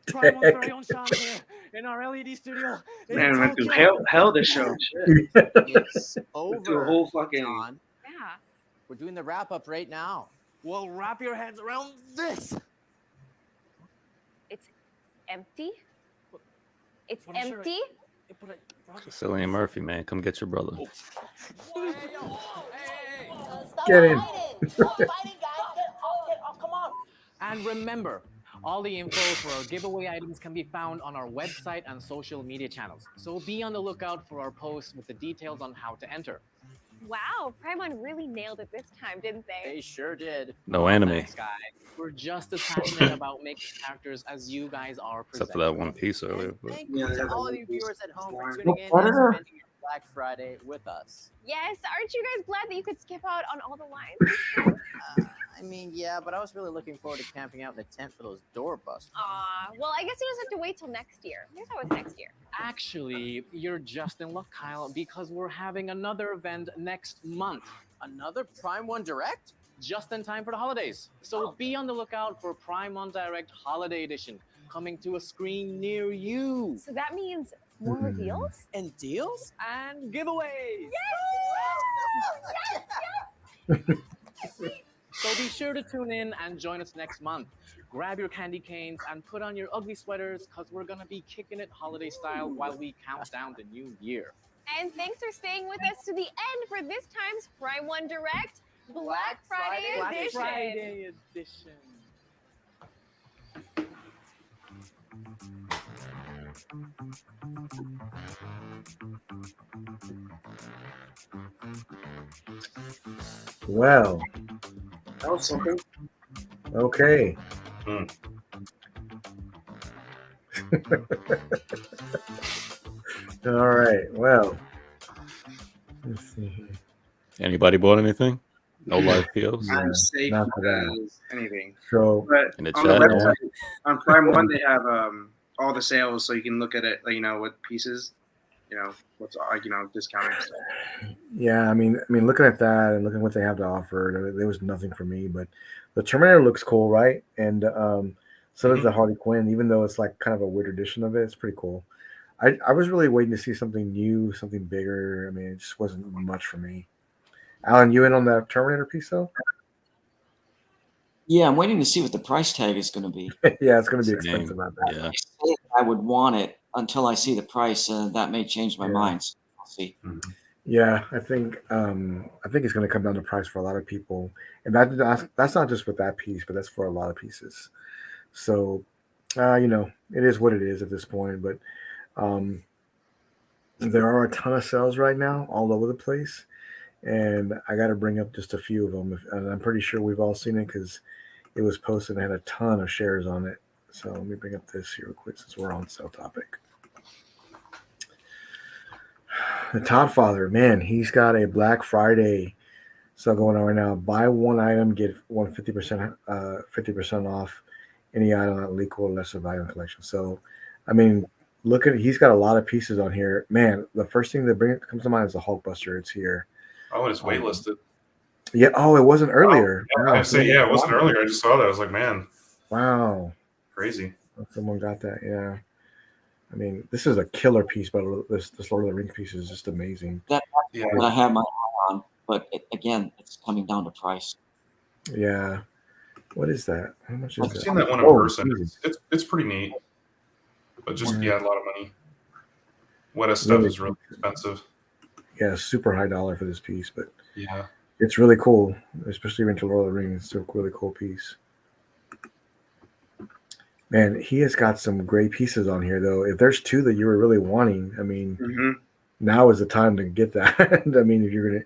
Prime One's very own Sean here in our LED studio. Man, went through Tokyo. hell this show. It's Went through a over. whole fucking. John. Yeah. We're doing the wrap up right now. Well, wrap your hands around this. It's empty. It's What a shirt. empty. Cillian Murphy, man, come get your brother. Get in. And remember, all the info for our giveaway items can be found on our website and social media channels. So be on the lookout for our posts with the details on how to enter. Wow, Prime One really nailed it this time, didn't they? They sure did. No anime, Thanks, guys. We're just as passionate about making characters as you guys are. except for that One Piece earlier. But Thank you to all of you viewers at home for tuning in and Predator. spending your Black Friday with us. Yes, aren't you guys glad that you could skip out on all the lines? I mean, yeah, but I was really looking forward to camping out in the tent for those doorbusters. Aw, well, I guess you just have to wait till next year. Here's how it's next year. Actually, you're just in luck, Kyle, because we're having another event next month. Another Prime One Direct? Just in time for the holidays. So be on the lookout for Prime One Direct Holiday Edition coming to a screen near you. So that means more reveals? And deals? And giveaways. So be sure to tune in and join us next month. Grab your candy canes and put on your ugly sweaters because we're going to be kicking it holiday style while we count down the new year. And thanks for staying with us to the end for this time's Prime One Direct Black Friday Black edition. Friday edition. Well, That was something. okay. All right. Well, let's see here. anybody bought anything? No live POs. Yeah, I'm safe not for that. as anything. So, But In the on the chat, no website, one? on Prime One, they have all the sales, so you can look at it. Like, what pieces, what's discounting stuff. yeah, I mean, looking at that and looking at what they have to offer, there was nothing for me. But the Terminator looks cool, right? And so does the Harley Quinn, even though it's like kind of a weird edition of it. It's pretty cool. I was really waiting to see something new, something bigger. I mean, it just wasn't much for me. Alan, you in on that Terminator piece though? Yeah, I'm waiting to see what the price tag is going to be. Yeah, it's going to be Same. expensive. About that. Yeah. I say I would want it until I see the price. That may change my mind. So I'll see. Yeah, I think it's going to come down to price for a lot of people, and that's not just with that piece, but that's for a lot of pieces. So, it is what it is at this point. But there are a ton of sales right now all over the place, and I got to bring up just a few of them, and I'm pretty sure we've all seen it because it was posted and had a ton of shares on it. So let me bring up this here real quick since we're on sale topic. The Toddfather, man, he's got a Black Friday sale going on right now. Buy one item, get 50% off any item at equal or lesser value in the collection. So, I mean, he's got a lot of pieces on here. Man, the first thing that comes to mind is the Hulkbuster. It's here. Oh, it's waitlisted. Yeah. Oh, it wasn't earlier. Oh, yeah, it wasn't earlier. I just saw that. I was like, man. Wow. Crazy. Someone got that. Yeah. I mean, this is a killer piece, but this Lord of the Rings piece is just amazing. That's what I have my eye on. But again, it's coming down to price. Yeah. What is that? How much is I've that? seen that one in person. It's pretty neat. But just, a lot of money. Weta stuff is really expensive. Yeah, super high dollar for this piece, but yeah, it's really cool, especially into Lord of the Rings. It's a really cool piece. Man, he has got some great pieces on here, though. If there's two that you were really wanting, I mean, now is the time to get that. I mean, if you're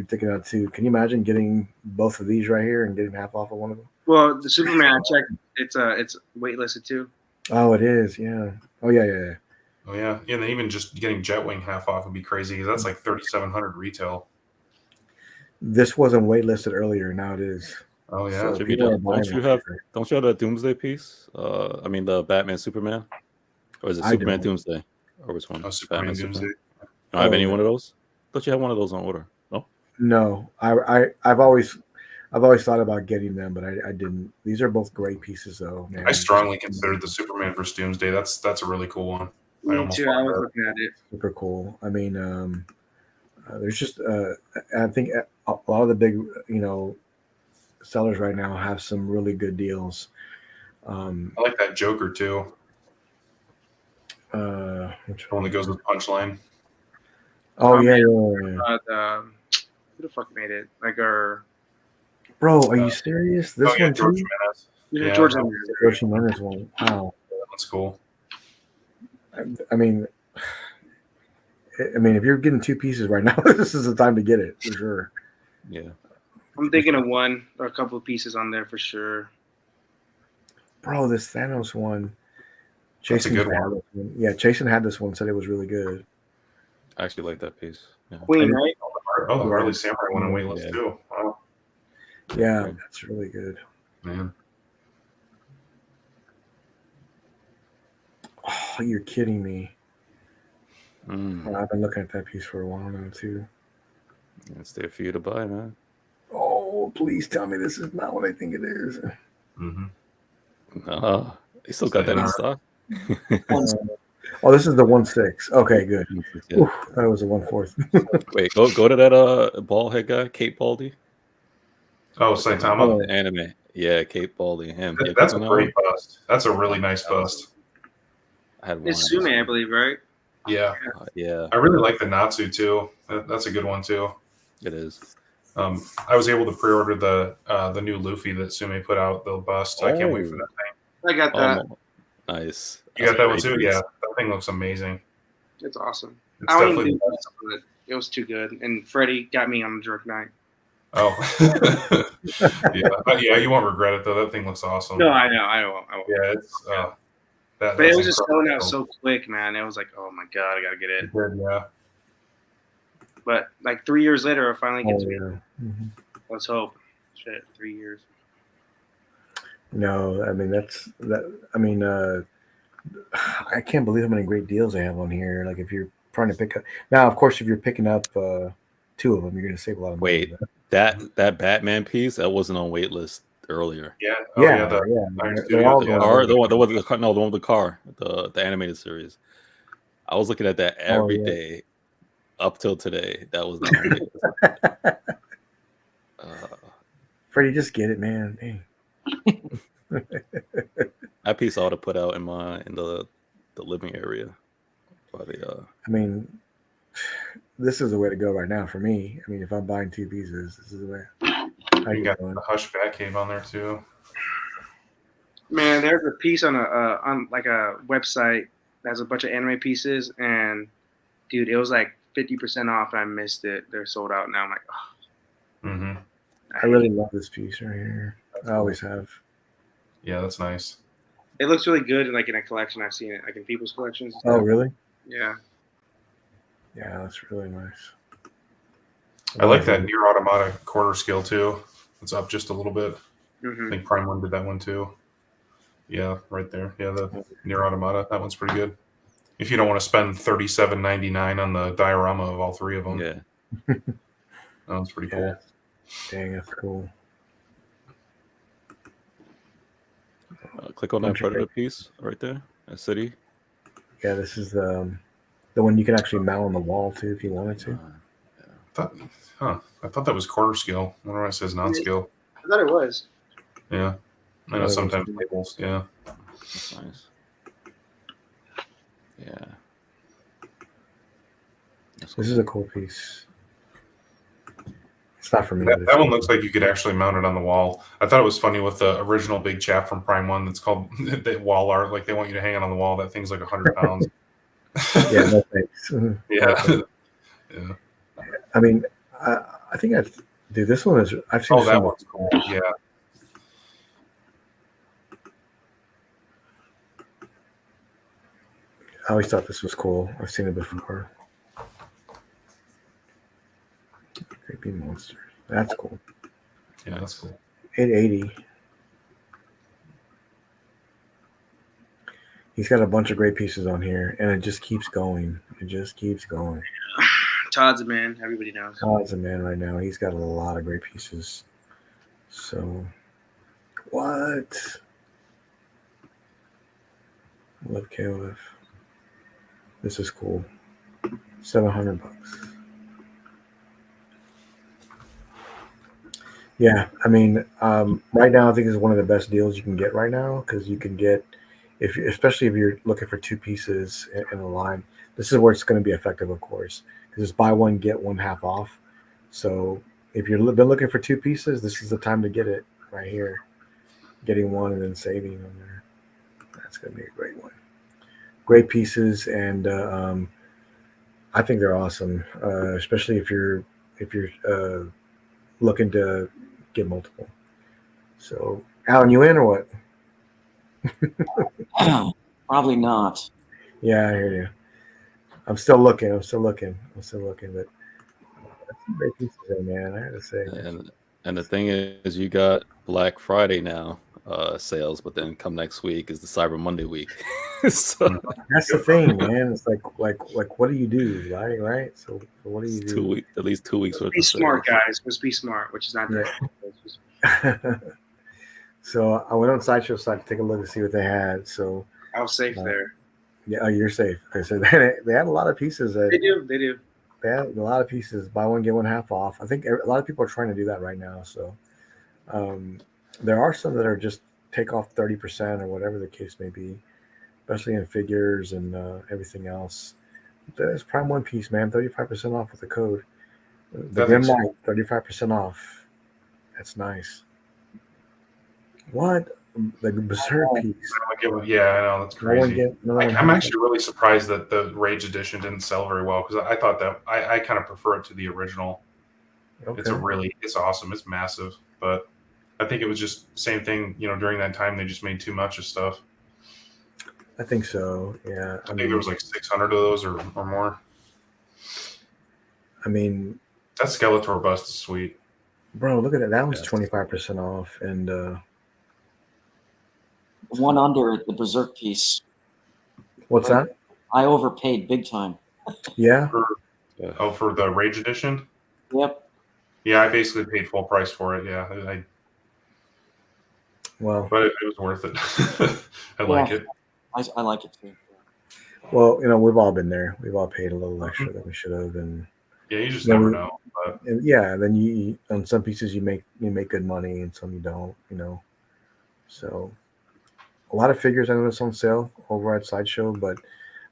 thinking out two, can you imagine getting both of these right here and getting half off of one of them? Well, the Superman I checked, it's waitlisted too. Oh, it is. Yeah. Oh, yeah. Oh yeah, and then even just getting Jetwing half off would be crazy. That's like 3,700 retail. This wasn't waitlisted earlier. Now it is. Oh yeah. So people are buying don't you have the Doomsday piece? I mean the Batman Superman, or is it I Superman don't. Doomsday, or which one? Oh, Superman Doomsday. Superman. You don't have any no. one of those? I thought you had one of those on order. No. No, I've always thought about getting them, but I didn't. These are both great pieces, though. Man. I strongly considered the Superman vs. Doomsday. That's a really cool one. Me too. I was looking at it. Super cool. I mean, there's just I think a lot of the big sellers right now have some really good deals. I like that Joker too. Which one that goes with Punchline. Oh yeah. Who the fuck made it? Like our Bro, are you serious? This one too? George Jimenez. Yeah, George Jimenez one. Wow, that's cool. I mean, if you're getting two pieces right now, this is the time to get it for sure. Yeah, I'm thinking of one or a couple of pieces on there for sure. Bro, this Thanos one. That's a good one. Yeah, Jason had this one. Said it was really good. I actually like that piece. Yeah. Queen, right? Oh, the Harley Samurai one on waitlist too. Wow. Yeah, that's really good. Man. Oh, you're kidding me. Well, I've been looking at that piece for a while now too. It's there for you to buy, man. Oh, please tell me this is not what I think it is. They still got that in stock. Oh, this is the 1/6. Okay, good. Yeah. Oof, that was a 1/4. Wait, go to that bald head guy, Kate Baldy. Oh, Saitama. The anime. Yeah, Kate Baldy. Him. Yeah, That's a great bust. That's a really nice bust. I had one. It's Sume, I believe, right? Yeah. Yeah. I really like the Natsu too. That's a good one too. It is. I was able to pre-order the new Luffy that Sume put out, the bust. I can't wait for that thing. I got that. Nice. You got that one too? Yeah. That thing looks amazing. It's awesome. It's I definitely only did it was too good. And Freddie got me on the Jerk Night. Oh. yeah, you won't regret it though. That thing looks awesome. No, I know. I won't. Yeah, it's but it was just going out so quick, man. It was like, oh my god, I gotta get it. Yeah. But like 3 years later, I finally get to it. Mm-hmm. Let's hope. Shit, 3 years. No, I mean I can't believe how many great deals they have on here. Like if you're trying to pick up now, of course, if you're picking up two of them, you're going to save a lot of money. Wait, that Batman piece that wasn't on waitlist earlier. Yeah. The one with the car, the animated series. I was looking at that every day up till today. That was not on waitlist. Freddie, just get it, man. Dang. That piece I ought to put out in the living area. I mean, this is the way to go right now for me. I mean, if I'm buying two pieces, this is the way. You got the Hush Batcave on there too. Man, there's a piece on on like a website that has a bunch of anime pieces, and dude, it was like 50% off, and I missed it. They're sold out now. I'm like, oh. Mm-hmm. I really love this piece right here. I always have. Yeah, that's nice. It looks really good, in a collection. I've seen it, like in people's collections. Oh, really? Yeah. Yeah, that's really nice. I like that Nier Automata quarter scale too. It's up just a little bit. Mm-hmm. I think Prime 1 did that one too. Yeah, right there. Yeah, the Nier Automata. That one's pretty good. If you don't want to spend $37.99 on the diorama of all three of them. Yeah. That one's pretty cool. Dang, that's cool. Click on that Predator piece right there. That city. Yeah, this is the one you can actually mount on the wall too if you wanted to. I thought that was quarter scale. I wonder why it says non-scale. I thought it was. Yeah. I know sometimes labels. Yeah. That's nice. Yeah. This is a cool piece. It's not for me. That one looks like you could actually mount it on the wall. I thought it was funny with the original big chap from Prime 1 that's called the wall art. Like they want you to hang it on the wall. That thing's like 100 pounds. Yeah, no thanks. Yeah. Yeah. I mean, I think dude, this one is. I've seen. Oh, that one's cool. Yeah. I always thought this was cool. I've seen it before. Creepy monster. That's cool. Yeah, that's cool. 880. He's got a bunch of great pieces on here, and it just keeps going. It just keeps going. Todd's a man. Everybody knows. Todd's a man right now. He's got a lot of great pieces. So, what? I love KOF. This is cool. $700. Yeah, I mean, right now I think is one of the best deals you can get right now because you can get, especially if you're looking for two pieces in a line. This is where it's going to be effective, of course, because it's buy one get one half off. So if you've been looking for two pieces, this is the time to get it right here. Getting one and then saving on there. That's going to be a great one. Great pieces, and I think they're awesome, especially if you're looking to get multiple. So, Alan, you in or what? Probably not. Yeah, I hear you. I'm still looking, but that's some great pieces there, man. I gotta say. And the thing is, you got Black Friday now sales, but then come next week is the Cyber Monday week. So that's the thing, man. It's like what do you do, right? So what do you do? 2 weeks, at least 2 weeks worth. Be smart, guys. Let's be smart, which is not that. So I went on Sideshow site to take a look and see what they had. So I was safe there. Yeah, you're safe. I said they had a lot of pieces. They do. They had a lot of pieces. Buy one get one half off. I think a lot of people are trying to do that right now. So there are some that are just take off 30% or whatever the case may be, especially in figures and everything else. There's Prime One piece, man, 35% off with the code. The Grim Knight, 35% off. That's nice. What? The Berserk piece. Yeah, I know, that's crazy. I'm actually really surprised that the Rage Edition didn't sell very well because I thought that I kind of prefer it to the original. Okay. It's awesome. It's massive, but I think it was just same thing. During that time they just made too much of stuff. I think so. Yeah, I think there was like 600 of those or more. I mean, that Skeletor bust is sweet, bro. Look at that. That one's 25% off, and one under the Berserk piece. What's that? I overpaid big time. Yeah. For the Rage Edition. Yep. Yeah, I basically paid full price for it. Yeah, but it was worth it. I like it. I like it too. Well, we've all been there. We've all paid a little extra than we should have, and yeah, you just never know. But and yeah, then you on some pieces you make good money, and some you don't. So a lot of figures I noticed on sale over at Sideshow, but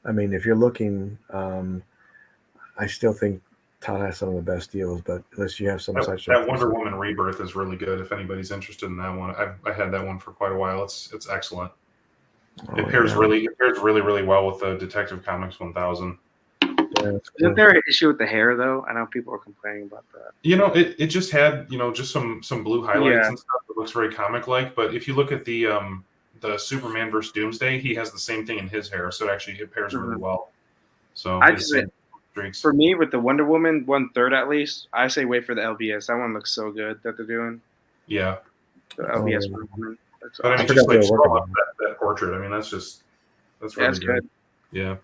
I mean, if you're looking, I still think Todd has some of the best deals. But unless you have some Sideshow, that Wonder Woman Rebirth is really good. If anybody's interested in that one, I had that one for quite a while. It's excellent. It pairs really well with the Detective Comics 1000. Isn't there an issue with the hair though? I know people are complaining about that. It just had just some blue highlights and stuff. It looks very comic like. But if you look at the Superman vs. Doomsday, he has the same thing in his hair, so it pairs really well. So for me with the Wonder Woman 1/3 at least, I say wait for the LBS. That one looks so good that they're doing. Yeah. The LBS Wonder Woman. But I mean, just like scroll up that portrait. I mean, that's really good. Yeah.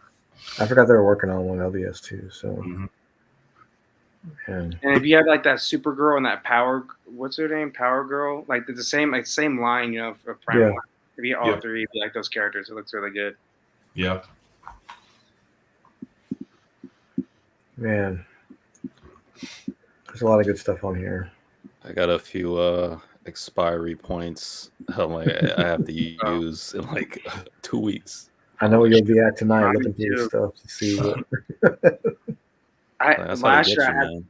I forgot they were working on one LBS too. So. And if you have like that Supergirl and that what's her name? Power Girl, like the same line, for Prime One. If you all three, if you like those characters, it looks really good. Yeah. Man, there's a lot of good stuff on here. I got a few expiry points. I have to use in like 2 weeks. I know where you'll be at tonight, looking through your stuff to see what. Last year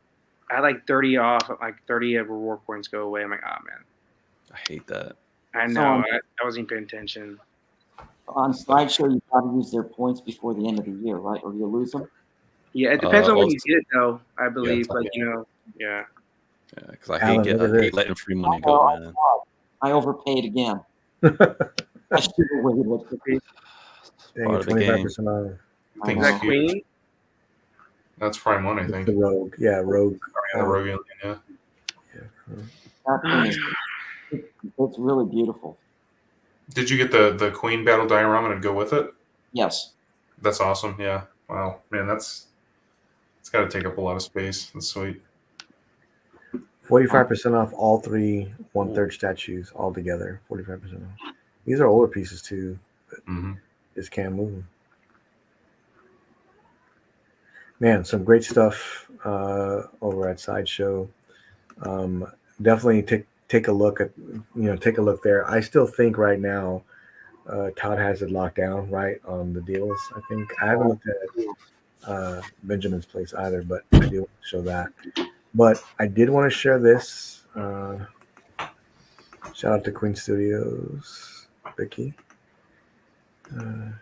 I had like 30 off, like 30 reward points go away. I'm like, oh man, I hate that. I know. I wasn't paying attention. On Sideshow, you got to use their points before the end of the year, right? Or you lose them. Yeah, it depends on when you get, though. I believe, yeah. Yeah, because I hate letting free money go, man. I overpaid again. I should have waited. Dang, 25% off. I think Is that it's huge. Queen? That's Prime 1, I It's think. the Rogue. Yeah, Rogue. The Rogue Alien, yeah. That thing is, it's really beautiful. Did you get the Queen battle diorama to go with it? Yes. That's awesome. Yeah. Wow, man, it's got to take up a lot of space. That's sweet. 45% off all 3 1/3 statues all together. 45% off. These are older pieces too. But just can't move them. Man, some great stuff over at Sideshow. Definitely take a look at take a look there. I still think right now Todd has it locked down right on the deals. I think I haven't looked at Benjamin's place either, but I do want to show that. But I did want to share this. Shout out to Queen Studios, Vicky.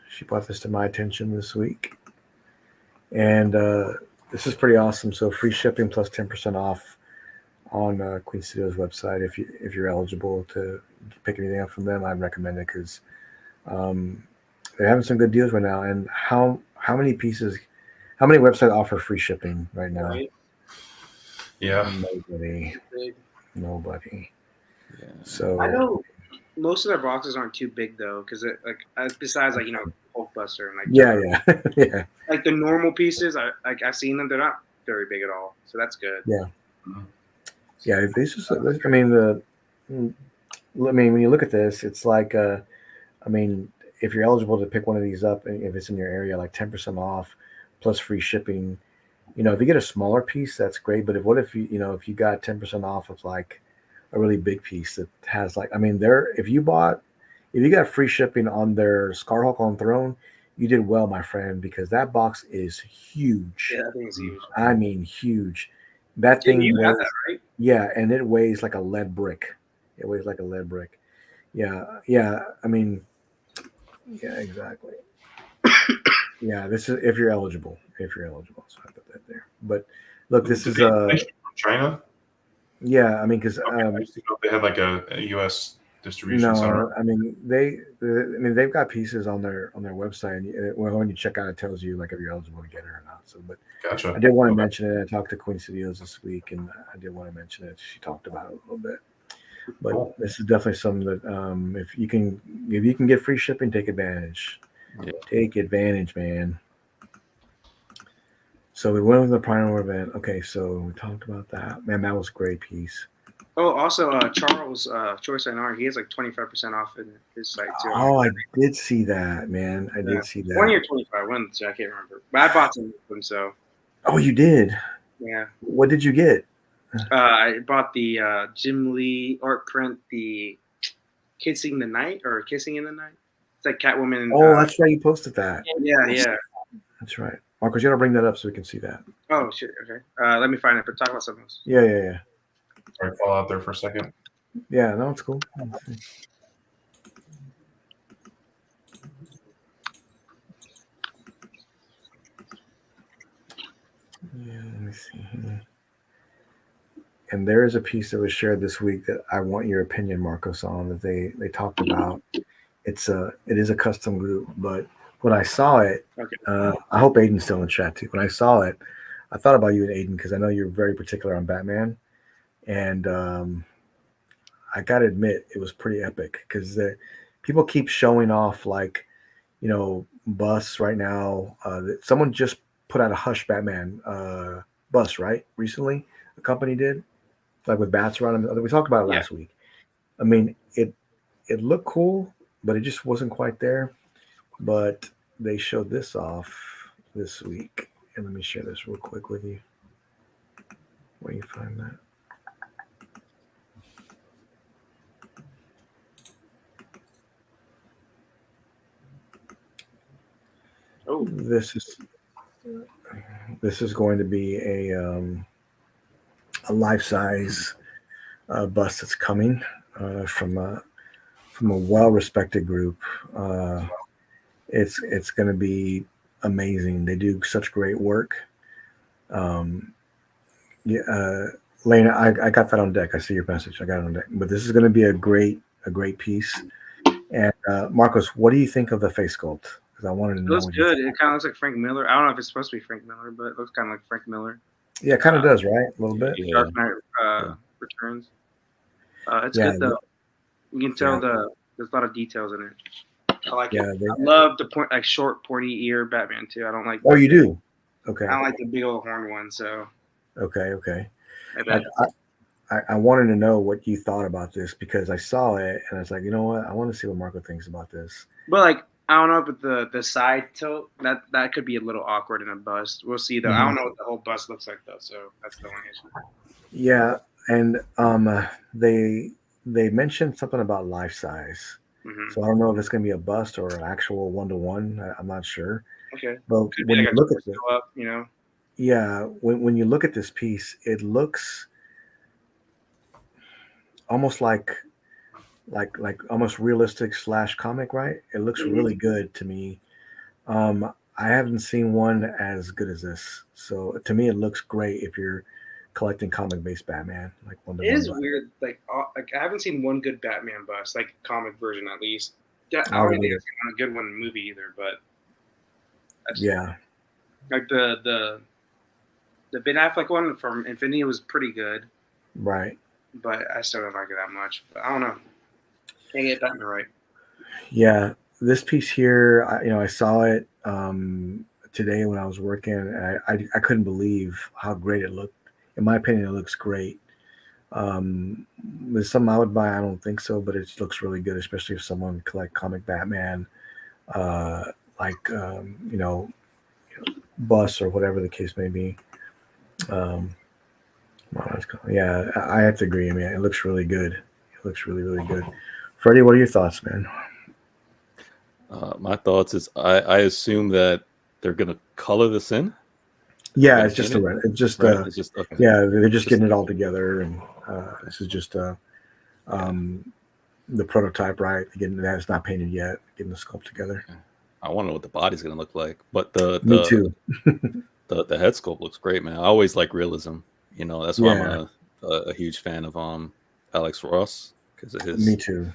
She brought this to my attention this week, and this is pretty awesome. So free shipping plus 10% off on Queen Studios website if you're eligible to pick anything up from them. I'd recommend it because they're having some good deals right now. And how many websites offer free shipping right now? Right. Yeah. Nobody. Yeah. So I know most of their boxes aren't too big though, because besides Hulkbuster and yeah. Like the normal pieces, I've seen them. They're not very big at all, so that's good. Yeah. Yeah. This is. I mean when you look at this, it's like if you're eligible to pick one of these up, if it's in your area, like 10% off plus free shipping. If you get a smaller piece, that's great. But if you got 10% off of like a really big piece that has if you got free shipping on their Scarhawk on Throne, you did well, my friend, because that box is huge. Yeah, that thing is huge. I mean, huge. That thing you weighs, got that, right? Yeah, and it weighs like a lead brick. It weighs like a lead brick. Yeah. I mean, yeah, exactly. Yeah, this is if you're eligible. So I put that there. But look, this is from China. Yeah, I mean, because I used to know they had like a U.S. distribution center. I mean they've got pieces on their website. And when you check out, it tells you like if you're eligible to get it or not. So, but Gotcha. I did want to mention it. I talked to Queen Studios this week, and I did want to mention it. She talked about it a little bit. But this is definitely something that if you can get free shipping, take advantage. Yeah. Take advantage, man. So we went with the Primal event. Okay, so we talked about that. Man, that was a great piece. Oh, also Charles Choice NR, he has like 25% off in his site too. Oh, I did see that, man. I did see that. 20 or 25, one, I can't remember. But I bought some of them, so. Oh, you did? Yeah. What did you get? I bought the Jim Lee art print, the Kissing in the Night. It's like Catwoman. Oh, that's right. You posted that. Yeah. That's right. Marcos, you gotta bring that up so we can see that. Oh, shit. Okay. Let me find it, but talk about something else. Yeah. All right, fall out there for a second. Yeah, no, it's cool. Yeah, let me see here. And there is a piece that was shared this week that I want your opinion, Marcos, on that they talked about. It is a custom group, but when I saw it, I hope Aiden's still in the chat too. When I saw it, I thought about you and Aiden because I know you're very particular on Batman, and I gotta admit it was pretty epic because people keep showing off busts right now. Someone just put out a Hush Batman bust right recently. A company did with bats around him. We talked about it last week. I mean, it looked cool, but it just wasn't quite there. But they showed this off this week. And let me share this real quick with you. Where you find that? Oh, this is going to be a life-size bust that's coming from a well-respected group. It's going to be amazing. They do such great work. Lena, I got that on deck. I see your message. I got it on deck. But this is going to be a great piece. And Marcos, what do you think of the face sculpt? because I wanted to It know looks what you good. thought. It kind of looks like Frank Miller. I don't know if it's supposed to be Frank Miller, but it looks kind of like Frank Miller. Yeah, it kind of does, right? A little bit. Yeah. Dark Knight Yeah. Returns. It's Yeah, good though. You can tell yeah, there's a lot of details in it. I like yeah. it. I love the short, pointy ear Batman too. I don't like. Oh, you do? Okay, I don't like the big old horn one. So okay. I bet. I wanted to know what you thought about this because I saw it and I was like, you know what? I want to see what Marco thinks about this. But like I don't know, but the side tilt that could be a little awkward in a bust. We'll see though. I don't know what the whole bust looks like though. So that's the only issue. Yeah, and they mentioned something about life size. Mm-hmm. So I don't know if it's going to be a bust or an actual 1-to-1. I'm not sure. Okay. But Could when be you like look a at torso up, you know. yeah, when you look at this piece, it looks almost like almost realistic / comic, right? It looks really good to me. I haven't seen one as good as this. So to me, it looks great if you're collecting comic-based Batman, like It 1-to-1. is weird. Like I haven't seen one good Batman bust, like comic version at least. I I don't haven't think either. I've seen a good one in the movie either. But that's, Yeah, like the Ben Affleck one from Infinity was pretty good, right. but I still don't like it that much. But I don't know. Can't get Batman right. Yeah, this piece here, I saw it today when I was working. And I couldn't believe how great it looked. In my opinion, it looks great. There's something I would buy. I don't think so, but it looks really good, especially if someone collect comic Batman, uh, like bus or whatever the case may be. Yeah, I have to agree. I mean, it looks really good. It looks really, really good. Freddie, what are your thoughts, man? My thoughts is I assume that they're gonna color this in. Yeah, it's just it's just right? It's just okay. Yeah, they're just getting it all together, and this is just the prototype, right? Getting that it's not painted yet, getting the sculpt together. I want to know what the body's gonna look like, but Me too. the head sculpt looks great, man. I always like realism. That's why I'm a huge fan of Alex Ross because of Me too.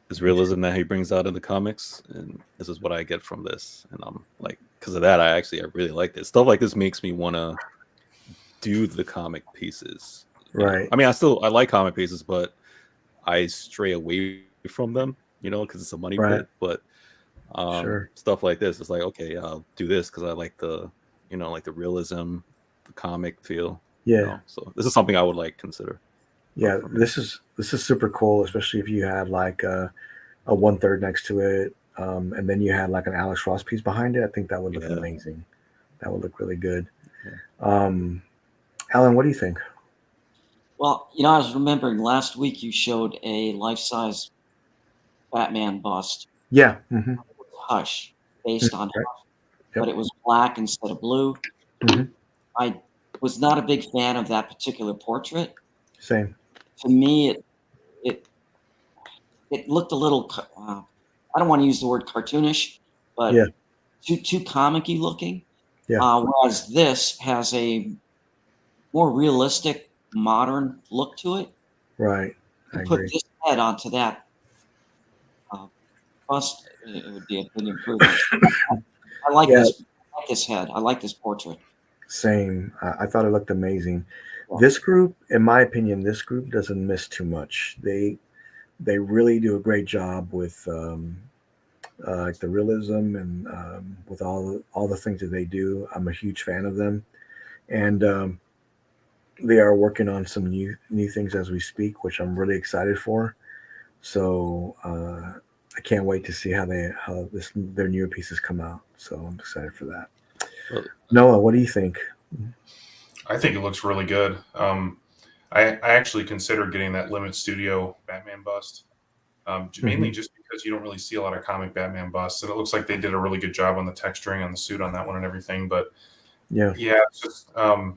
his realism that he brings out in the comics, and this is what I get from this. And I'm like, because of that, I really like this stuff. Like this makes me want to do the comic pieces. Right. I mean, I like comic pieces, but I stray away from them, because it's a money pit. But sure. Stuff like this, it's like, okay, I'll do this because I like the, like the realism, the comic feel. Yeah. So this is something I would like consider. Yeah, this is super cool, especially if you had like a 1/3 next to it, and then you had like an Alex Ross piece behind it. I think that would look amazing. That would look really good. Alan, what do you think? Well, I was remembering last week you showed a life-size Batman bust. Yeah. Mm-hmm. Hush, based on Right. but it was black instead of blue. Mm-hmm. I was not a big fan of that particular portrait. Same. To me, it looked a little. I don't want to use the word cartoonish, but too comic-y looking. Yeah. Whereas this has a more realistic, modern look to it. Right. I Put agree. this head onto that bust, it would be a big improvement. I like this. I like this head. I like this portrait. Same. I thought it looked amazing. This group, in my opinion, doesn't miss too much. They really do a great job with like the realism and with all the things that they do. I'm a huge fan of them, and they are working on some new things as we speak, which I'm really excited for. So I can't wait to see how their newer pieces come out. So I'm excited for that. Noah, what do you think? I think it looks really good. I actually considered getting that Limit Studio Batman bust, mainly just because you don't really see a lot of comic Batman busts, and it looks like they did a really good job on the texturing on the suit on that one and everything. But it's just I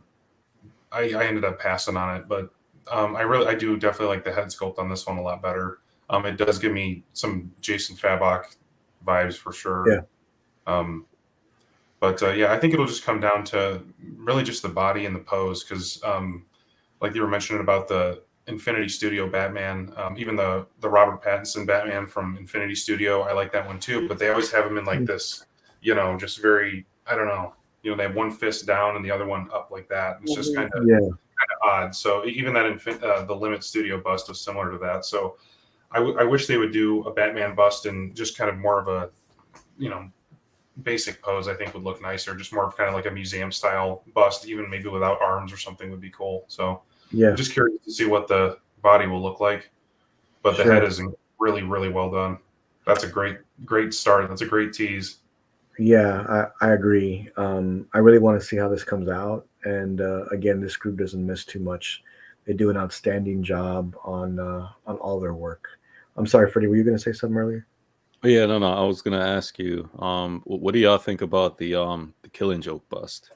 ended up passing on it. But I do definitely like the head sculpt on this one a lot better. It does give me some Jason Fabok vibes for sure. Yeah. But I think it'll just come down to really just the body and the pose because, like you were mentioning about the Infinity Studio Batman, even the Robert Pattinson Batman from Infinity Studio, I like that one too. But they always have him in like this just very, I don't know, they have one fist down and the other one up like that. It's just kind of odd. So even that the Limit Studio bust was similar to that. So I wish they would do a Batman bust and just kind of more of a, basic pose. I think would look nicer. Just more of kind of like a museum style bust, even maybe without arms or something would be cool. So I'm just curious to see what the body will look like. But the head is really, really well done. That's a great start. That's a great tease. Yeah, I agree. I really want to see how this comes out. And again, this group doesn't miss too much. They do an outstanding job on all their work. I'm sorry, Freddie, were you going to say something earlier? Oh, yeah, no. I was gonna ask you, what do y'all think about the Killing Joke bust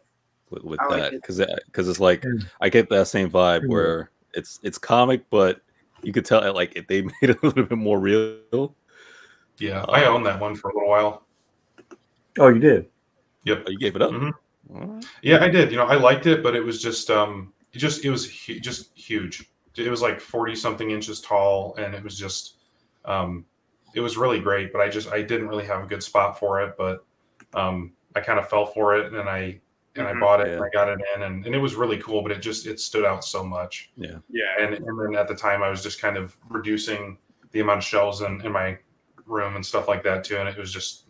with that? Because it's like I get that same vibe where it's comic, but you could tell like they made it a little bit more real. Yeah, I owned that one for a little while. Oh, you did? Yep. Oh, you gave it up? Yeah, I did. I liked it, but it was just it was just huge. It was like 40 something inches tall, and it was just it was really great, but I didn't really have a good spot for it, but I kind of fell for it, and I bought it, and I got it in, and it was really cool, but it stood out so much. Yeah. And then at the time I was just kind of reducing the amount of shelves in my room and stuff like that too, and it was just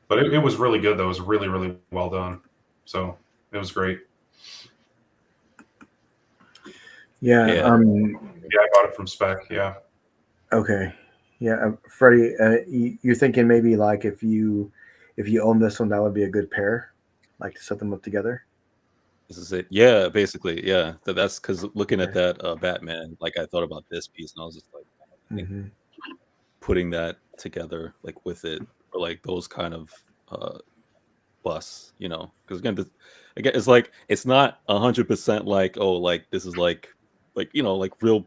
but it was really good though. It was really, really well done. So it was great. Yeah. I bought it from Spec. Yeah. Okay. Yeah, Freddie, you're thinking maybe like if you own this one, that would be a good pair, like to set them up together. This is it. Yeah, basically. Yeah, that's because looking at that Batman, like I thought about this piece, and I was just like, I think putting that together, like with it, or like those kind of busts, because again, it's like it's not 100% like like this is like real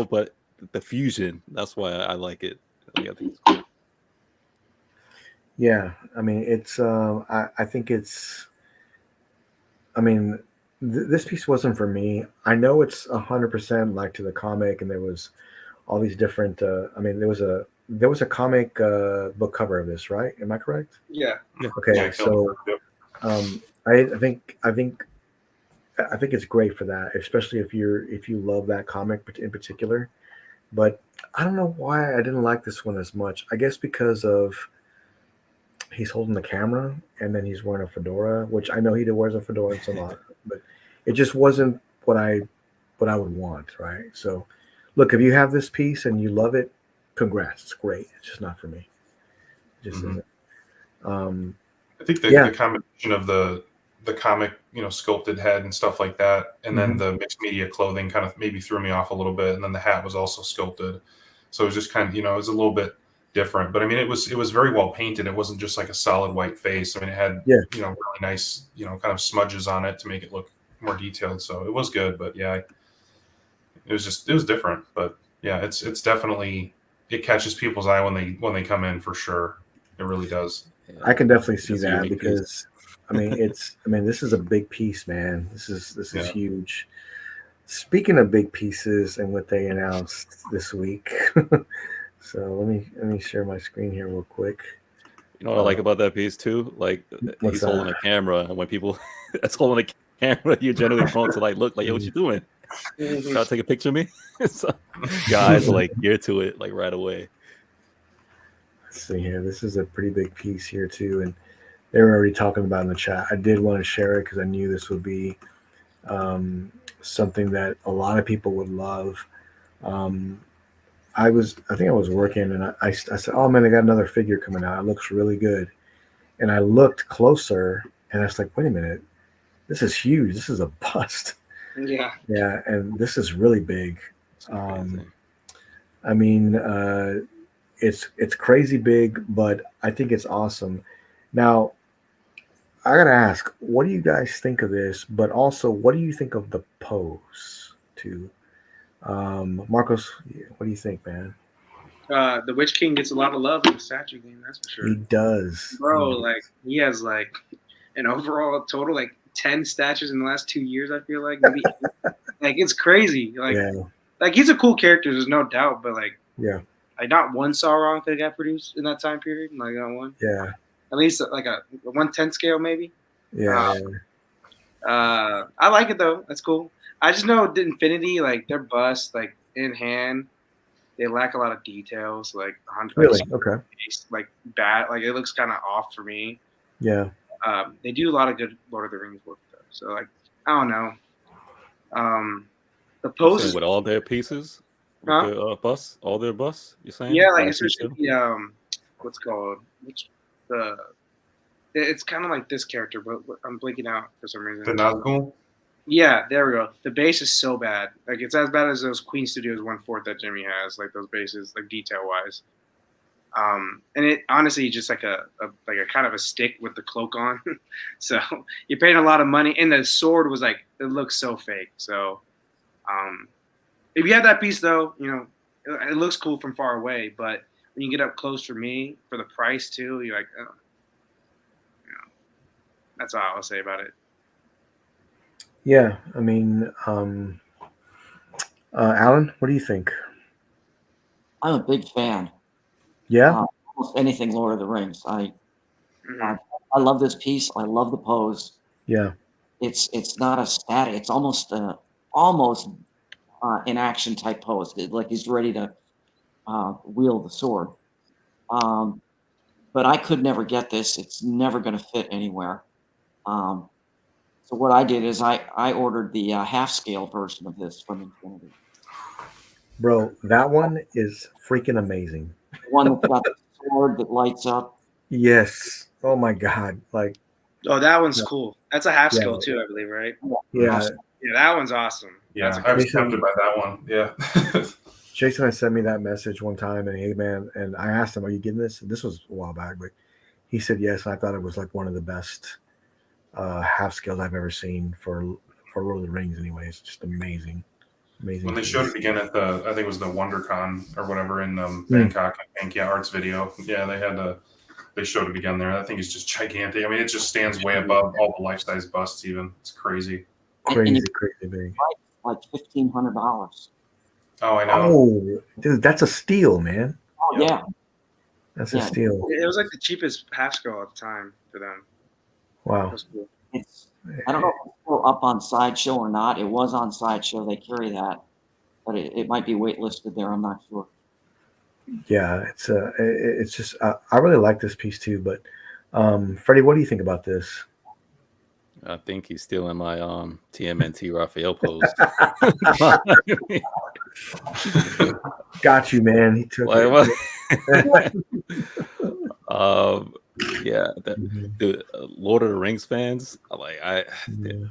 but the fusion. That's why I like it. I think it's cool. Yeah, I mean it's I think it's. I mean, this piece wasn't for me. I know it's 100% like to the comic, and there was all these different. I mean, there was a comic book cover of this, right? Am I correct? Yeah. Okay, Yeah, so I think it's great for that, especially if you love that comic in particular. But I don't know why I didn't like this one as much. I guess because of he's holding the camera and then he's wearing a fedora, which I know he wears a fedora a lot, but it just wasn't what I would want, right? So, look, if you have this piece and you love it, congrats, it's great. It's just not for me. It just isn't. I think the combination of the comic, sculpted head and stuff like that, and then the mixed media clothing kind of maybe threw me off a little bit, and then the hat was also sculpted, so it was just kind of it was a little bit different. But I mean, it was very well painted. It wasn't just like a solid white face. I mean, it had really nice kind of smudges on it to make it look more detailed. So it was good, but yeah, it was different. But yeah, it's definitely it catches people's eye when they come in for sure. It really does. I can definitely see that because I mean this is a big piece, man. This is huge. Speaking of big pieces and what they announced this week. So let me share my screen here real quick. You know what I like about that piece too? Like he's holding a camera, and when people that's holding a camera, you're generally prone to like look like, yo, what you doing? Try to take a picture of me. So guys are like geared to it like right away. Let's see here. This is a pretty big piece here too, and they were already talking about it in the chat. I did want to share it because I knew this would be something that a lot of people would love. I think I was working, and I said, "Oh man, they got another figure coming out. It looks really good." And I looked closer, and I was like, "Wait a minute, this is huge. This is a bust." Yeah, and this is really big. I mean, it's crazy big, but I think it's awesome. Now, I gotta ask, what do you guys think of this? But also, what do you think of the pose too? Marcos, what do you think, man? The Witch King gets a lot of love in the statue game, that's for sure. He does, bro. Like he has like an overall total like 10 statues in the last 2 years. I feel like maybe like it's crazy. Like he's a cool character, there's no doubt. But like like not one Sauron could have got produced in that time period. Like not one. Yeah. At least like a 1/10 scale maybe. Yeah. I like it though. That's cool. I just know the Infinity, like their bust, like in hand, they lack a lot of details. Like Really? Okay. like bad. Like it looks kind of off for me. Yeah. They do a lot of good Lord of the Rings work though. So like I don't know. The poses with all their pieces, with huh? their bus, all their bus. You're saying? Yeah, like All especially pieces? the what's called the. It's kind of like this character, but I'm blinking out for some reason. The Nazgul? Yeah, there we go. The bass is so bad. Like it's as bad as those Queen Studios 1/4 that Jimmy has. Like those basses, like detail wise. And it honestly just like a kind of a stick with the cloak on. So you're paying a lot of money, and the sword was like it looks so fake. So if you have that piece though, you know it looks cool from far away, but when you get up close for me for the price too, you're like, oh. That's all I'll say about it. Yeah, I mean, Alan, what do you think? I'm a big fan. Yeah, almost anything Lord of the Rings. I love this piece. I love the pose. yeah, It's not a static. It's almost an action type pose. Like he's ready to wield the sword. But I could never get this. It's never going to fit anywhere. So what I did is I ordered the half scale version of this from Infinity. bro, that one is freaking amazing. The one that's got the sword that lights up. Yes. Oh my God. Like. Oh, that one's cool. That's a half scale too, I believe, right? Yeah. Awesome. Yeah, that one's awesome. Yeah, I was tempted by that one. Yeah. Jason had sent me that message one time, and hey man, and I asked him, "Are you getting this?" This was a while back, but he said yes. And I thought it was like one of the best half scales I've ever seen for Lord of the Rings. Anyways, just amazing. When they showed it again at I think it was the WonderCon or whatever in Bangkok, I think, Arts Video. Yeah, they showed it again there. That thing is just gigantic. I mean, it just stands way above all the life-size busts. Even it's crazy, crazy big. Like $1,500. Oh, I know. Oh, dude, that's a steal, man. Oh yeah, that's a steal. It was like the cheapest half scale at the time for them. Wow. Cool. I don't know if it's still up on Sideshow or not. It was on Sideshow. They carry that, but it might be waitlisted there. I'm not sure. Yeah, it's just I really like this piece too. But Freddie, what do you think about this? I think he's stealing my TMNT Raphael pose. Got you, man. He took it. Yeah, dude, Lord of the Rings fans,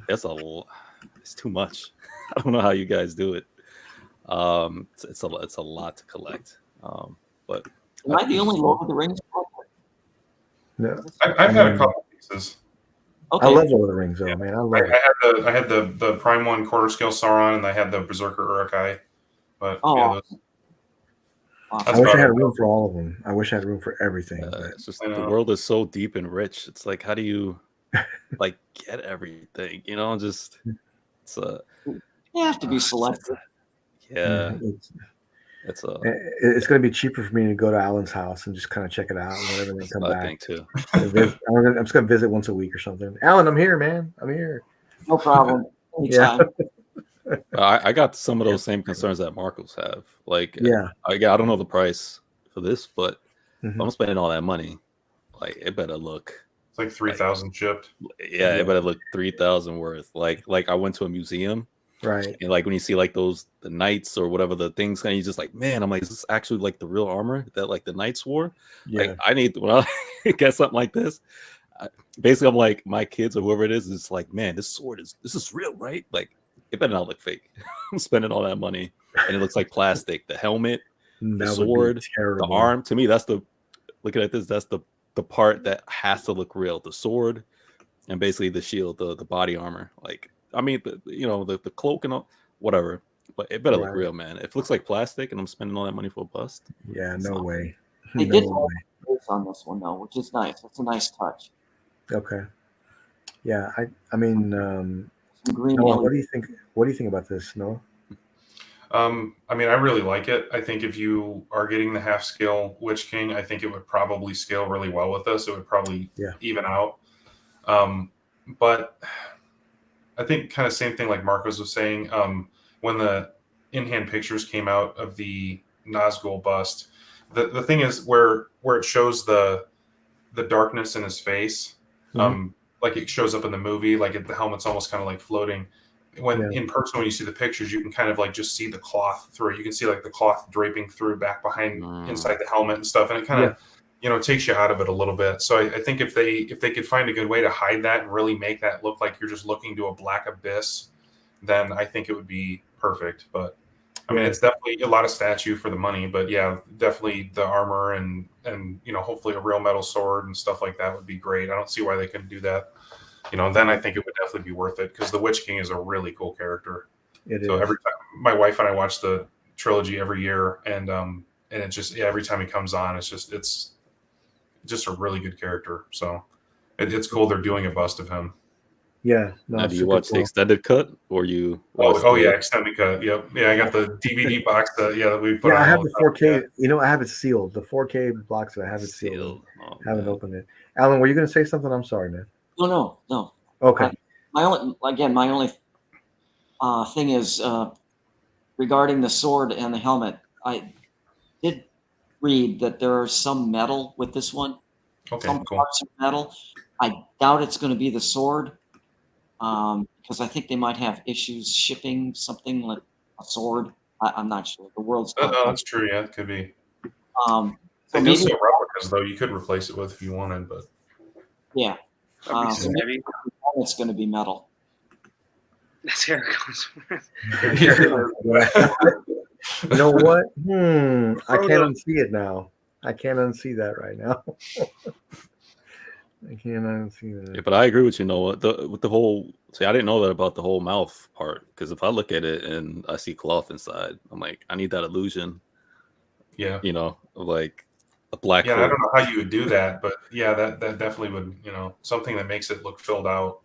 it's too much. I don't know how you guys do it. It's a lot to collect. But am I the only Lord of the Rings collector? No, I've had a couple pieces. Okay. I love Lord of the Rings, though, man. I had the Prime 1 quarter scale Sauron, and I had the Berserker Uruk-hai. But I wish I had room for all of them. I wish I had room for everything. It's just the world is so deep and rich. It's like, how do you like get everything? You know, just you have to be selective. Yeah. It's going to be cheaper for me to go to Alan's house and just kind of check it out and whatever, and then come back. I think too. I'm just going to visit once a week or something. Alan, I'm here, man. I'm here. No problem. Yeah. I got some of those same concerns that Marcos have. Like, I don't know the price for this, but if I'm spending all that money, like, it better look. It's like 3,000 shipped. Yeah, it better look 3,000 worth. Like I went to a museum. Right. And like when you see like the knights or whatever the things, and you just like, man, I'm like, is this actually like the real armor that like the knights wore? Yeah. Like I need when I get something like this. Basically, I'm like, my kids or whoever it is like, man, this is real, right? Like it better not look fake. I'm spending all that money and it looks like plastic. The helmet, the sword, the arm. To me, that's looking at this, that's the part that has to look real. The sword and basically the shield, the body armor. Like, I mean, the cloak and all, whatever, but it better look real, man. If it looks like plastic and I'm spending all that money for a bust. Yeah, no way. They did on this one though, which is nice. It's a nice touch. Okay. Yeah, I mean, Noah, what do you think? What do you think about this, Noah? I mean, I really like it. I think if you are getting the half scale Witch King, I think it would probably scale really well with us. It would probably even out. But I think kind of same thing like Marcos was saying. When the in-hand pictures came out of the Nazgul bust, the thing is where it shows the darkness in his face, like it shows up in the movie, like the helmet's almost kind of like floating. When in person, when you see the pictures, you can kind of like just see the cloth through it. You can see like the cloth draping through back behind inside the helmet and stuff, and it kind of takes you out of it a little bit. So I think if they could find a good way to hide that and really make that look like you're just looking to a black abyss, then I think it would be perfect. But I mean, it's definitely a lot of statue for the money, but yeah, definitely the armor and hopefully a real metal sword and stuff like that would be great. I don't see why they couldn't do that. Then I think it would definitely be worth it because the Witch King is a really cool character. So every time my wife and I watch the trilogy every year, and it's just every time he comes on, it's just a really good character. So it's cool they're doing a bust of him. Yeah. No, now, do you watch the extended cut or you? Yeah, extended cut. Yep. Yeah, I got the DVD box that we put. Yeah, on I have all the time. 4K. Yeah. I have it sealed. The 4K box that I have it sealed. Haven't opened it. Alan, were you going to say something? I'm sorry, man. No. Okay. My only thing is regarding the sword and the helmet. I did read that there are some metal with this one. Okay, some cool. parts of metal. I doubt it's going to be the sword because I think they might have issues shipping something like a sword. I'm not sure. The world's that's true. Yeah, it could be. so They do maybe sell replicas though. You could replace it with if you wanted, but yeah. So maybe It's going to be metal. that's Eric's. You know what? I can't unsee it now. I can't unsee that right now. I can't unsee that. Yeah, but I agree with you, Noah. With the whole, I didn't know that about the whole mouth part, because if I look at it and I see cloth inside, I'm like, I need that illusion. Yeah. Like a black hole. I don't know how you would do that, but yeah, that definitely would, something that makes it look filled out.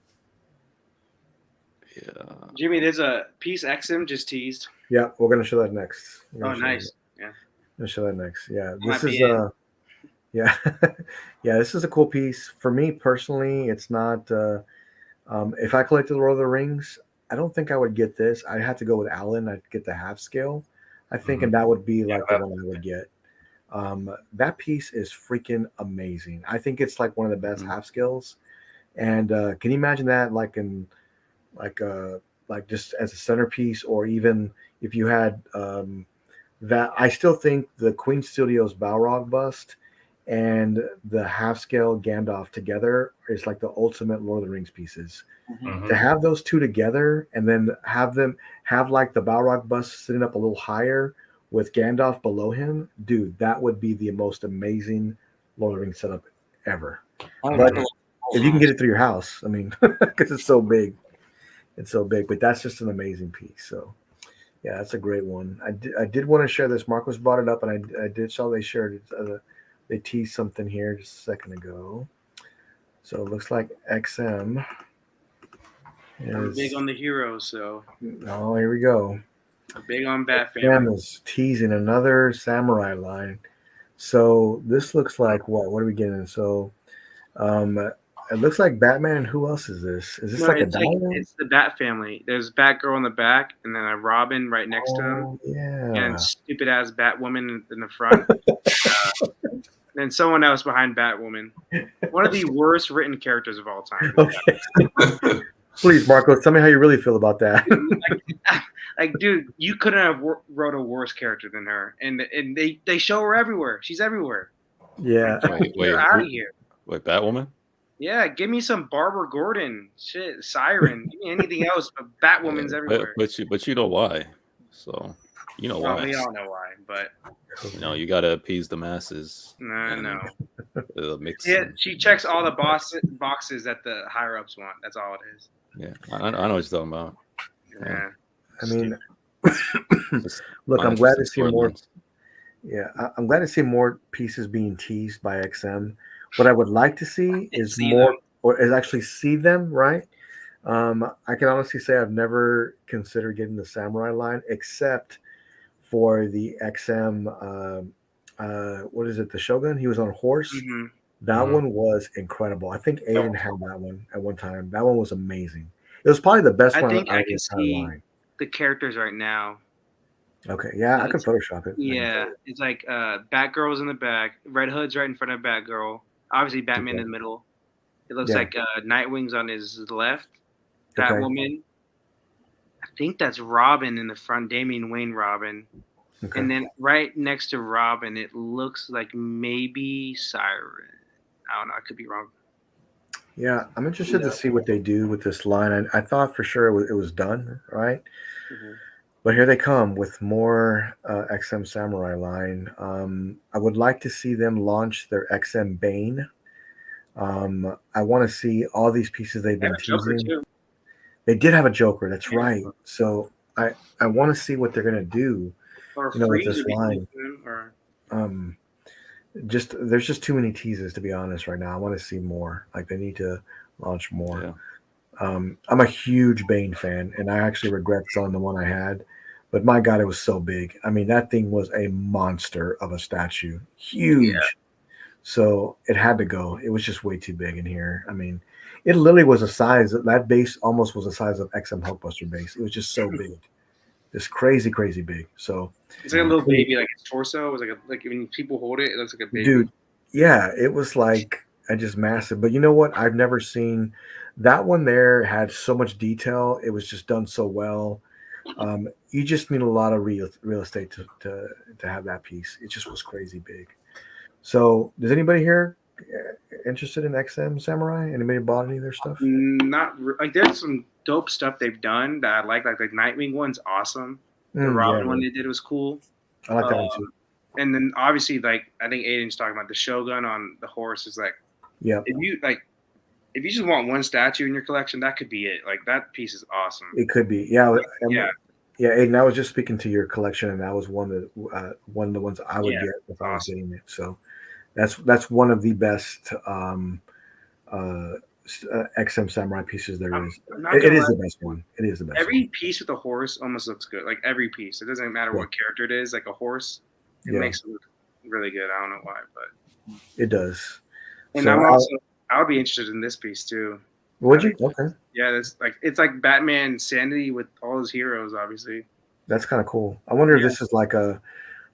Yeah. Jimmy, there's a piece XM just teased. Yeah, we're gonna show that next. Oh, nice. Yeah. We'll show that next. Yeah, this is yeah, yeah. This is a cool piece for me personally. It's not. If I collected Lord of the Rings, I don't think I would get this. I'd have to go with Alan. I'd get the half scale, I think, and that would be like the one I would get. That piece is freaking amazing. I think it's like one of the best half scales. And can you imagine that, like just as a centerpiece, or even if you had that? I still think the Queen Studios Balrog bust and the half scale Gandalf together is like the ultimate Lord of the Rings pieces. To have those two together and then have like the Balrog bust sitting up a little higher with Gandalf below him, dude, that would be the most amazing Lord of the Rings setup ever. But if you can get it through your house, I mean, because it's so big. It's so big, but that's just an amazing piece. So, yeah, that's a great one. I did want to share this. Marcos brought it up, and I did saw they shared it. They teased something here just a second ago. So it looks like XM. I'm big on the heroes, so. Oh, here we go. Big on Bat XM Family. is teasing another samurai line. So this looks like what? What are we getting? So, it looks like Batman. And who else is this? Is this like a diamond? It's the Bat Family. There's Batgirl in the back, and then a Robin right next to him. Yeah. And stupid ass Batwoman in the front. Then someone else behind Batwoman. One of the worst written characters of all time. Okay. Please, Marcos, tell me how you really feel about that. Like, dude, you couldn't have wrote a worse character than her. And they show her everywhere. She's everywhere. Yeah. Wait, out of here. Wait, Batwoman? Yeah, give me some Barbara Gordon, shit, Siren, give me anything else, but Batwoman's everywhere. But you know why? So you know why. We all know why, but you gotta appease the masses. No. Mix. Yeah, she checks all the boxes that the higher ups want. That's all it is. Yeah, I know what you're talking about. Yeah. I mean, look, I'm glad to see more. Yeah, I'm glad to see more pieces being teased by XM. What I would like to see is more, or is actually see them, right? I can honestly say I've never considered getting the samurai line, except for the XM. What is it? The Shogun. He was on a horse. Mm-hmm. That one was incredible. I think Aiden had that one at one time. That one was amazing. It was probably the best I one think out I of the can entire see line. the characters right now. Okay, yeah, I can Photoshop it. Yeah, it's like Batgirl's in the back, Red Hood's right in front of Batgirl. Obviously, Batman in the middle. It looks like Nightwing's on his left. Batwoman. I think that's Robin in the front, Damian Wayne Robin. Okay. And then right next to Robin, it looks like maybe Siren. I don't know. I could be wrong. Yeah, I'm interested to see what they do with this line. I thought for sure it was done, right? Mm-hmm. But here they come with more XM Samurai line. I would like to see them launch their XM Bane. I want to see all these pieces they've been teasing. They did have a Joker, that's right. So I want to see what they're gonna do, with this line. There's just too many teases, to be honest. Right now, I want to see more. Like, they need to launch more. Yeah. I'm a huge Bane fan, and I actually regret selling the one I had. But my God, it was so big. I mean, that thing was a monster of a statue, huge. Yeah. So it had to go. It was just way too big in here. I mean, it literally was a size. That base almost was the size of XM Hulkbuster base. It was just so big, just crazy, crazy big. So it's like a little baby, like its torso. It was like when people hold it, it looks like a baby. Dude, yeah, it was like just massive. But you know what? I've never seen that one. There had so much detail. It was just done so well. You just need a lot of real estate to have that piece. It just was crazy big. So, does anybody here interested in XM Samurai? Anybody bought any of their stuff? Not like there's some dope stuff they've done that I like the Nightwing one's awesome. The Robin one they did was cool. I like that one too. And then obviously, like I think Aiden's talking about the Shogun on the horse is like, yeah. If you just want one statue in your collection, that could be it. Like that piece is awesome. It could be, yeah. Yeah, Aiden, I was just speaking to your collection, and that was one of the ones I would get if I was getting it. So that's one of the best XM Samurai pieces there is. It is the best one. It is the best. Every piece with a horse almost looks good. Like every piece, it doesn't matter what character it is. Like a horse, it makes it look really good. I don't know why, but it does. And so I would be interested in this piece too. Would you? Okay. Yeah, it's like Batman Sanity with all his heroes, obviously. That's kind of cool. I wonder if this is like a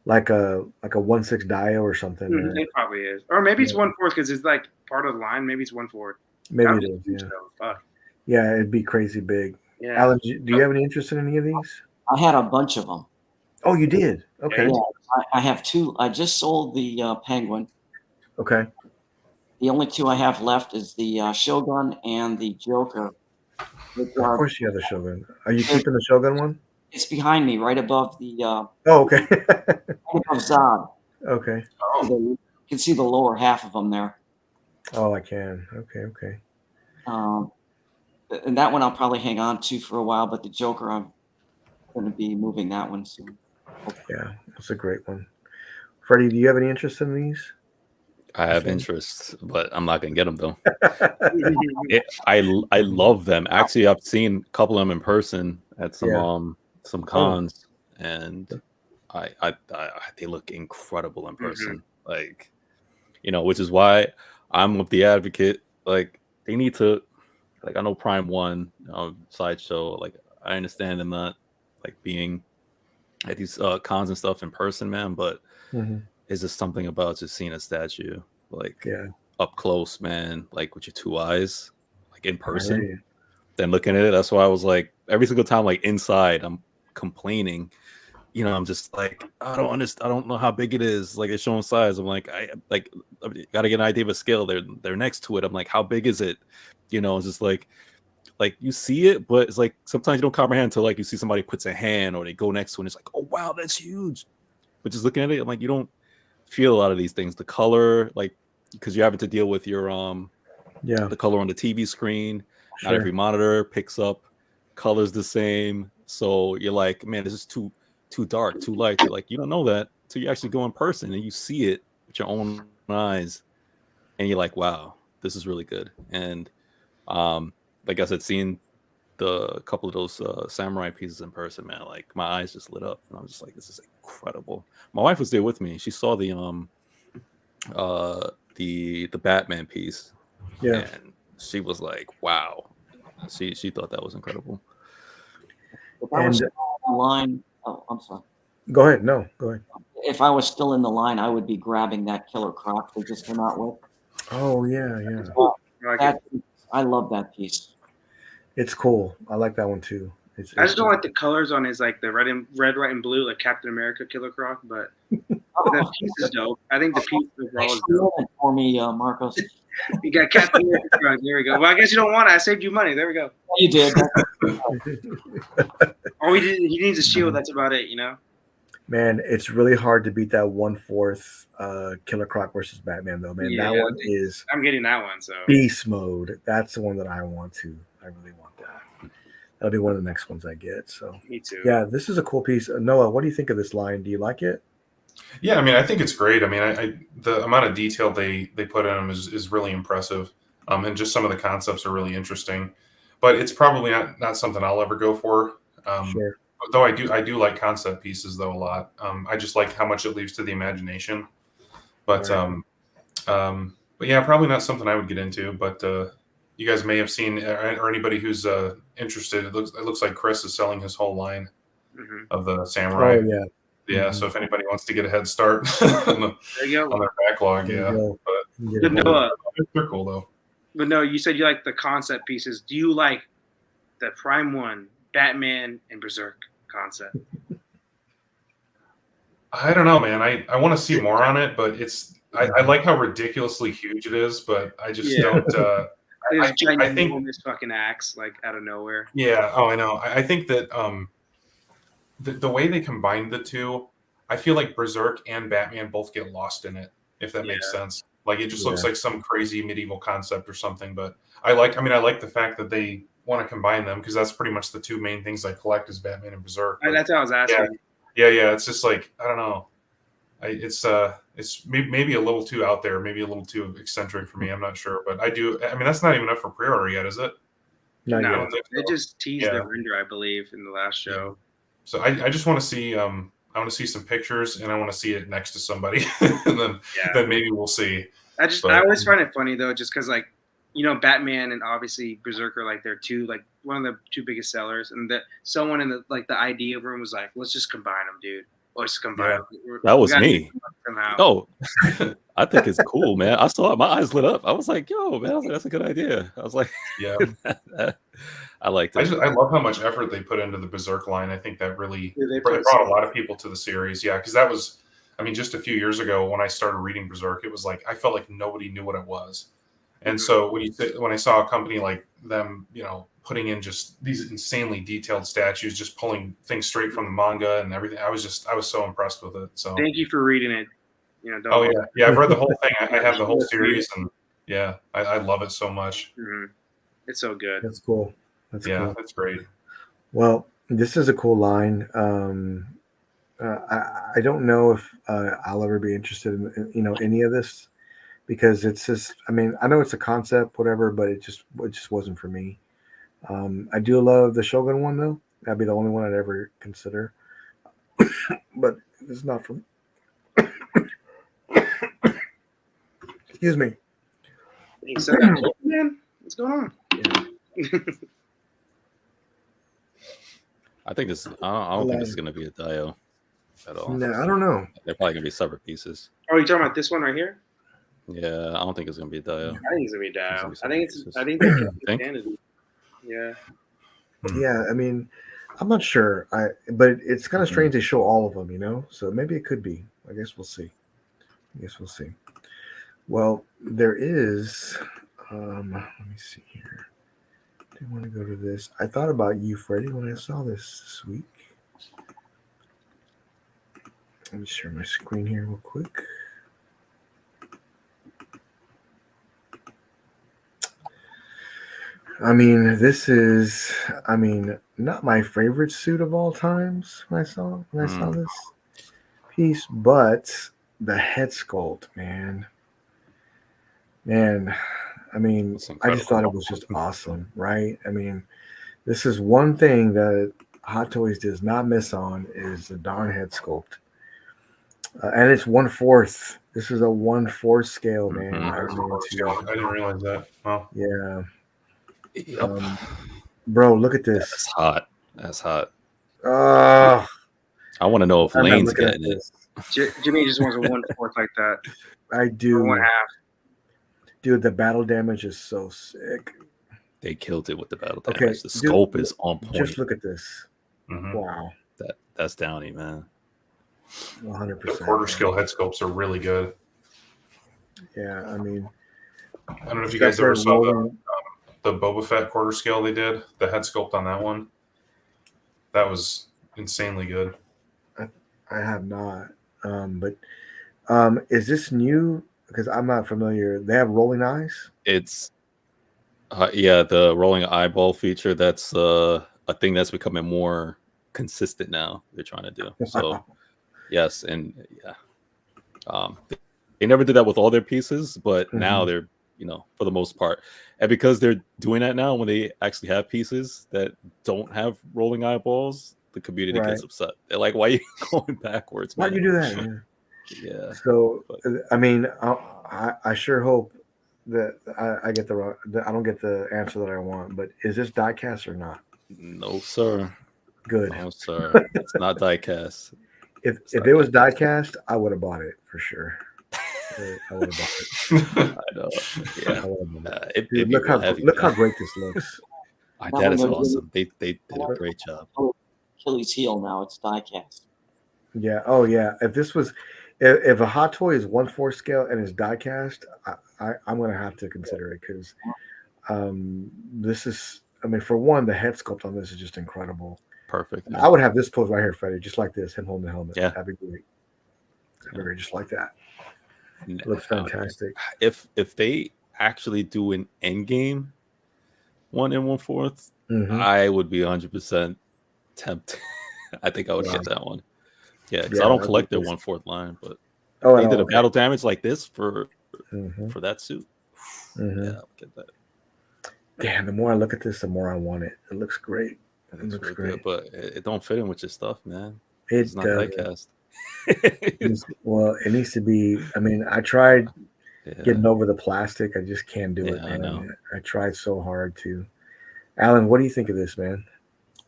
1/6 Dio or something. Mm-hmm. It probably is, or maybe it's 1/4 because it's like part of the line. Maybe it's 1/4. Maybe it is. Yeah, it'd be crazy big. Yeah. Alan, do you have any interest in any of these? I had a bunch of them. Oh, you did? Okay. Yeah, I have two. I just sold the Penguin. Okay. The only two I have left is the Shogun and the Joker. Of course you have the Shogun. Are you keeping the Shogun one? It's behind me, right above the oh, okay. right above Zod. Okay. You can see the lower half of them there. Oh, I can. Okay. And that one I'll probably hang on to for a while, but the Joker, I'm going to be moving that one soon. Yeah, that's a great one. Freddie, do you have any interest in these? I have interest, but I'm not gonna get them though. I love them. Actually, I've seen a couple of them in person at some cons, and I they look incredible in person. Like, which is why I'm with the advocate. Like, they need to, like, I know Prime One Sideshow. Like, I understand them not like being at these cons and stuff in person, man, but. Is just something about just seeing a statue like up close, man, like with your two eyes, like in person, then looking at it. That's why I was like, every single time, like inside, I'm complaining. I'm just like, I don't understand. I don't know how big it is. Like, it's showing size. I'm like, I gotta get an idea of a scale. They're next to it. I'm like, how big is it? It's just like you see it, but it's like sometimes you don't comprehend until like you see somebody puts a hand or they go next to it and it's like, oh wow, that's huge. But just looking at it, I'm like, you don't feel a lot of these things. The color, like, because you're having to deal with your the color on the TV screen. Not every monitor picks up colors the same. So you're like, man, this is too dark, too light. You're like, you don't know that until you actually go in person and you see it with your own eyes, and you're like, wow, this is really good. And like I said, seeing the couple of those samurai pieces in person, man, like my eyes just lit up, and I was just like, this is incredible. My wife was there with me. She saw the Batman piece, Yeah. and she was like, wow. She thought that was incredible. If I was still in the line, I'm sorry. Go ahead. No, go ahead. If I was still in the line, I would be grabbing that Killer Croc they just came out with. Oh yeah, yeah. I love that piece. It's cool. I like that one too. I just don't like the colors on his, like the red, white, and blue, like Captain America Killer Croc. But the piece is dope. I think the piece overall is dope. For me, Marcos. You got Captain America Croc. There we go. Well, I guess you don't want it. I saved you money. There we go. You did. All he did, he needs a shield. That's about it. You know. Man, it's really hard to beat that 1/4 Killer Croc versus Batman, though. Man, Yeah, that one is. I'm getting that one. So beast mode. That's the one that I want to. I really want that. That'll be one of the next ones I get. So me too. Yeah, this is a cool piece. Noah, what do you think of this line? Do you like it? Yeah, I mean, I think it's great. I mean, I the amount of detail they put in them is really impressive, and just some of the concepts are really interesting. But it's probably not something I'll ever go for. Sure. Though I do like concept pieces though a lot. I just like how much it leaves to the imagination. But but yeah, probably not something I would get into. But you guys may have seen, or anybody who's interested, it looks like Chris is selling his whole line of the samurai. Oh yeah. Yeah, so if anybody wants to get a head start on their backlog, yeah. But they're cool though. But no, you said you like the concept pieces. Do you like the Prime One, Batman, and Berserk concept? I don't know, man. I want to see more on it, but I like how ridiculously huge it is, but I just don't. I think this fucking axe like out of nowhere. Yeah. Oh, I know. I think that the way they combined the two, I feel like Berserk and Batman both get lost in it, if that makes sense. Like it just looks like some crazy medieval concept or something. But I like the fact that they want to combine them, because that's pretty much the two main things I collect is Batman and Berserk. But, that's what I was asking. Yeah. It's just like, I don't know. It's maybe a little too out there, maybe a little too eccentric for me. I'm not sure, but I mean, that's not even up for pre-order yet, is it? No, they just teased the render, I believe, in the last show. So I just want to see. I want to see some pictures, and I want to see it next to somebody, and then maybe we'll see. I always find it funny though, just because like, you know, Batman and obviously Berserk are like they're one of the two biggest sellers, and that someone in the idea room was like, let's just combine them, dude. Let's combine them. That was me. Oh, I think it's cool, man. I saw it. My eyes lit up. I was like, yo, man, that's a good idea. I was like, yeah. I liked it. I love how much effort they put into the Berserk line. I think that really brought a lot of people to the series. Yeah, because that was, I mean, just a few years ago when I started reading Berserk, it was like I felt like nobody knew what it was. And so when I saw a company like them, you know, putting in just these insanely detailed statues, just pulling things straight from the manga and everything, I was so impressed with it. So thank you for reading it. You know, I've read the whole thing. I have the whole series, and I love it so much. It's so good. That's cool. That's great. Well, this is a cool line. I don't know if I'll ever be interested in any of this, because it's just, I mean, I know it's a concept, whatever, but it just wasn't for me. I do love the Shogun one though. That'd be the only one I'd ever consider. But it's not for me. Excuse me. He said that, man. What's going on? I think this. I don't think this is going to be a Dio at all. No, I don't know. They're probably going to be separate pieces. Oh, you talking about this one right here? Yeah, I don't think it's going to be a Dio. I think it's going to be Dio. I think they can. Yeah. Yeah, I mean, I'm not sure. But it's kind of strange they show all of them, you know. So maybe it could be. I guess we'll see. Well, there is. Let me see here. I didn't want to go to this. I thought about you, Freddie, when I saw this week. Let me share my screen here real quick. I mean, this is, not my favorite suit of all times when I saw this piece, but the head sculpt, man, I mean, I just thought it was just awesome, right? I mean, This is one thing that Hot Toys does not miss on is the darn head sculpt. And it's 1/4. This is a 1/4 scale, man. Iron Man 2. I didn't realize that. Wow. Yeah. Yep. Bro, look at this. That's hot. That's hot. Oh, I want to know if I'm not Lane's looking at getting it. Jimmy just wants a 1/4 like that. I do. 1/2. Dude, the battle damage is so sick. They killed it with the battle Okay, damage. The scope is on point. Just look at this. Mhm. Wow. That's Downey, man. 100%. The quarter scale head sculpts are really good. Yeah, I mean, I don't know if you guys ever saw the Boba Fett quarter scale they did, the head sculpt on that one. That was insanely good. I have not. But is this new? Because I'm not familiar. They have rolling eyes? It's yeah, the rolling eyeball feature. That's a thing that's becoming more consistent now. They're trying to do so. Yes, and yeah, they never did that with all their pieces, but now they're, for the most part, and because they're doing that now, when they actually have pieces that don't have rolling eyeballs, the community gets upset. They're like, "Why are you going backwards? Why'd you do that?" Yeah. So I mean, I sure hope that I get the wrong. I don't get the answer that I want. But is this diecast or not? No, sir. Good. No, sir. It's not diecast. If it was diecast, I would have bought it for sure. I would have bought it. I know. Yeah. Dude, look how great this looks. That is awesome. They did a great job. Achilles heel now. It's diecast. Yeah. Oh yeah. If a Hot Toy is 1/4 scale and is diecast, I'm gonna have to consider it because this is. I mean, for one, the head sculpt on this is just incredible. Perfect. I would have this pose right here, Freddie, just like this, him holding the helmet. Yeah, that'd be great. That'd be great, just like that. It looks fantastic. If they actually do an Endgame 1 1/4, I would be 100% tempted. I think I would get that one. Yeah, because I don't collect their 1/4 line, but they did a battle damage like this for that suit. Yeah, I'll get that. Damn, the more I look at this, the more I want it. It looks great. It looks really great, good, but it don't fit in with your stuff, man. It's not diecast. Well, it needs to be. I mean, I tried getting over the plastic. I just can't do it, man. I know. I tried so hard to. Alan, what do you think of this, man?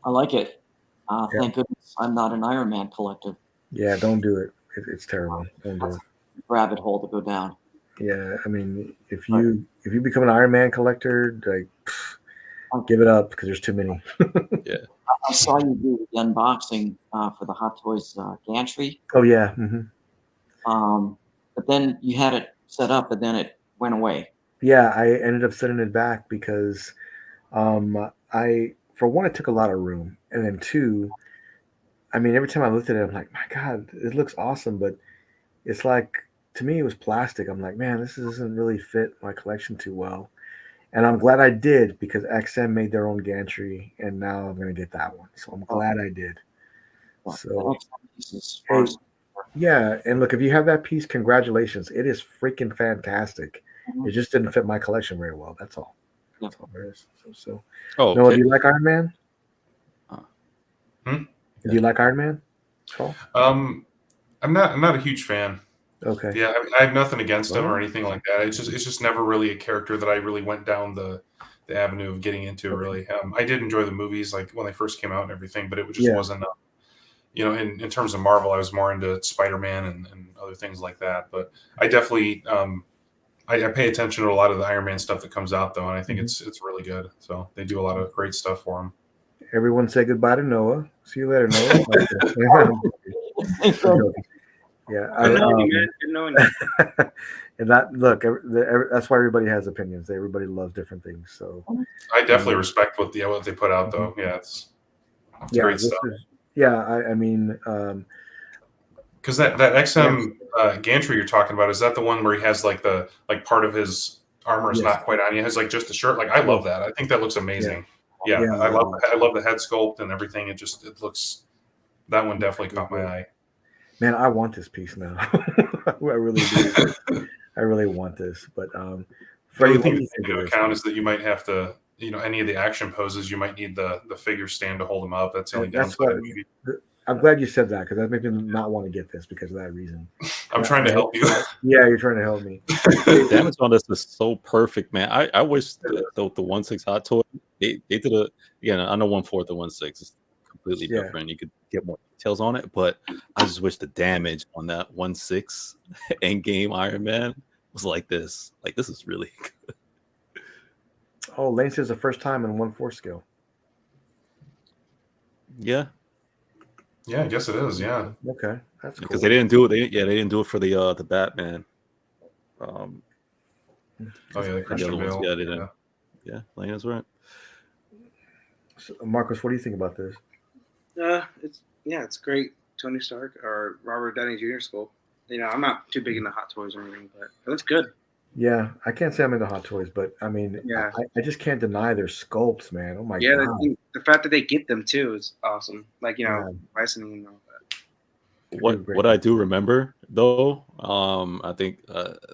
I like it. Thank goodness I'm not an Iron Man collector. Yeah, don't do it. It's terrible. Don't do it. Rabbit hole to go down. Yeah, I mean, if you become an Iron Man collector, like, give it up because there's too many. Yeah. I saw you do the unboxing for the Hot Toys gantry. Oh yeah. But then you had it set up, but then it went away. Yeah, I ended up sending it back because for one, it took a lot of room, and then two, I mean, every time I looked at it, I'm like, my God, it looks awesome, but it's like, to me, it was plastic. I'm like, man, this doesn't really fit my collection too well. And I'm glad I did because XM made their own gantry, and now I'm going to get that one. So I'm glad I did. So, hey, yeah, and look, if you have that piece, congratulations. It is freaking fantastic. It just didn't fit my collection very well. That's all. That's all there is. So Noah, do you like Iron Man? Do you like Iron Man? Cool. I'm not a huge fan. Okay. Yeah, I have nothing against him or anything like that. It's just never really a character that I really went down the avenue of getting into. Really, I did enjoy the movies like when they first came out and everything, but it just wasn't. In terms of Marvel, I was more into Spider-Man and other things like that. But I definitely I pay attention to a lot of the Iron Man stuff that comes out though, and I think it's really good. So they do a lot of great stuff for him. Everyone say goodbye to Noah. See you later, Noah. Yeah, good knowing you, man. Good knowing you. And that's why everybody has opinions. Everybody loves different things. So I definitely respect what they put out, though. Yeah, it's great stuff. I mean, because that XM gantry you're talking about, is that the one where he has like part of his armor is not quite on? He has like just the shirt. Like I love that. I think that looks amazing. Yeah, I love the head sculpt and everything. It looks. That one definitely caught my eye. Man, I want this piece now. I really do. I really want this. But Freddie, the thing to take into account is that you might have to any of the action poses, you might need the figure stand to hold them up. That's the only That's downside what. of the movie. I'm glad you said that because that made me not want to get this because of that reason. I'm trying to help you. Yeah, you're trying to help me. The damage on this is so perfect, man. I wish the 1/6 Hot Toy they did a I know 1/4 and 1/6 is completely Yeah. different. You could get more details on it, but I just wish the damage on that 1/6 Endgame Iron Man was like this. Like this is really good. Oh, Lane says the first time in 1/4 scale. Yeah. Yeah, I guess it is. Yeah. Okay, that's Because cool. they didn't do it. They didn't do it for the Batman. Oh yeah, the And the Christian other ones, Bale. yeah, they didn't. Yeah, Lane is right. So, Marcos, what do you think about this? It's great. Tony Stark or Robert Downey Jr. Skull. I'm not too big into Hot Toys or anything, but it looks good. Yeah, I can't say I'm into Hot Toys, but I mean, Yeah. I just can't deny their sculpts, man. Oh my Yeah, god! the fact that they get them too is awesome. Like Yeah. licensing and all that. What I do remember though, I think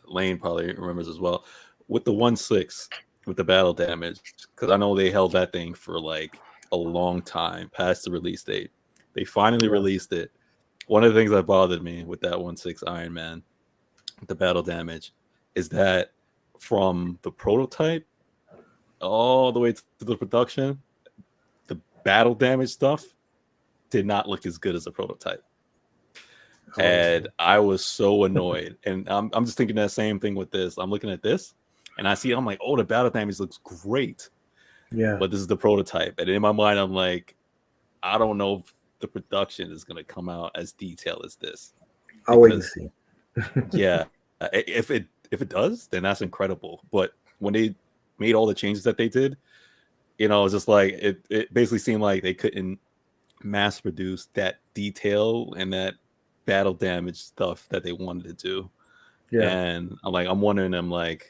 Lane probably remembers as well, with the 1/6 with the battle damage, because I know they held that thing for like a long time past the release date. They finally released it. One of the things that bothered me with that 1/6 Iron Man, the battle damage, is that from the prototype all the way to the production, the battle damage stuff did not look as good as the prototype. And I was so annoyed. And I'm just thinking that same thing with this. I'm looking at this and I'm like, oh, the battle damage looks great. Yeah. But this is the prototype. And in my mind, I'm like, I don't know if the production is going to come out as detailed as this. I'll wait and see. Yeah. If it does, then that's incredible. But when they made all the changes that they did, it's just like it basically seemed like they couldn't mass produce that detail and that battle damage stuff that they wanted to do. Yeah. And I'm wondering,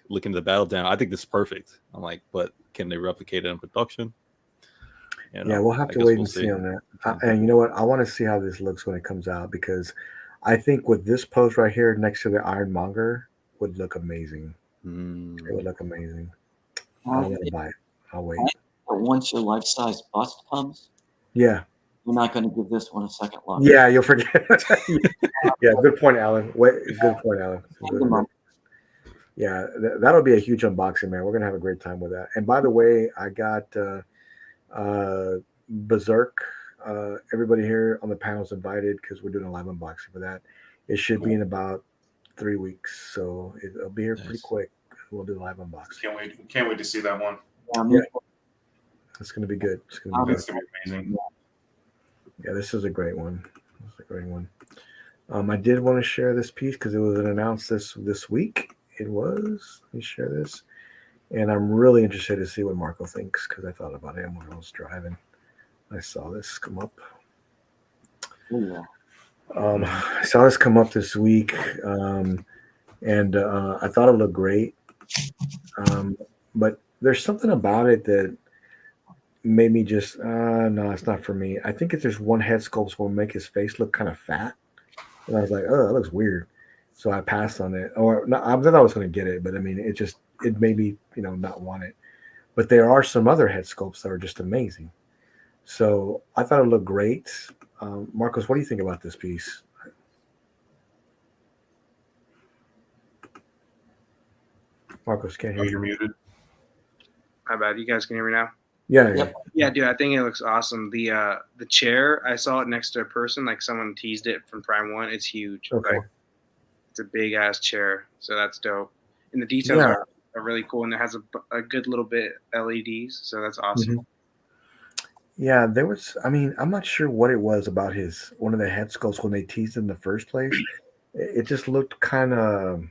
looking at the battle damage, I think this is perfect. I'm like, but can they replicate it in production? Yeah, we'll have to wait and see on that. And you know what? I want to see how this looks when it comes out because I think with this pose right here next to the Ironmonger would look amazing. It would look amazing. I don't want to buy it. I'll wait. But once your life-size bust comes, yeah, you're not going to give this one a second look. Yeah, you'll forget. Yeah, good point, Alan. Good point, Alan. Yeah, that'll be a huge unboxing, man. We're gonna have a great time with that. And by the way, I got Berserk. Everybody here on the panel is invited because we're doing a live unboxing for that. It should be in about 3 weeks, so it'll be here pretty quick. We'll do a live unboxing. Can't wait to see that one. Yeah, it's gonna be good. It's gonna be That's gonna be amazing. Yeah, this is a great one. This is a great one. I did want to share this piece because it was announced this week. It was. Let me share this, and I'm really interested to see what Marco thinks because I thought about him when I was driving. I saw this come up. I saw this come up this week, and I thought it looked great. But there's something about it that made me just no, it's not for me. I think if there's one head sculpt will make his face look kind of fat, and I was like, oh, that looks weird, so I passed on it. Or no, I thought I was going to get it, but I mean, it made me not want it. But there are some other head sculpts that are just amazing. So I thought it looked great. Marcos, what do you think about this piece? Marcos, can't hear you. You're muted. My bad. You guys can hear me now? Yeah. Yeah, dude, I think it looks awesome. The chair, I saw it next to a person, like someone teased it from Prime 1. It's huge. Okay. Like, it's a big ass chair, so that's dope. And the details are really cool, and it has a good little bit LEDs, so that's awesome. Mm-hmm. Yeah, there was. I mean, I'm not sure what it was about one of the head sculpts when they teased in the first place. It just looked kind of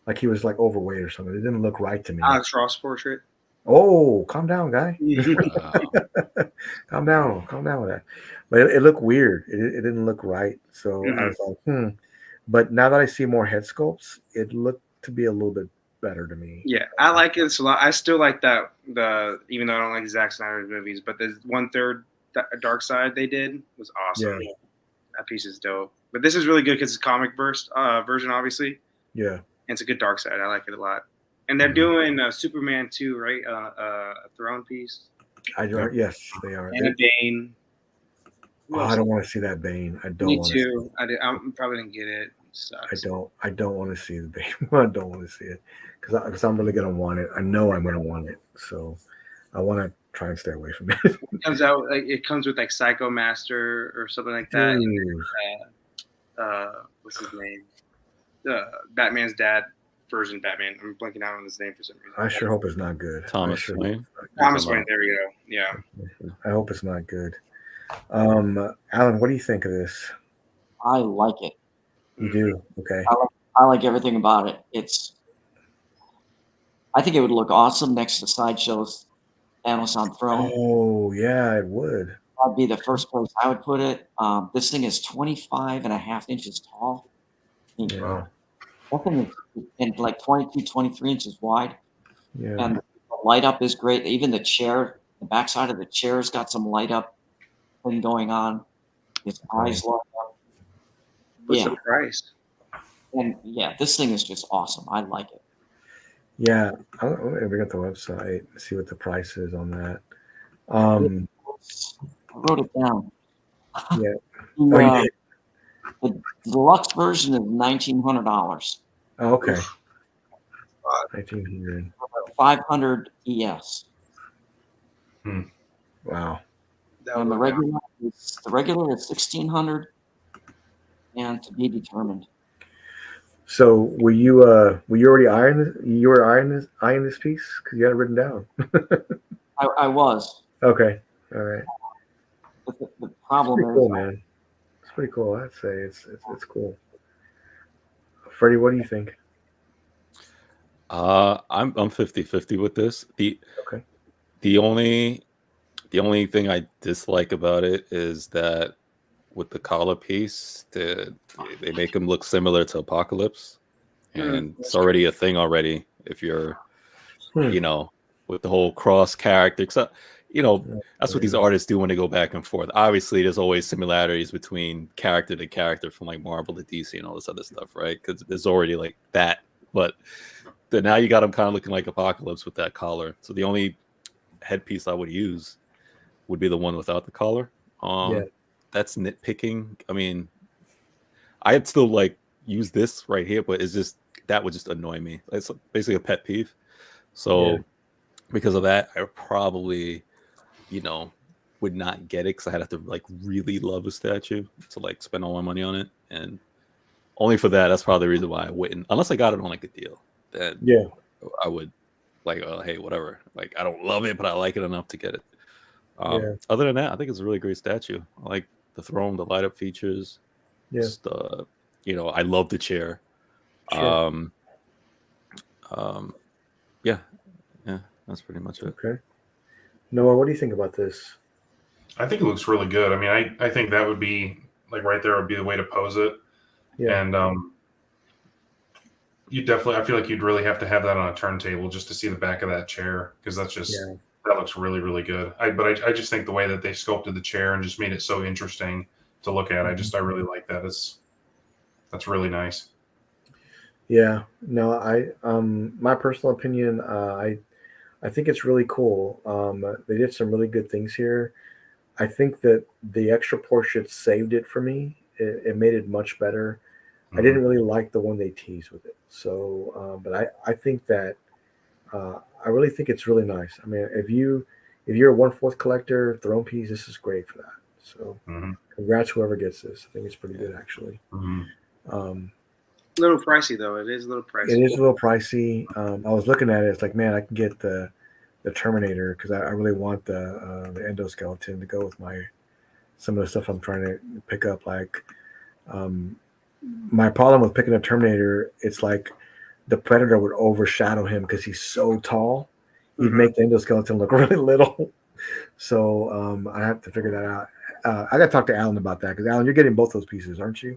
like he was like overweight or something. It didn't look right to me. Alex Ross portrait. Oh, calm down, guy. Calm down with that. But it looked weird. It didn't look right. So I was like, But now that I see more head sculpts, it looked to be a little bit better to me. Yeah, I like it a lot. I still like that. Even though I don't like Zack Snyder's movies, but the 1/3 Dark Side they did was awesome. Yeah. That piece is dope. But this is really good because it's comic version, obviously. Yeah. And it's a good Dark Side. I like it a lot. And they're doing Superman 2, right? A throne piece. Yes, they are. And a Bane. I don't want to see that Bane. I don't Me want too. I'm probably didn't get it. Sucks. I don't want to see the Bane. I don't want to see it because I'm really gonna want it. I know I'm gonna want it. So I want to try and stay away from it. It comes with like Psycho Master or something like that. What's his name? Batman's dad version Batman. I'm blanking out on his name for some reason. I sure hope it's not good. Thomas Wayne. Thomas Wayne. There we go. Yeah. I hope it's not good. Alan, what do you think of this? I like it. You do? Okay. I like everything about it. I think it would look awesome next to Sideshow's Amazon Throne. Oh, yeah, it would. That'd be the first place I would put it. This thing is 25.5 inches tall. Yeah. That thing is like 22, 23 inches wide. Yeah. And the light up is great. Even the chair, the backside of the chair's got some light up thing going on. His eyes light up. What's the price? And yeah, this thing is just awesome. I like it. Yeah, I'm gonna bring up the website, see what the price is on that. I wrote it down. Yeah. The deluxe version is $1,900. Oh, okay. 1900. 500 ES. Wow. And the regular is 1,600, and to be determined. So were you already eyeing this? You were eyeing this piece because you had it written down. I was. Okay. All right. The problem it's is, cool, man. It's pretty cool. I'd say it's cool. Freddie, what do you think? I'm 50-50 with this. The only thing I dislike about it is that with the collar piece, they make him look similar to Apocalypse, and it's already a thing already. If you're, with the whole cross character, except that's what these artists do when they go back and forth. Obviously, there's always similarities between character to character from like Marvel to DC and all this other stuff, right? Because there's already like that, but now you got him kind of looking like Apocalypse with that collar. So the only headpiece I would use would be the one without the collar. That's nitpicking. I mean, I'd still like use this right here, but it's just that would just annoy me. It's basically a pet peeve. So because of that, I probably, would not get it because I'd have to like really love a statue to like spend all my money on it. And only for that, that's probably the reason why I wouldn't, unless I got it on like a deal. Then I would like, hey, whatever. Like I don't love it, but I like it enough to get it. Other than that, I think it's a really great statue. I like the throne, the light up features. Just, I love the chair. Sure. Yeah, that's pretty much it. Okay. Noah, what do you think about this? I think it looks really good. I mean, I think that would be like right there would be the way to pose it. Yeah. And you definitely, I feel like you'd really have to have that on a turntable just to see the back of that chair because that's just that looks really, really good. But I just think the way that they sculpted the chair and just made it so interesting to look at, I really like that. That's really nice. Yeah. No, my personal opinion, I think it's really cool. They did some really good things here. I think that the extra portrait saved it for me. It made it much better. I didn't really like the one they teased with it. So, but I think that I really think it's really nice. I mean, if you're a 1/4 collector, Throne piece, this is great for that. So, congrats whoever gets this. I think it's pretty good actually. A little pricey though. It is a little pricey. It is a little pricey. I was looking at it. It's like, man, I can get the Terminator because I really want the endoskeleton to go with some of the stuff I'm trying to pick up. Like, my problem with picking up Terminator, it's like the Predator would overshadow him because he's so tall. He'd make the endoskeleton look really little. So I have to figure that out. I got to talk to Alan about that because Alan, you're getting both those pieces, aren't you?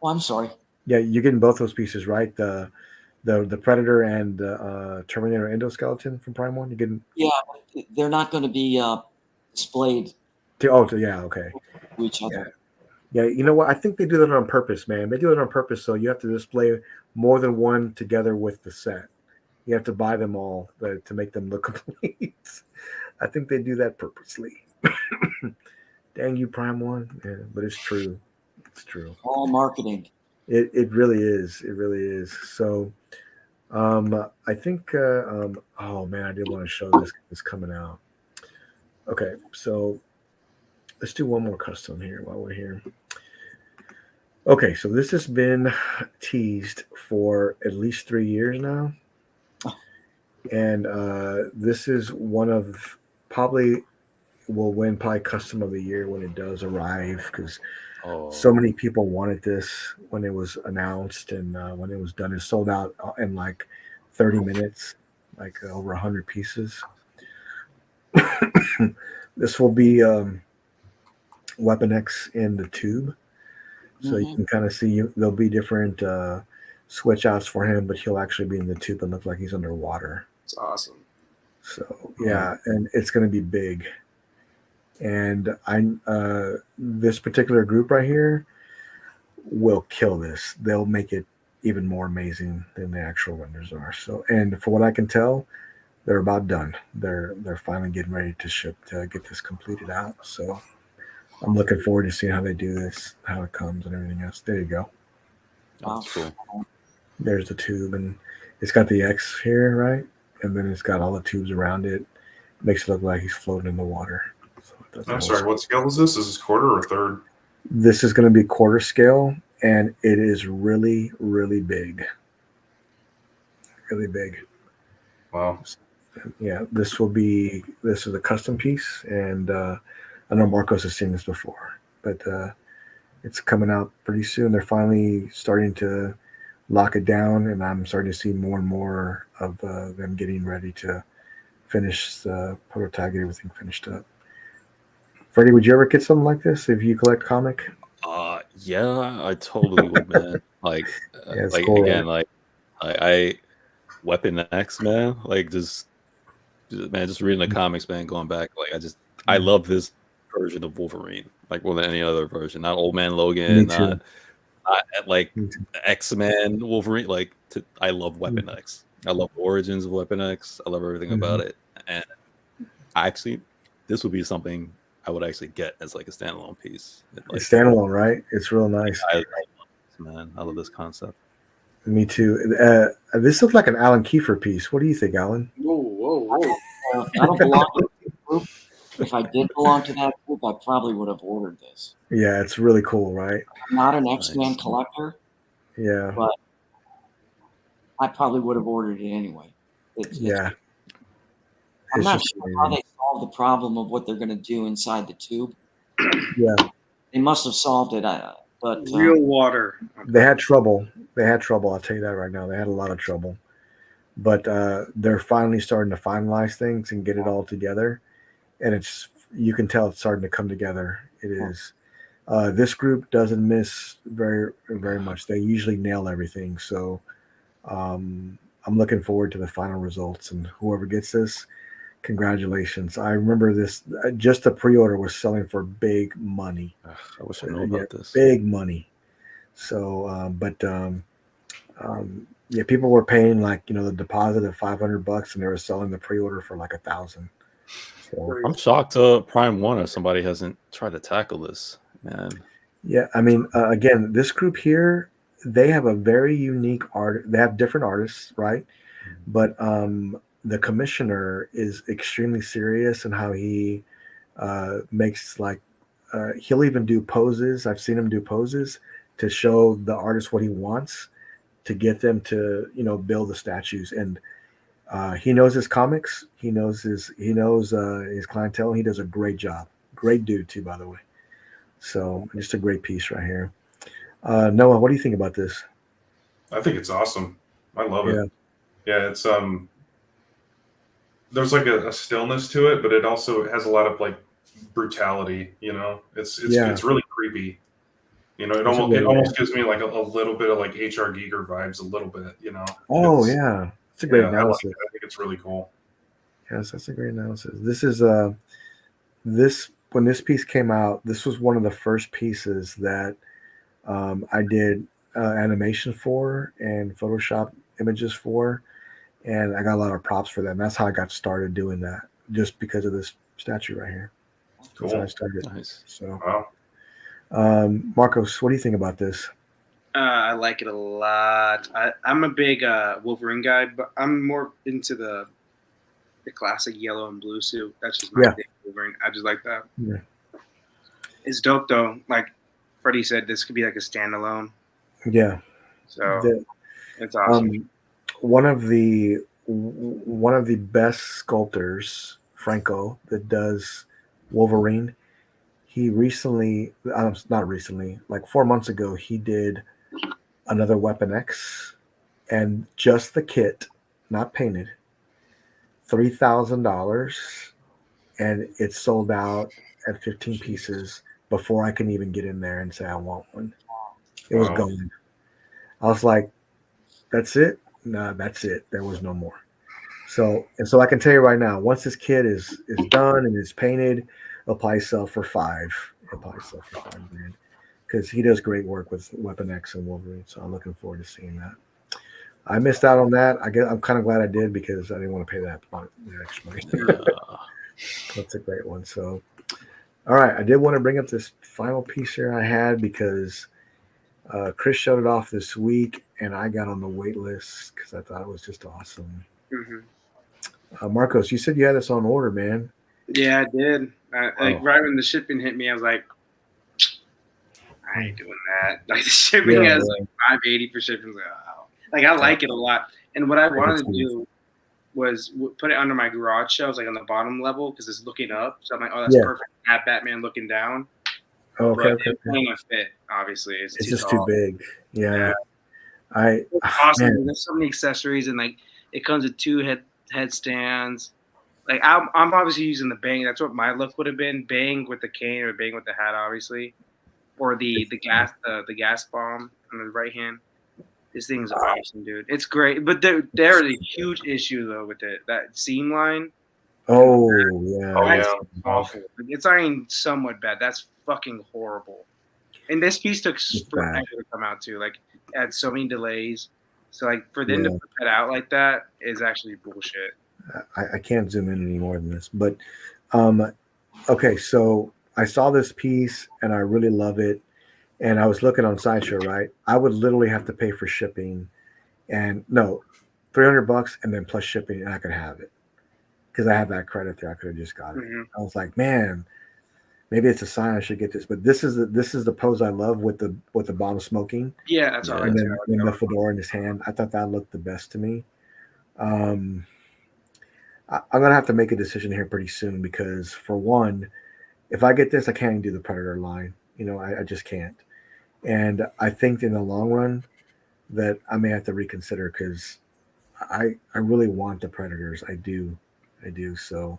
Oh, I'm sorry. Yeah, you're getting both those pieces, right? The Predator and Terminator endoskeleton from Prime 1. You're getting. Yeah, they're not going to be displayed. Yeah, okay. To each other. Yeah, you know what? I think they do that on purpose, man. They do it on purpose, so you have to display more than one together with the set. You have to buy them all to make them look complete. I think they do that purposely. Dang you, Prime One. Yeah, but it's true. It's true. All marketing. It really is. It really is. So, I think. Oh man, I did want to show this. It's coming out. Okay, so let's do one more custom here while we're here. Okay, so this has been teased for at least 3 years now. And this is one of probably will win probably custom of the year when it does arrive because so many people wanted this when it was announced and when it was done. It sold out in like 30 minutes, like over 100 pieces. This will be Weapon X in the tube. So you can kind of see there'll be different switch outs for him, but he'll actually be in the tube and look like he's underwater. It's awesome. So yeah, and it's going to be big. And this particular group right here will kill this. They'll make it even more amazing than the actual renders are. So, and for what I can tell, they're about done. They're finally getting ready to ship to get this completed out. So I'm looking forward to seeing how they do this, how it comes, and everything else. There you go. That's cool. There's the tube, and it's got the X here, right? And then it's got all the tubes around it. Makes it look like he's floating in the water. So I'm sorry, what scale is this? Is this quarter or third? This is going to be quarter scale, and it is really, really big. Really big. Wow. Yeah, this is a custom piece, and I know Marcos has seen this before, but it's coming out pretty soon. They're finally starting to lock it down, and I'm starting to see more and more of them getting ready to finish the prototype, get everything finished up. Freddie, would you ever get something like this if you collect comic? Yeah, I totally would, man. Like, Yeah, it's like cool, again, right? like I Weapon X, man. Like just reading the comics, man. Going back, like I love this version of Wolverine, like more than any other version. Not Old Man Logan, Me too. not like X-Men Wolverine. Like I love Weapon X. I love the origins of Weapon X. I love everything about it. And actually, this would be something I would actually get as like a standalone piece. It's standalone, right? It's real nice. I love this, man. I love this concept. Me too. This looks like an Alan Kiefer piece. What do you think, Alan? Whoa. I don't belong to that group. If I did belong to that group, I probably would have ordered this. Yeah, it's really cool, right? I'm not an X-Men collector, Yeah. but I probably would have ordered it anyway. Yeah. I'm It's not just sure how they solved the problem of what they're going to do inside the tube. Yeah. They must have solved it, but Real water. They had trouble. I'll tell you that right now. They had a lot of trouble. But they're finally starting to finalize things and get it all together. And you can tell it's starting to come together. It is. This group doesn't miss very, very much. They usually nail everything. So I'm looking forward to the final results. And whoever gets this, congratulations. I remember this, just the pre-order was selling for big money. I wish I knew about this. Big money. So, yeah, people were paying like, the deposit of $500 and they were selling the pre-order for like $1,000. So I'm shocked Prime One or somebody hasn't tried to tackle this, man. yeah, I mean, again, this group here, they have a very unique art. They have different artists, right? But the commissioner is extremely serious in how he makes he'll even do poses. I've seen him do poses to show the artist what he wants to get them to, build the statues. And he knows his comics. He knows his clientele. He does a great job. Great dude too, by the way. So just a great piece right here. Noah, what do you think about this? I think it's awesome. I love it. Yeah, it's there's like a stillness to it, but it also has a lot of like brutality. It's really creepy. It almost gives me like a little bit of like H.R. Giger vibes, a little bit. Oh yeah, it's a great analysis. I think it's really cool. Yes, that's a great analysis. This is when this piece came out, this was one of the first pieces that I did animation for and Photoshop images for, and I got a lot of props for them. That's how I got started doing that, just because of this statue right here. That's how I started. Nice. So, Wow. Marcos, what do you think about this? I like it a lot. I'm a big Wolverine guy, but I'm more into the classic yellow and blue suit. That's just my thing. Wolverine. I just like that. Yeah. It's dope though. Like Freddie said, this could be like a standalone. Yeah. So it's awesome. One of the best sculptors, Franco, that does Wolverine. He recently, not recently, like 4 months ago, he did another Weapon X, and just the kit, not painted, $3,000, and it sold out at 15 pieces before I can even get in there and say I want one. It was gone. I was like, "That's it? No, that's it. There was no more." So I can tell you right now, once this kit is done and is painted, it'll probably sell for $5. It'll probably sell for $5 because he does great work with Weapon X and Wolverine. So I'm looking forward to seeing that. I missed out on that. I'm kind of glad I did because I didn't want to pay that extra money. That's a great one. So, all right, I did want to bring up this final piece here I had because Chris showed it off this week, and I got on the wait list because I thought it was just awesome. Marcos, you said you had this on order, man. Yeah, I did. Like right when the shipping hit me, I was like, I ain't doing that. Like the shipping has like $5.80 for shipping. Like I like it a lot. And what I wanted to do was put it under my garage shelves, like on the bottom level, because it's looking up. So I'm like, oh, that's perfect. Have Batman looking down. Okay. It's not gonna fit. Obviously, it's just tall. too big. Yeah. It's awesome. There's so many accessories, and like it comes with 2 headstands. Like I'm obviously using the bang. That's what my look would have been: bang with the cane or bang with the hat, obviously, or the gas bomb on the right hand. This thing's awesome, dude. It's great, but there is a huge issue though with it. That seam line. Oh yeah. That's awful. It's not even somewhat bad. That's fucking horrible. And this piece took forever to come out too. Like it had so many delays. So like for them to put that out like that is actually bullshit. I can't zoom in any more than this, but okay. So I saw this piece and I really love it. And I was looking on Sideshow, right? I would literally have to pay for shipping, and no, $300 and then plus shipping, and I could have it because I have that credit there. I could have just got it. I was like, man, maybe it's a sign I should get this. But this is the pose I love with the bomb smoking. Yeah, that's all. And then the fedora in his hand. I thought that looked the best to me. I'm gonna have to make a decision here pretty soon because for one, if I get this, I can't even do the Predator line. I just can't. And I think in the long run that I may have to reconsider because I really want the Predators. I do. So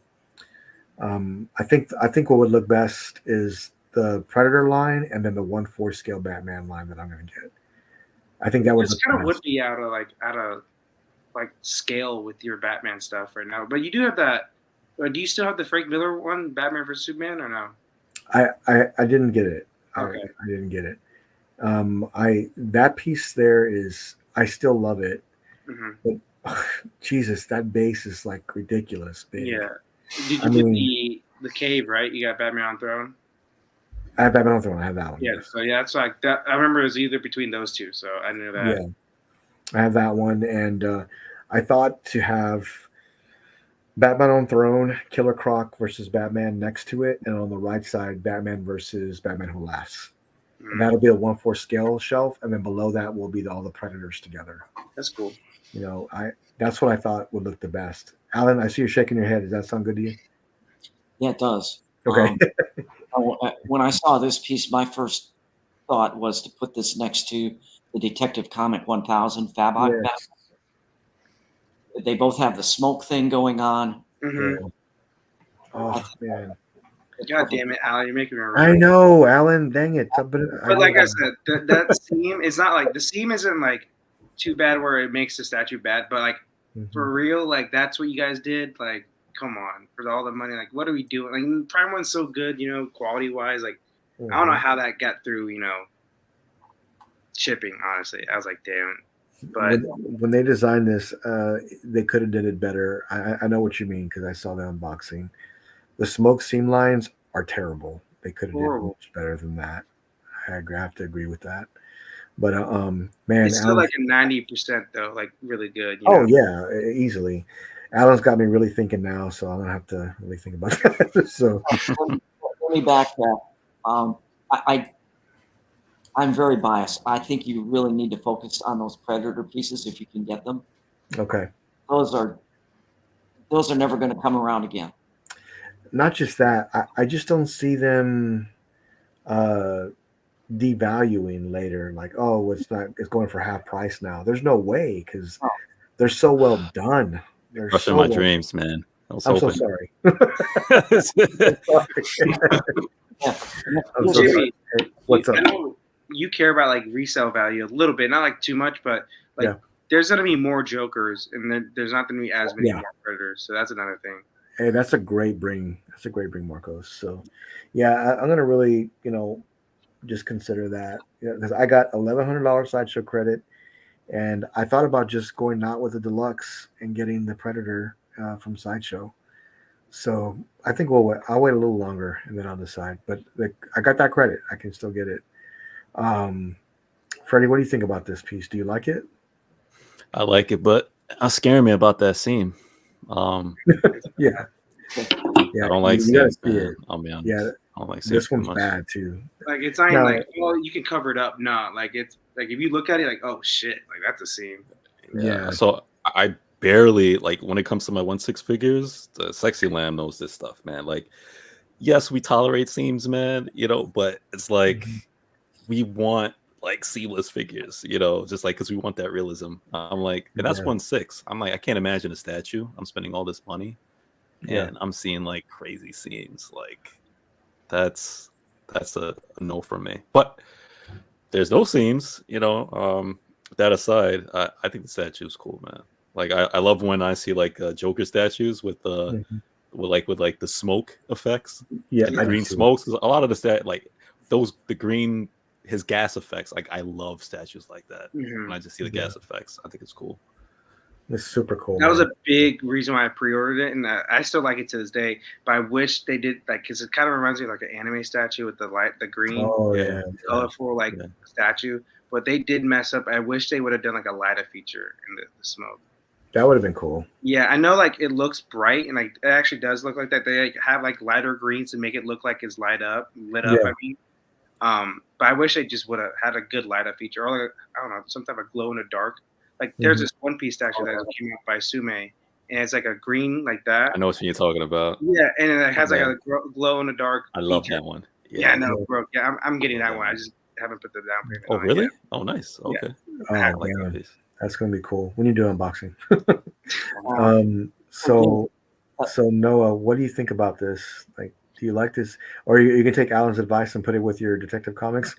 I think what would look best is the Predator line and then the 1/4 scale Batman line that I'm going to get. I think that would would be out of scale with your Batman stuff right now. But you do have that. Do you still have the Frank Miller one, Batman vs Superman, or no? I didn't get it. Okay. I didn't get it. That piece there is, I still love it, but Jesus, that base is like ridiculous big. Yeah. Did you get the cave, right? You got Batman on Throne? I have Batman on Throne. I have that one. Yeah. So yeah, it's like that. I remember it was either between those two, so I knew that. Yeah, I have that one, and I thought to have Batman on Throne, Killer Croc versus Batman next to it, and on the right side, Batman versus Batman Who Laughs. And that'll be a 1/4 scale shelf, and then below that will be all the Predators together. That's cool. That's what I thought would look the best. Alan, I see you shaking your head. Does that sound good to you? Yeah, it does. Okay. When I saw this piece, my first thought was to put this next to the Detective Comic 1000 Fab Art. Yes. They both have the smoke thing going on. Mm-hmm. Oh man! God damn it, Alan! You're making me. I know, Alan. Dang it! But like I said, that seam is not like the seam isn't like too bad where it makes the statue bad. But like for real, like that's what you guys did. Like, come on, for all the money. Like, what are we doing? Like, Prime One's so good, quality wise. Like, I don't know how that got through, shipping. Honestly, I was like, damn. But when they designed this, they could have did it better. I know what you mean because I saw the unboxing. The smoke seam lines are terrible. They could have did horrible. much better than that. I have to agree with that. But man, It's still Alan, like a 90% though, like really good. You oh know? yeah, easily. Alan's got me really thinking now, so I'm gonna have to really think about that. So Let me backtrack. I'm very biased. I think you really need to focus on those Predator pieces if you can get them. okay, Those are never going to come around again. not just that. I just don't see them devaluing later. Like, oh, it's going for half price now. There's no way because they're so well done. They're Crushing so my well dreams, man. I was I'm so hoping. sorry. Yeah. I'm so Jimmy, sorry. Hey, what's up? I know you care about like resale value a little bit, not like too much, but like Yeah. there's gonna be more Jokers, and there's not gonna be as many Yeah. more Predators. So that's another thing. Hey, that's a great bring. That's a great bring, Marcos. So, yeah, I'm gonna really, just consider that because I got $1,100 sideshow credit, and I thought about just going not with the deluxe and getting the Predator from sideshow. So I think I'll wait a little longer and then I'll decide. But I got that credit. I can still get it. Freddie, what do you think about this piece? Do you like it? I like it, but scaring me about that seam. Yeah. I don't like you gotta seams, see man. it. I'll be honest. Yeah, I don't like seams this too one's much. bad too. Like it's not No. like, well, you can cover it up. No, like it's like if you look at it, like, oh shit, like that's a seam. Yeah. So I barely like when it comes to my 1/6 figures. The Sexy Lamb knows this stuff, man. Like, yes, we tolerate seams, man. But it's like we want like seamless figures. Just like because we want that realism. I'm like, and that's Yeah. 1/6. I'm like, I can't imagine a statue. I'm spending all this money, Yeah. and I'm seeing like crazy seams. Like, that's a no from me. But there's no seams. That aside, I think the statue is cool, man. Like I love when I see like Joker statues with with the smoke effects. Yeah, like the I do green too. smokes. A lot of the green his gas effects. Like I love statues like that. Mhm. When I just see the Yeah. gas effects, I think it's cool. It's super cool. That was man. a big reason why I pre-ordered it, and I still like it to this day. But I wish they did like because it kind of reminds me of like an anime statue with the green, Oh yeah. colorful like statue. But they did mess up. I wish they would have done like a lighter feature in the smoke. That would have been cool. Yeah, I know like it looks bright and like it actually does look like that. They like, have like lighter greens to make it look like it's lit up. Yeah. I mean, but I wish they just would have had a good light up feature or like, I don't know, some type of glow in the dark. Like there's this One Piece statue that came out by Sume, and it's like a green like that. I know what you're talking about. Yeah, and it has like Yeah. a glow in the dark. I love feature. that one. Yeah, I know, bro. Yeah, I'm getting that one. I just haven't put the down payment. Oh on it really? yet. Oh nice. Yeah. Okay. Oh, I like that man. piece. That's gonna be cool when you do unboxing. So Noah, what do you think about this? Like, do you like this, or you can take Alan's advice and put it with your Detective Comics?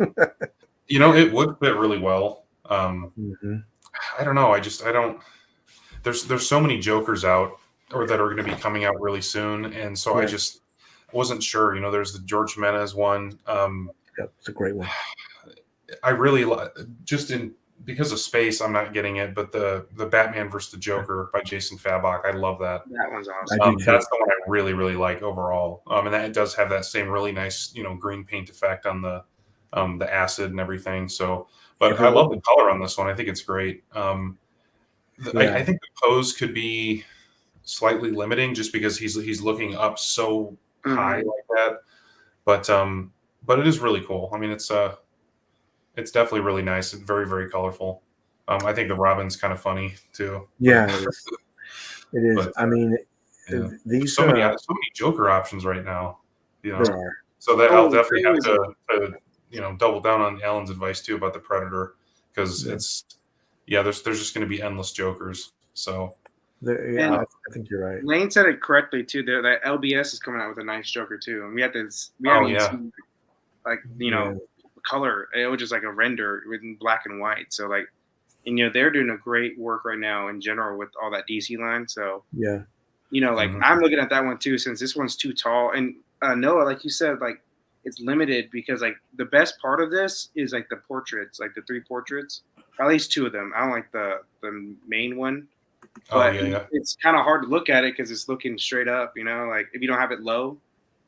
It would fit really well. Mhm. I don't know. I don't. There's so many Jokers out or that are going to be coming out really soon, and so I Yeah. just wasn't sure. There's the George Jimenez one. Yep, it's a great one. I really because of space, I'm not getting it, but the Batman versus the Joker by Jason Fabok, I love that. That one's awesome. I do too. That's the one I really, really like overall. And that it does have that same really nice, green paint effect on the acid and everything. So, but I love the color on this one. I think it's great. I think the pose could be slightly limiting just because he's looking up so high like that. But it is really cool. I mean, it's definitely really nice and very, very colorful. I think the Robin's kind of funny too. Yeah, it is. It is. But, I mean, Yeah. these so many Joker options right now. There are. So that I'll definitely have to double down on Alan's advice too about the Predator because there's just going to be endless Jokers. So I think you're right. Lane said it correctly too. That LBS is coming out with a nice Joker too, and we haven't seen like color. It was just like a render in black and white. So like, and they're doing a great work right now in general with all that DC line. So yeah, I'm looking at that one too since this one's too tall. And Noah, like you said, like it's limited because like the best part of this is like the portraits, like the 3 portraits. At least 2 of them. I don't like the main one, Oh but yeah. it's kind of hard to look at it because it's looking straight up. You know, like if you don't have it low,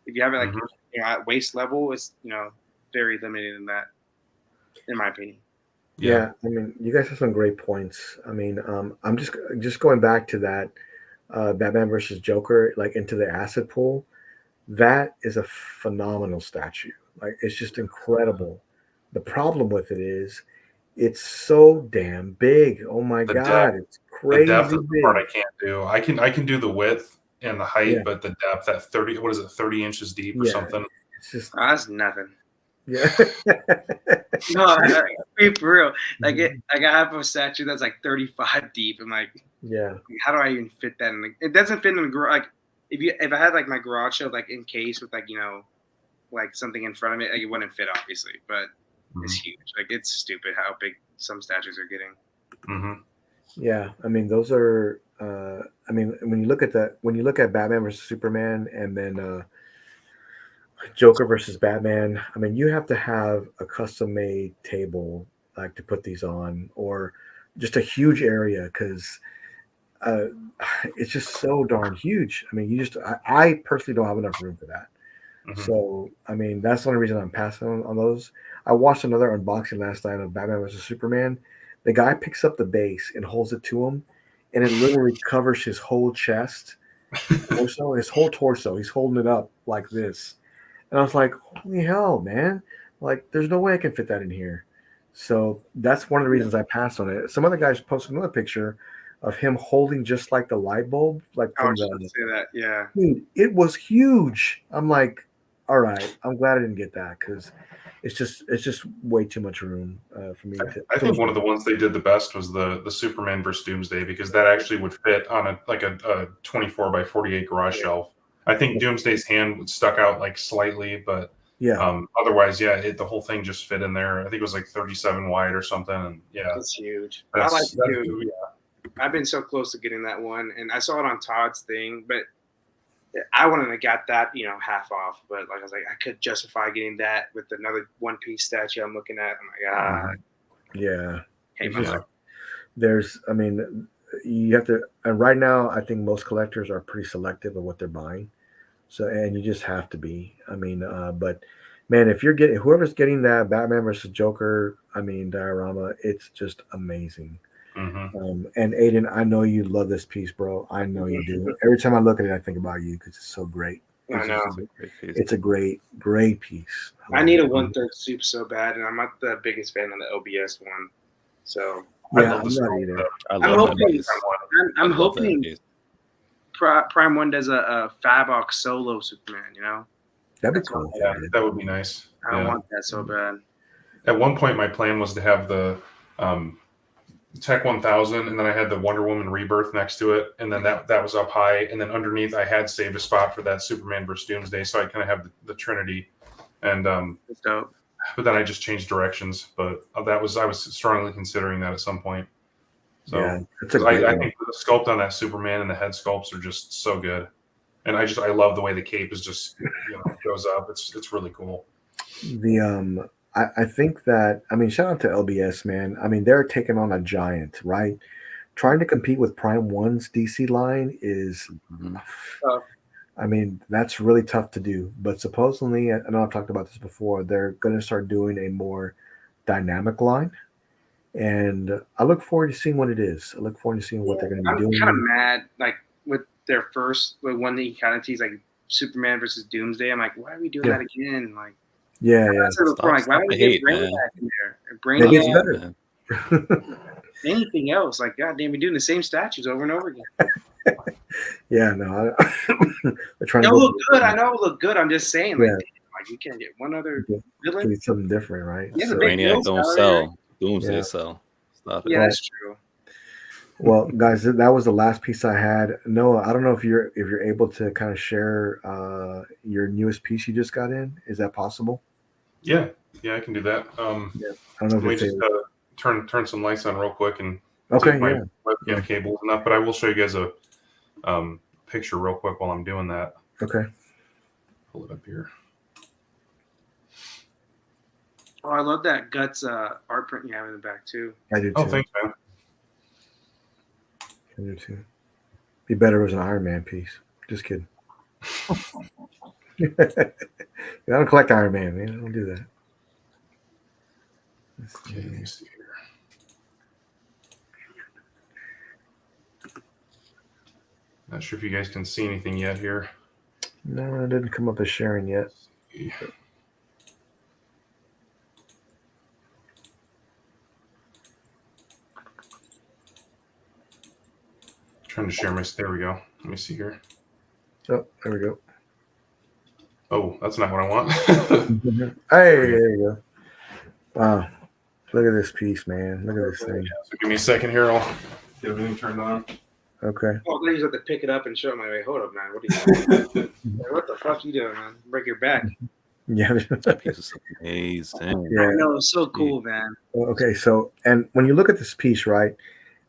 if you have it like at waist level, it's very limited in that, in my opinion. Yeah, I mean, you guys have some great points. I mean, I'm just going back to that Batman versus Joker, like into the acid pool. That is a phenomenal statue. Like it's just incredible. The problem with it is it's so damn big. Oh my The God, depth, it's crazy the part I big. can't do. I can do the width and the height, Yeah. but the depth, that 30, what is it, 30 inches deep or Yeah, something? it's just That's nothing. yeah. No, be for real. Like I have a statue that's like 35 deep. I'm like, Yeah. how do I even fit that in? It doesn't fit in the garage. Like if I had like my garage show like encased with like like something in front of it, like it wouldn't fit obviously, but it's huge. Like it's stupid how big some statues are getting. Yeah, I mean those are. I mean when you look at that, when you look at Batman versus Superman, and then Joker versus Batman, I mean you have to have a custom made table like to put these on, or just a huge area because uh, it's just so darn huge. I mean I personally don't have enough room for that. So I mean that's the only reason I'm passing on those. I watched another unboxing last night of Batman versus Superman. The guy picks up the base and holds it to him, and it literally covers his whole chest, torso, his whole torso. He's holding it up like this, and I was like, "Holy hell, man! Like, there's no way I can fit that in here." So that's one of the reasons I passed on it. Some other guys posted another picture of him holding just like the light bulb, like I from was going to say that, yeah. Dude, it was huge. I'm like, all right, I'm glad I didn't get that because it's just way too much room for me to. I think one of the ones they did the best was the Superman versus Doomsday, because that actually would fit on a 24 by 48 garage shelf. I think Doomsday's hand stuck out like slightly, but otherwise, the whole thing just fit in there. I think it was like 37 wide or something, and It's huge. I like it too. I've been so close to getting that one, and I saw it on Todd's thing, but I wouldn't have got that, half off. But like I was like, I could justify getting that with another One Piece statue I'm looking at. I'm like, Yeah. Hey, It's just- there's, I mean, you have to, and right now, I think most collectors are pretty selective of what they're buying. So, and you just have to be. I mean, but man, if you're getting, whoever's getting that Batman versus Joker, I mean, diorama, it's just amazing. And Aiden, I know you love this piece, bro. I know you do. Every time I look at it, I think about you because it's so great. I know. It's a great piece. I need a 1/3 soup so bad, and I'm not the biggest fan of the OBS one. So yeah, I'm not either. I'm hoping Prime One does a Fabox solo Superman. That'd be cool. Yeah, that would be nice. I want that so bad. At one point, my plan was to have the Tech 1000, and then I had the Wonder Woman Rebirth next to it, and then that was up high, and then underneath I had saved a spot for that Superman versus Doomsday, so I kind of have the Trinity, and That's dope. But then I just changed directions. But I was strongly considering that at some point. So yeah, I think the sculpt on that Superman and the head sculpts are just so good, and I love the way the cape is just goes up. It's really cool. I think that, I mean, shout out to LBS, man. I mean, they're taking on a giant, right? Trying to compete with Prime One's DC line is, I mean, that's really tough to do. But supposedly, I know I've talked about this before, they're going to start doing a more dynamic line. And I look forward to seeing what it is. I look forward to seeing what they're going to be doing. I'm kind of mad, like, with their first, the one that he kind of teased, like, Superman versus Doomsday. I'm like, why are we doing that again? Like, yeah. Like, why don't we get Brainiac in there? Brainiac, anything else? Like, goddamn, we're doing the same statues over and over again. Yeah, no. They're trying to look good. Different. I know it look good. I'm just saying, like, like you can't get one other villain. Do something different, right? Yeah, so, Brainiac don't sell. Doomsday sell. Stop it. Yeah, that's true. Well, guys, that was the last piece I had. Noah, I don't know if you're able to kind of share your newest piece you just got in. Is that possible? Yeah, I can do that. I don't know. Let me just turn some lights on real quick and okay, see if my webcam cable is enough. But I will show you guys a picture real quick while I'm doing that. Okay. Pull it up here. Oh, I love that Guts art print you have in the back too. I do too. Oh, thanks, man. I do too. Be better if it was an Iron Man piece. Just kidding. I don't collect Iron Man, man. I don't do that. Okay, let me see here. Not sure if you guys can see anything yet here. No, it didn't come up as sharing yet. Trying to share my. There we go. Let me see here. Oh, there we go. Oh, that's not what I want. Hey, there you go. Wow. Look at this piece, man. Look at this thing. So give me a second here. I'll get everything turned on. Okay. Oh, then you have to pick it up and show it. My way. Hold up, man. What are you doing? What the fuck you doing, man? Break your back. Yeah. That piece is amazing. Yeah. I know, it's so cool, man. Okay, so and when you look at this piece, right?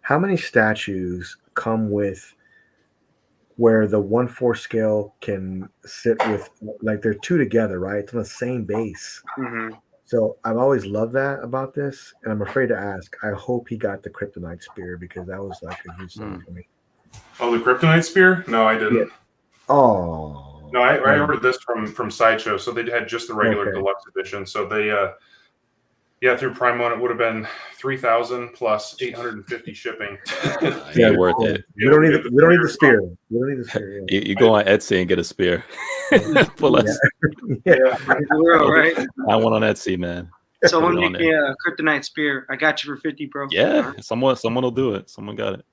How many statues come with where the 1/4 scale can sit with, like, they're two together, right? It's on the same base. Mm-hmm. So I've always loved that about this, and I'm afraid to ask. I hope he got the kryptonite spear because that was like a huge thing for me. Oh, the kryptonite spear? No, I didn't. Oh. No, I ordered this from Sideshow, so they had just the regular deluxe edition. So they, through Prime One, it would have been 3,000 plus 850 shipping. Yeah, worth it. We don't need the spear. We don't need the spear. Yeah. You go on Etsy and get a spear for less. Yeah. Right? I want on Etsy, man. Someone Put it on make me there. a kryptonite spear. I got you for 50, bro. Yeah, someone will do it. Someone got it.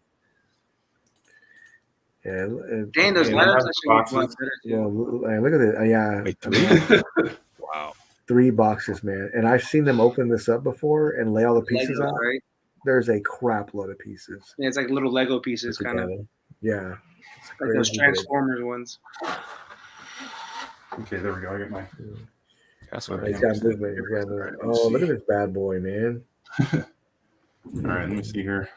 Yeah. Dang, those lineups actually look a lot better. Yeah, look at it. Yeah. Wait, I mean, wow. 3 boxes, man. And I've seen them open this up before and lay all the pieces Legos, out. right? There's a crap load of pieces. Yeah, it's like little Lego pieces, kind of. Yeah. Like those crazy Transformers ones. Okay, there we go. I got my. That's big. what He's got movement. He's got movement. Oh, look at this bad boy, man. All right, let me see here.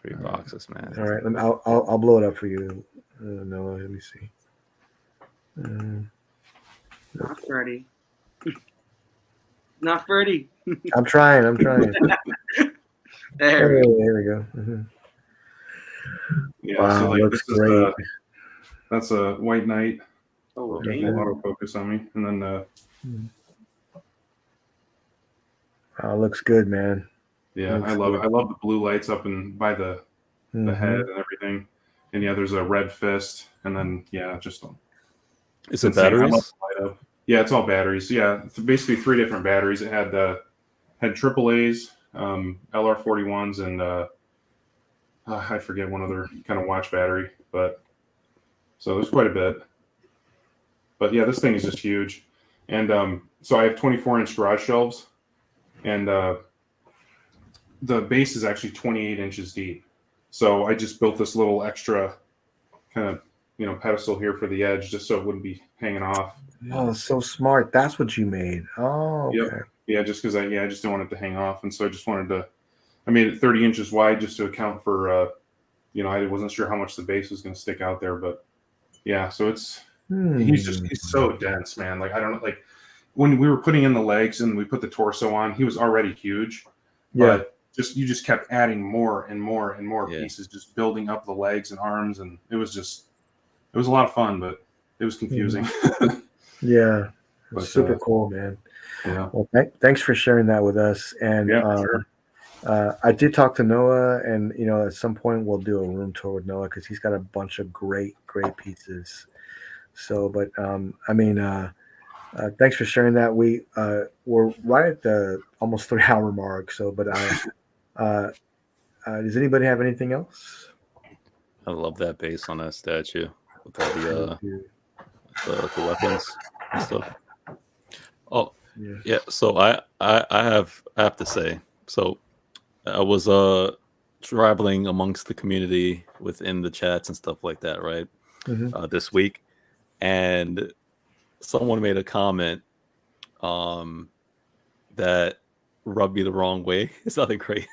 3 boxes, man. All right, I'll blow it up for you, Noah. Let me see. Not Freddy. Not Freddy. I'm trying. There we go. Mm-hmm. Yeah, Wow, so like looks this great. is that's a White Knight. Oh, There's no autofocus on me, and then Wow, looks good, man. yeah, Looks I love good. it. I love the blue lights up and by the head and everything. And yeah, there's a red fist, and then just Is it insane. I love batteries? the light up. Yeah, it's all batteries. Yeah, basically 3 different batteries. It had AAA's, LR41s, and I forget one other kind of watch battery, but so there's quite a bit. But yeah, this thing is just huge. And so I have 24-inch garage shelves, and the base is actually 28 inches deep. So I just built this little extra kind of pedestal here for the edge, just so it wouldn't be hanging off. Oh, so smart. That's what you made. Oh, okay. Yep. Yeah, just because I just didn't want it to hang off, and so I just wanted to. I made it 30 inches wide just to account for, I wasn't sure how much the base was going to stick out there, but yeah. So it's he's so dense, man. Like I don't know, like when we were putting in the legs and we put the torso on, he was already huge, but you just kept adding more and more and more pieces, just building up the legs and arms, and it was a lot of fun, but it was confusing. Yeah, But, super cool, man. Yeah. Well, thanks for sharing that with us. And sure. I did talk to Noah, and at some point we'll do a room tour with Noah because he's got a bunch of great pieces. So, but thanks for sharing that. We're right at the almost 3-hour mark. So, but does anybody have anything else? I love that base on that statue with all the weapons and stuff. Oh, yeah. So I have to say, so I was traveling amongst the community within the chats and stuff like that, right? This week, and someone made a comment that rubbed me the wrong way. It's nothing crazy.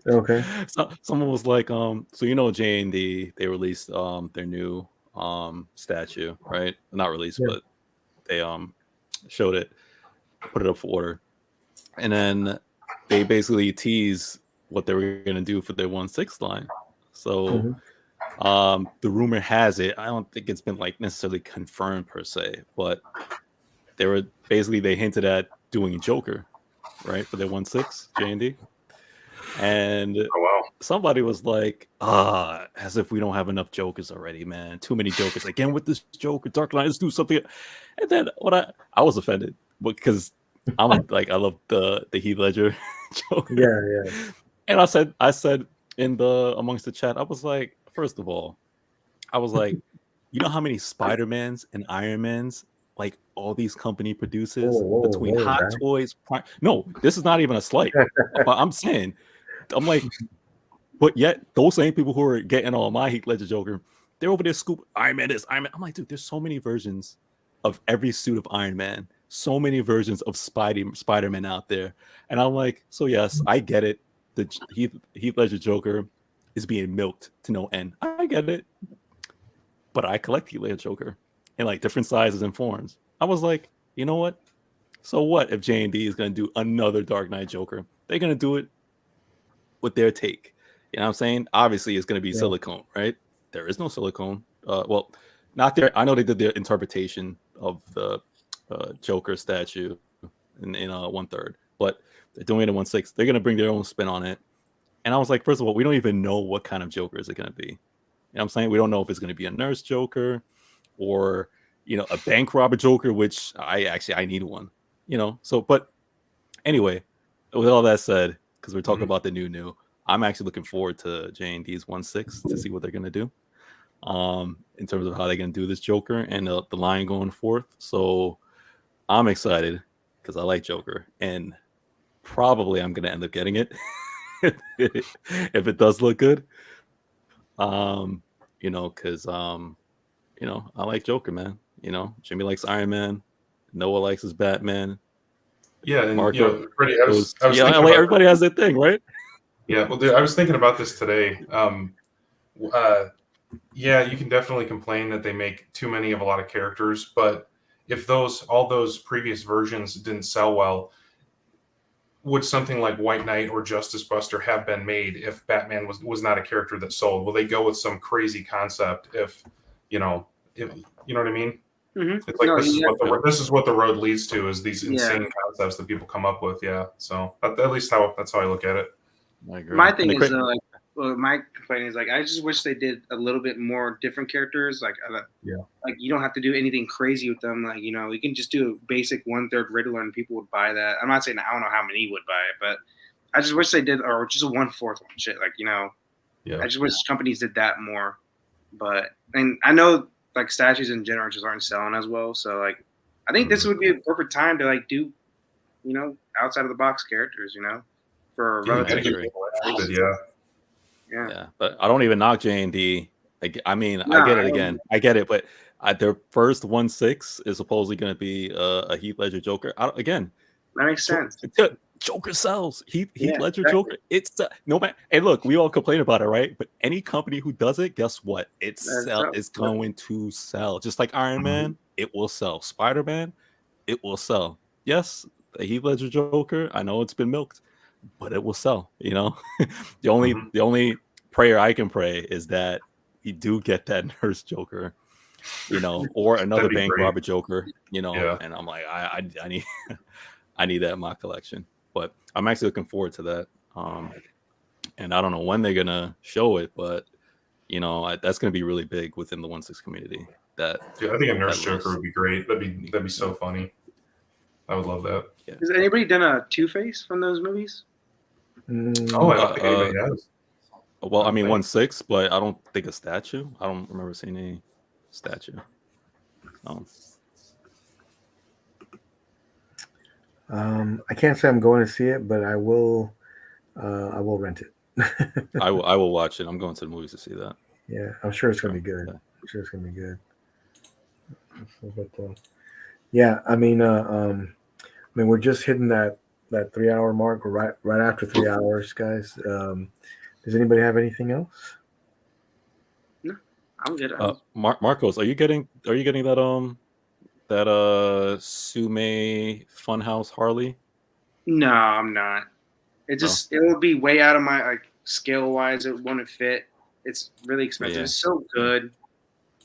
Okay. So someone was like, so J&D, they released their new statue, right? Not released, but they showed it. put it up for order, and then they basically tease what they were going to do for their 1/6 line. So the rumor has it, I don't think it's been like necessarily confirmed per se, but they hinted at doing Joker, right, for their 1/6 J&D. And somebody was like, as if we don't have enough Jokers already, man. Too many Jokers. Again with this Joker, Dark Knight, let's do something. And then I was offended because I love the Heath Ledger Joker. Yeah. And I said in the amongst the chat, I was like, first of all, I was like, you know how many Spider-Mans and Iron Mans like all these company produces between Hot Toys? No, this is not even a slight. But I'm saying, I'm like, but yet those same people who are getting all my Heath Ledger Joker, they're over there scoop Iron Man this, Iron Man. I'm like, dude, there's so many versions of every suit of Iron Man, so many versions of Spider-Man out there. And I'm like, so yes, I get it. The Heath Ledger Joker is being milked to no end. I get it. But I collect Heath Ledger Joker in like different sizes and forms. I was like, you know what? So what if J&D is going to do another Dark Knight Joker? They're going to do it with their take. You know what I'm saying? Obviously, it's going to be silicone, right? There is no silicone. Well, not there. I know they did their interpretation of the Joker statue in 1/3, but they're doing it in 1/6. They're going to bring their own spin on it. And I was like, first of all, we don't even know what kind of Joker is it going to be. You know what I'm saying? We don't know if it's going to be a nurse Joker or, a bank robber Joker, which I need one, So, but anyway, with all that said, because we're talking about the new, I'm actually looking forward to J&D's 1/6 to see what they're going to do in terms of how they're going to do this Joker and the line going forth. So I'm excited because I like Joker and probably I'm going to end up getting it if it does look good. Because I like Joker, man. Jimmy likes Iron Man, Noah likes his Batman. Yeah, and Marco, Freddie, I was everybody has their thing, right? Yeah, well, dude, I was thinking about this today. Yeah, you can definitely complain that they make too many of a lot of characters, but if all those previous versions didn't sell well, would something like White Knight or Justice Buster have been made if Batman was not a character that sold? Will they go with some crazy concept if you know what I mean? Mm-hmm. It's like this is what the road leads to is these insane concepts that people come up with. Yeah, so at least that's how I look at it. I agree. My thing is my complaint is I just wish they did a little bit more different characters. Like you don't have to do anything crazy with them. Like you can just do a basic 1/3 Riddler and people would buy that. I'm not saying I don't know how many would buy it, but I just wish they did or just a 1/4 one shit. I just wish companies did that more. But and I know statues in general just aren't selling as well. So I think this would be a perfect time to do outside of the box characters. For relatively yeah, but I don't even knock J&D. I get it again. I get it, but their first 1/6 is supposedly going to be a Heath Ledger Joker. That makes sense. Joker sells. Heath Ledger exactly. Joker. It's no man. And look, we all complain about it, right? But any company who does it, guess what? It's going to sell. Just like Iron Man, it will sell. Spider-Man, it will sell. Yes, the Heath Ledger Joker. I know it's been milked, but it will sell. The only prayer I can pray is that you do get that nurse Joker, or another bank robber Joker, And I'm like, I need I need that in my collection. But I'm actually looking forward to that. And I don't know when they're gonna show it, but that's gonna be really big within the 1/6 community. I think a nurse Joker would be great. That'd be so funny. I would love that. Yeah. Has anybody done a Two-Face from those movies? I don't think anybody has. Well, I mean 1/6, but I don't think a statue. I don't remember seeing any statue. I can't say I'm going to see it, but I will rent it. I will watch it. I'm going to the movies to see that. Yeah, I'm sure it's going to be good. I'm sure it's going to be good. But yeah, I mean, we're just hitting that 3-hour mark. We're right after 3 hours, guys. Does anybody have anything else? No, I'm good. Marcos, are you getting that that Sume Funhouse Harley? No, I'm not. It just it would be way out of my like scale wise. It wouldn't fit. It's really expensive. Yeah. It's so good,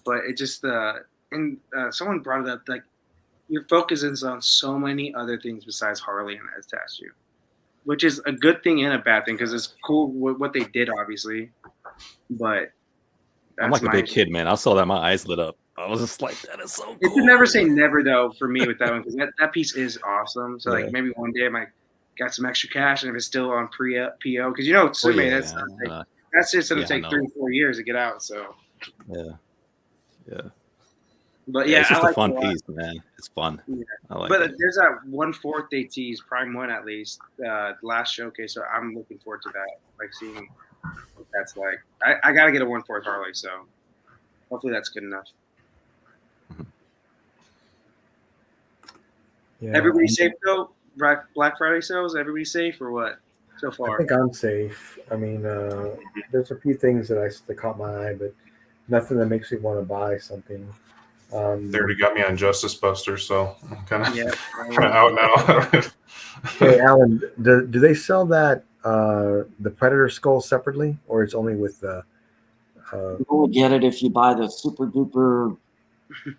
but it just and someone brought it up like your focus is on so many other things besides Harley and that statue, which is a good thing and a bad thing because it's cool what they did, obviously. But I'm like a big kid, man. I saw that, my eyes lit up. I was just like, that is so cool. It could never say never though for me with that one because that piece is awesome. So Yeah. like maybe one day I might got some extra cash and if it's still on PO because you know Sume that's just gonna take 3 or 4 years to get out. So yeah. But yeah, it's just I like a fun it a lot. piece, man. It's fun. Yeah. I like But it. there's that 1/4 they teased, Prime 1 at least, last showcase. So I'm looking forward to that, like seeing what that's like. I got to get a 1/4 Harley, so hopefully that's good enough. Yeah, Everybody safe though? Black Friday sales, everybody safe or what so far? I think I'm safe. I mean, there's a few things that caught my eye, but nothing that makes me want to buy something. They already got me on Justice Buster, so I'm kind of Yeah. out now. Hey, Alan, do they sell that the Predator skull separately, or it's only with the? You only get it if you buy the super duper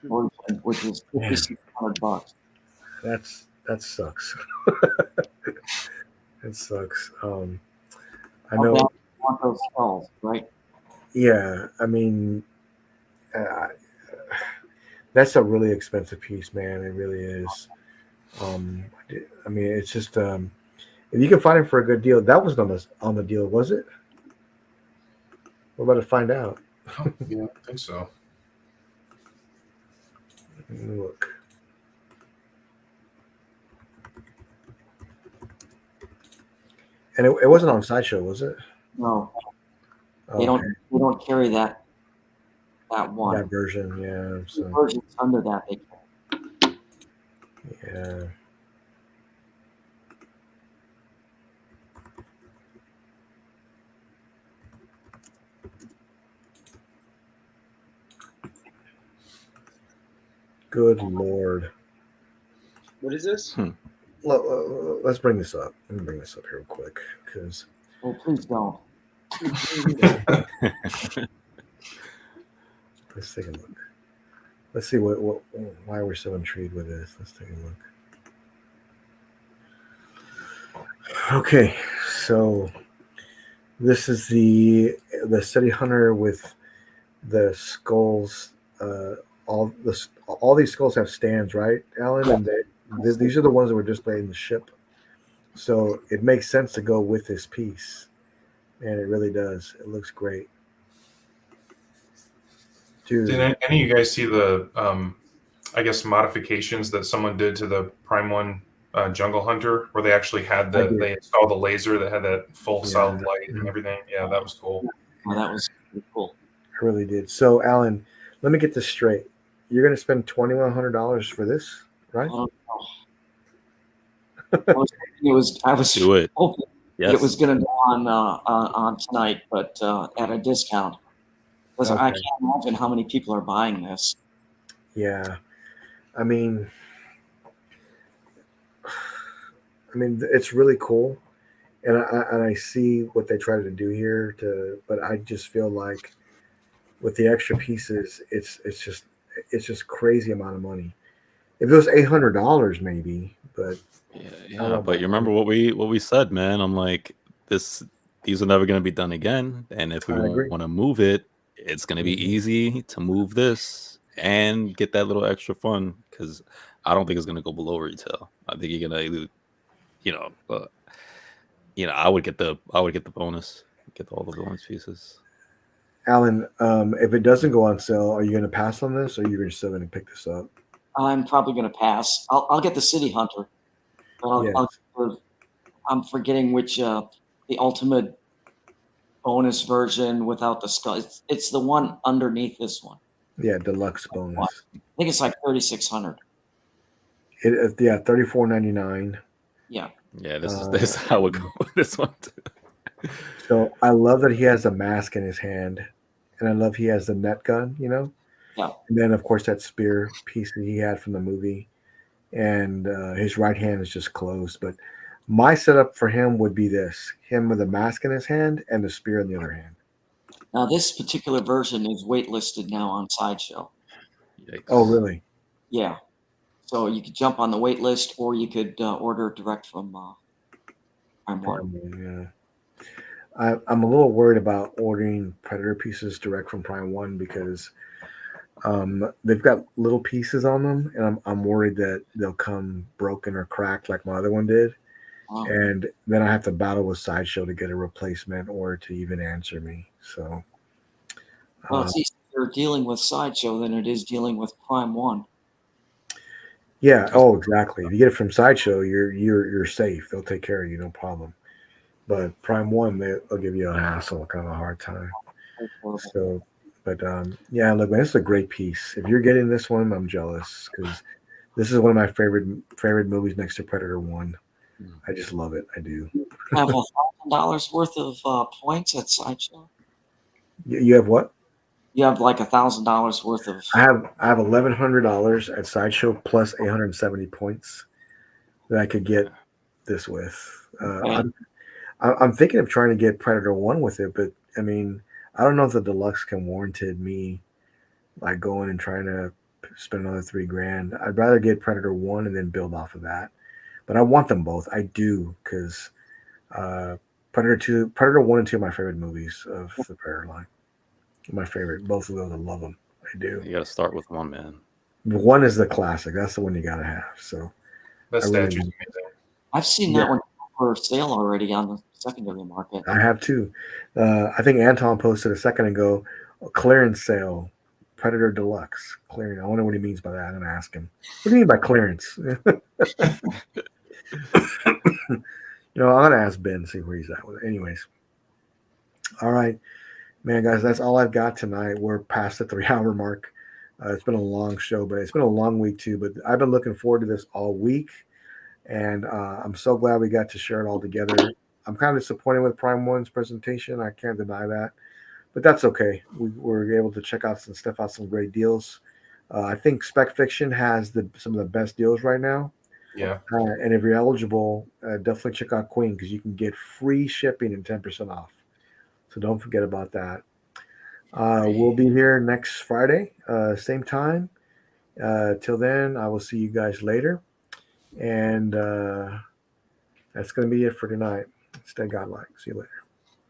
version, which is $5,600. That sucks. It sucks. I How know. bad you want those skulls, right? Yeah, I mean, that's a really expensive piece, man. It really is. I mean, it's just if you can find it for a good deal. That wasn't on the deal, was it? We're about to find out. Yeah, I think so. Let me look. And it wasn't on Sideshow, was it? No, Okay. they don't carry that one. That version, yeah. The So versions under that they carry. yeah. Good Lord. What is this? Let's bring this up. Let me bring this up here real quick because. Oh, please don't. Let's take a look. Let's see why we're so intrigued with this. Let's take a look. Okay, so this is the City Hunter with the skulls. All these skulls have stands, right, Alan? And these are the ones that were displayed in the ship. So it makes sense to go with this piece, and it really does. It looks great. Dude. Did any of you guys see the, I guess, modifications that someone did to the Prime 1 Jungle Hunter, where they actually had they installed the laser that had that full solid light and everything? Yeah, that was cool. Oh, that was pretty cool. I really did. So, Alan, let me get this straight. You're going to spend $2,100 for this, right? I was Do it. hoping Yes. it was going to go on tonight, but at a discount. Because I can't imagine how many people are buying this. Yeah, I mean, it's really cool, and I see what they try to do here. But I just feel like with the extra pieces, it's just crazy amount of money. If it was $800, maybe, but yeah. But you remember what we said, man? I'm like, these are never going to be done again, and if we want to move it, it's going to be easy to move this and get that little extra fun, because I don't think it's going to go below retail. I think you're going to, I would get the bonus, get all the bonus pieces. Alan, if it doesn't go on sale, are you going to pass on this, or are you still going to pick this up? I'm probably going to pass. I'll get the City Hunter. I'm forgetting which the ultimate bonus version without the skull. It's the one underneath this one. Yeah, deluxe bonus. I think it's like $3,600. Yeah, $34.99. Yeah. Yeah, this is how I would go with this one too. So I love that he has a mask in his hand, and I love he has the net gun. Yeah. And then, of course, that spear piece that he had from the movie. And his right hand is just closed. But my setup for him would be this: him with a mask in his hand and the spear in the other hand. Now, this particular version is waitlisted now on Sideshow. Yikes. Oh, really? Yeah. So you could jump on the wait list, or you could order direct from Prime One. Yeah. I'm a little worried about ordering Predator pieces direct from Prime One because they've got little pieces on them, and I'm worried that they'll come broken or cracked like my other one did. Wow. And then I have to battle with Sideshow to get a replacement or to even answer me. So, Well, it's easier dealing with Sideshow than it is dealing with Prime One. yeah. Oh, exactly. If you get it from Sideshow, you're safe. They'll take care of you, no problem. But Prime One, they'll give you a hassle, kind of a hard time. So, but yeah, look, man, this is a great piece. If you're getting this one, I'm jealous because this is one of my favorite movies next to Predator One. I just love it. I do. Have $1,000 worth of points at Sideshow. You have what? You have like $1,000 worth of. I have $1,100 at Sideshow plus 870 points that I could get this with. I'm thinking of trying to get Predator One with it, but I mean, I don't know if the deluxe can warranted me like going and trying to spend another $3,000. I'd rather get Predator One and then build off of that. But I want them both. I do because Predator One and Two are my favorite movies of the Predator line. My favorite. Both of those, I love them. I do. You got to start with one, man. One is the classic. That's the one you got to have. So that statue's amazing. I've seen that one for sale already on the secondary market. I have too. I think Anton posted a second ago, clearance sale, Predator Deluxe clearance. I wonder what he means by that. I'm gonna ask him. What do you mean by clearance? I'm gonna ask Ben, see where he's at with it. Anyways, all right, man, guys, that's all I've got tonight. We're past the 3-hour mark. It's been a long show, but it's been a long week too. But I've been looking forward to this all week, and I'm so glad we got to share it all together. I'm kind of disappointed with Prime One's presentation. I can't deny that, but that's okay. We were able to check out some great deals. I think Spec Fiction has some of the best deals right now. Yeah. And if you're eligible, definitely check out Queen because you can get free shipping and 10% off. So don't forget about that. We'll be here next Friday, same time. Till then, I will see you guys later. And that's going to be it for tonight. Stay godlike. See you later.